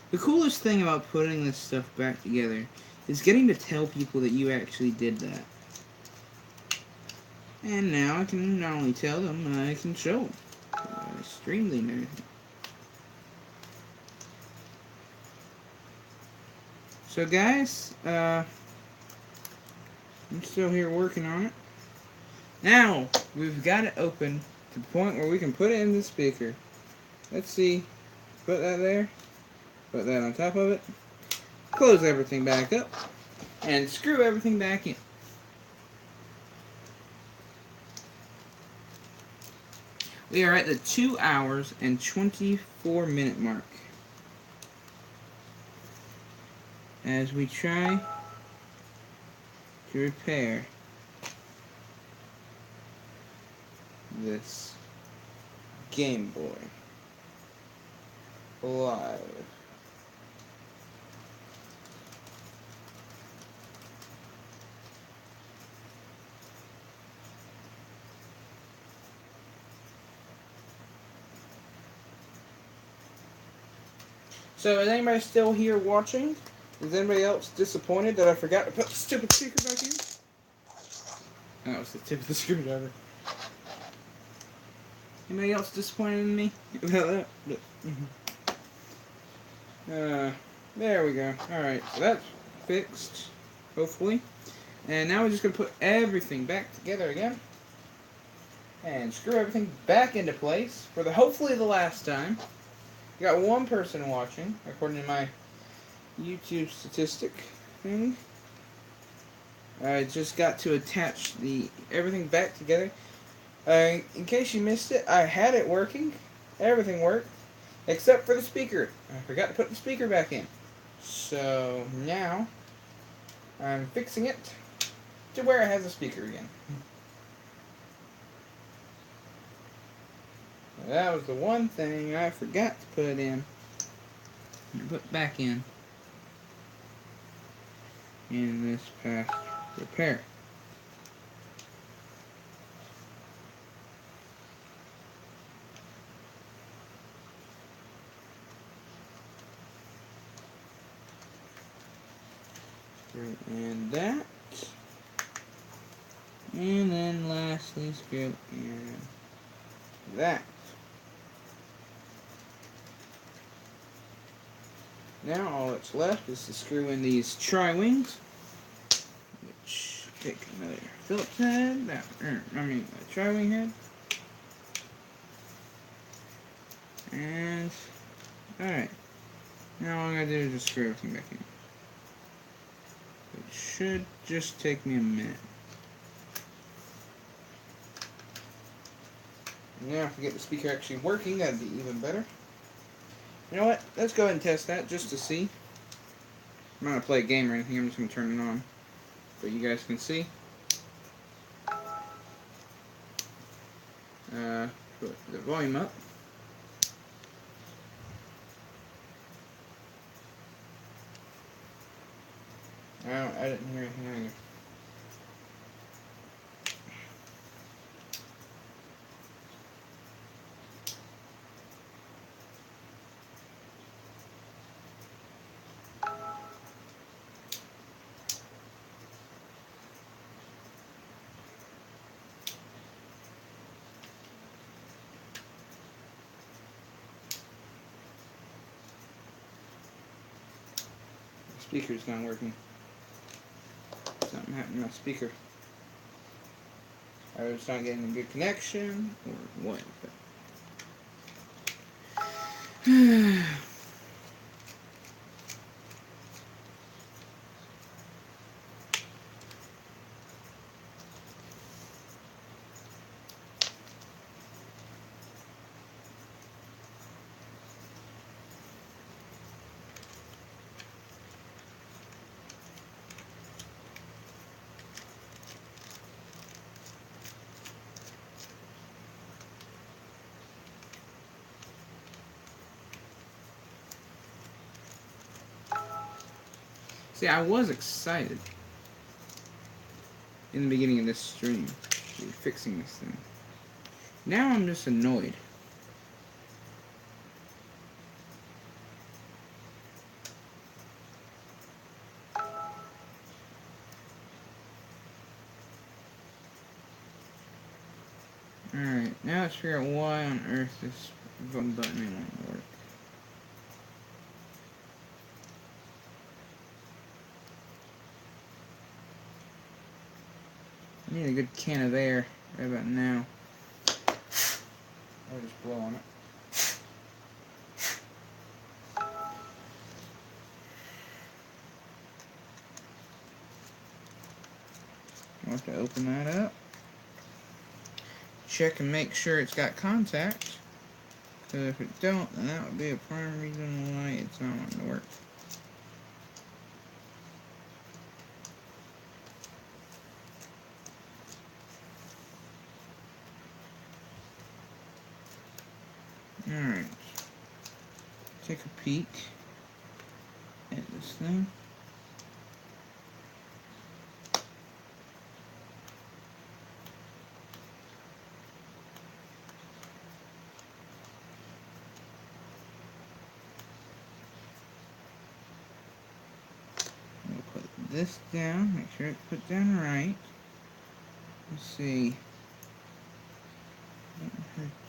The coolest thing about putting this stuff back together is getting to tell people that you actually did that. And now I can not only tell them, I can show them. Extremely nerdy. So guys, I'm still here working on it. Now, we've got it open to the point where we can put it in the speaker. Let's see. Put that there. Put that on top of it. Close everything back up. And screw everything back in. We are at the 2 hours and 24 minute mark. As we try to repair this Game Boy live. So is anybody still here watching? Is anybody else disappointed that I forgot to put the stupid speaker back in? That was the tip of the screwdriver. Anybody else disappointed in me about that? There we go. Alright, so that's fixed, hopefully. And now we're just going to put everything back together again. And screw everything back into place for hopefully the last time. We got one person watching, according to my YouTube statistic thing. I just got to attach everything back together. In case you missed it, I had it working. Everything worked. Except for the speaker. I forgot to put the speaker back in. So now I'm fixing it to where it has a speaker again. That was the one thing I forgot to put in. Put back in this past repair. And that. And then lastly, screw in that. Now all that's left is to screw in these tri-wings, which take another Phillips head, a tri-wing head, and alright, now all I gotta do is just screw everything back in. It should just take me a minute. Now if we get the speaker actually working, that'd be even better. You know what? Let's go ahead and test that just to see. I'm not going to play a game or anything. I'm just going to turn it on so you guys can see. Put the volume up. I didn't hear anything either. Speaker's not working. Something happened to my speaker. I was not getting a good connection, or what? See, I was excited in the beginning of this stream to be fixing this thing. Now I'm just annoyed. Alright, now let's figure out why on earth this button won't work. I need a good can of air right about now. I'll just blow on it. I'll have to open that up. Check and make sure it's got contact. Because if it don't, then that would be a prime reason why it's not wanting to work. Alright. Take a peek at this thing. We'll put this down, make sure it's put down right. Let's see.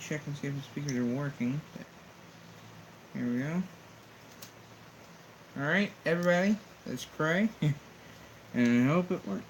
Check and see if the speakers are working. Here we go. Alright, everybody, let's pray. And I hope it works.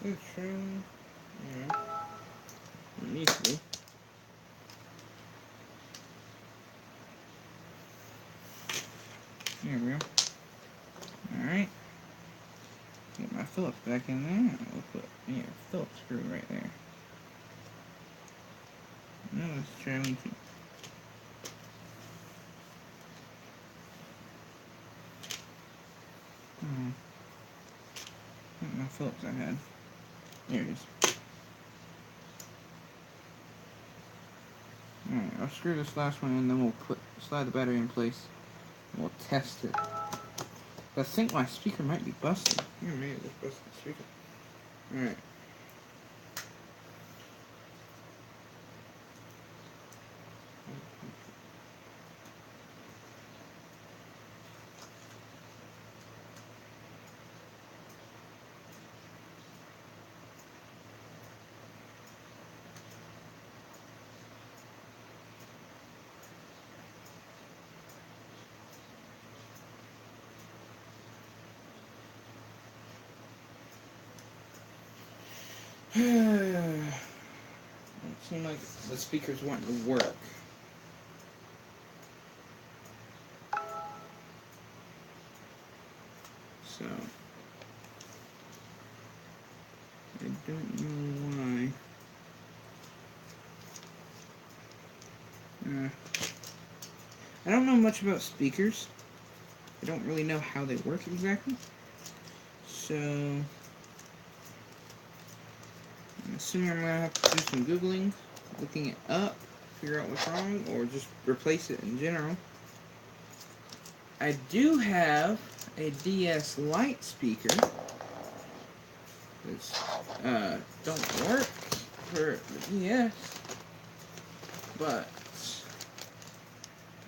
It's true. Yeah. It needs to be. There we go. Alright. Get my Phillips back in there. We'll put a Phillips screw right there. No, let's try one too. My Phillips I had. There it is. Alright, I'll screw this last one in, then we'll slide the battery in place. And we'll test it. I think my speaker might be busted. Here, maybe I just busted the speaker. Alright. It seems like the speaker's wanting to work. So, I don't know why. I don't know much about speakers. I don't really know how they work exactly. So, I'm assuming I'm going to have to do some Googling, looking it up, figure out what's wrong, or just replace it in general. I do have a DS Lite speaker. It's, don't work for the DS, but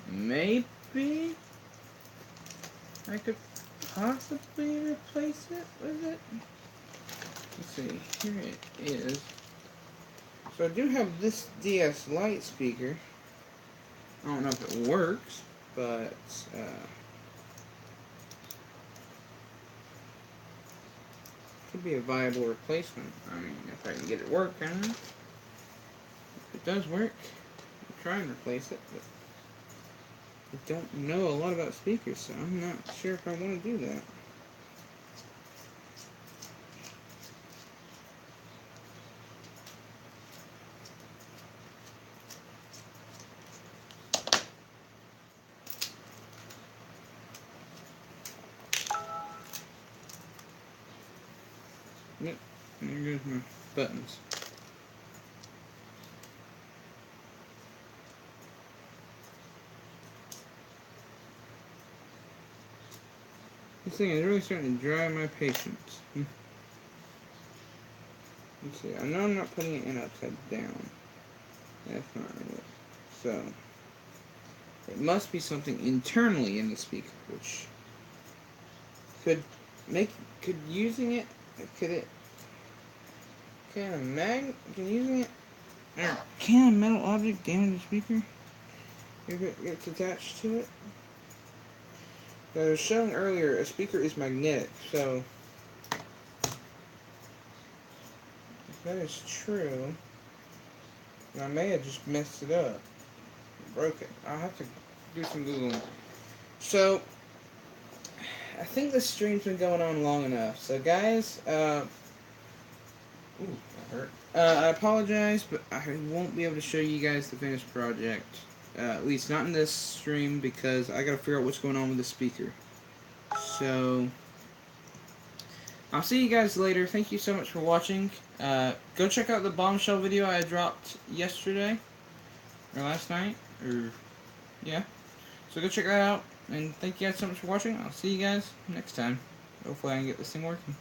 maybe I could possibly replace it with it. Let's see, here it is. So I do have this DS Lite speaker. I don't know if it works, but could be a viable replacement. I mean, if I can get it working. If it does work, I'll try and replace it, but I don't know a lot about speakers, so I'm not sure if I want to do that. Yep, there goes my buttons. This thing is really starting to dry my patience. Let's see, I know I'm not putting it in upside down. That's not it. So, it must be something internally in the speaker, which could using it, can using it, or can a metal object damage the speaker if it gets attached to it? As I was showing earlier, a speaker is magnetic, so if that is true, then I may have just messed it up, broke it. I'll have to do some Googling. So, I think this stream's been going on long enough. So guys, ooh, that hurt. I apologize, but I won't be able to show you guys the finished project. At least not in this stream, because I gotta figure out what's going on with the speaker. So, I'll see you guys later. Thank you so much for watching. Go check out the bombshell video I dropped yesterday, or last night, or, yeah. So go check that out, and thank you guys so much for watching. I'll see you guys next time. Hopefully I can get this thing working.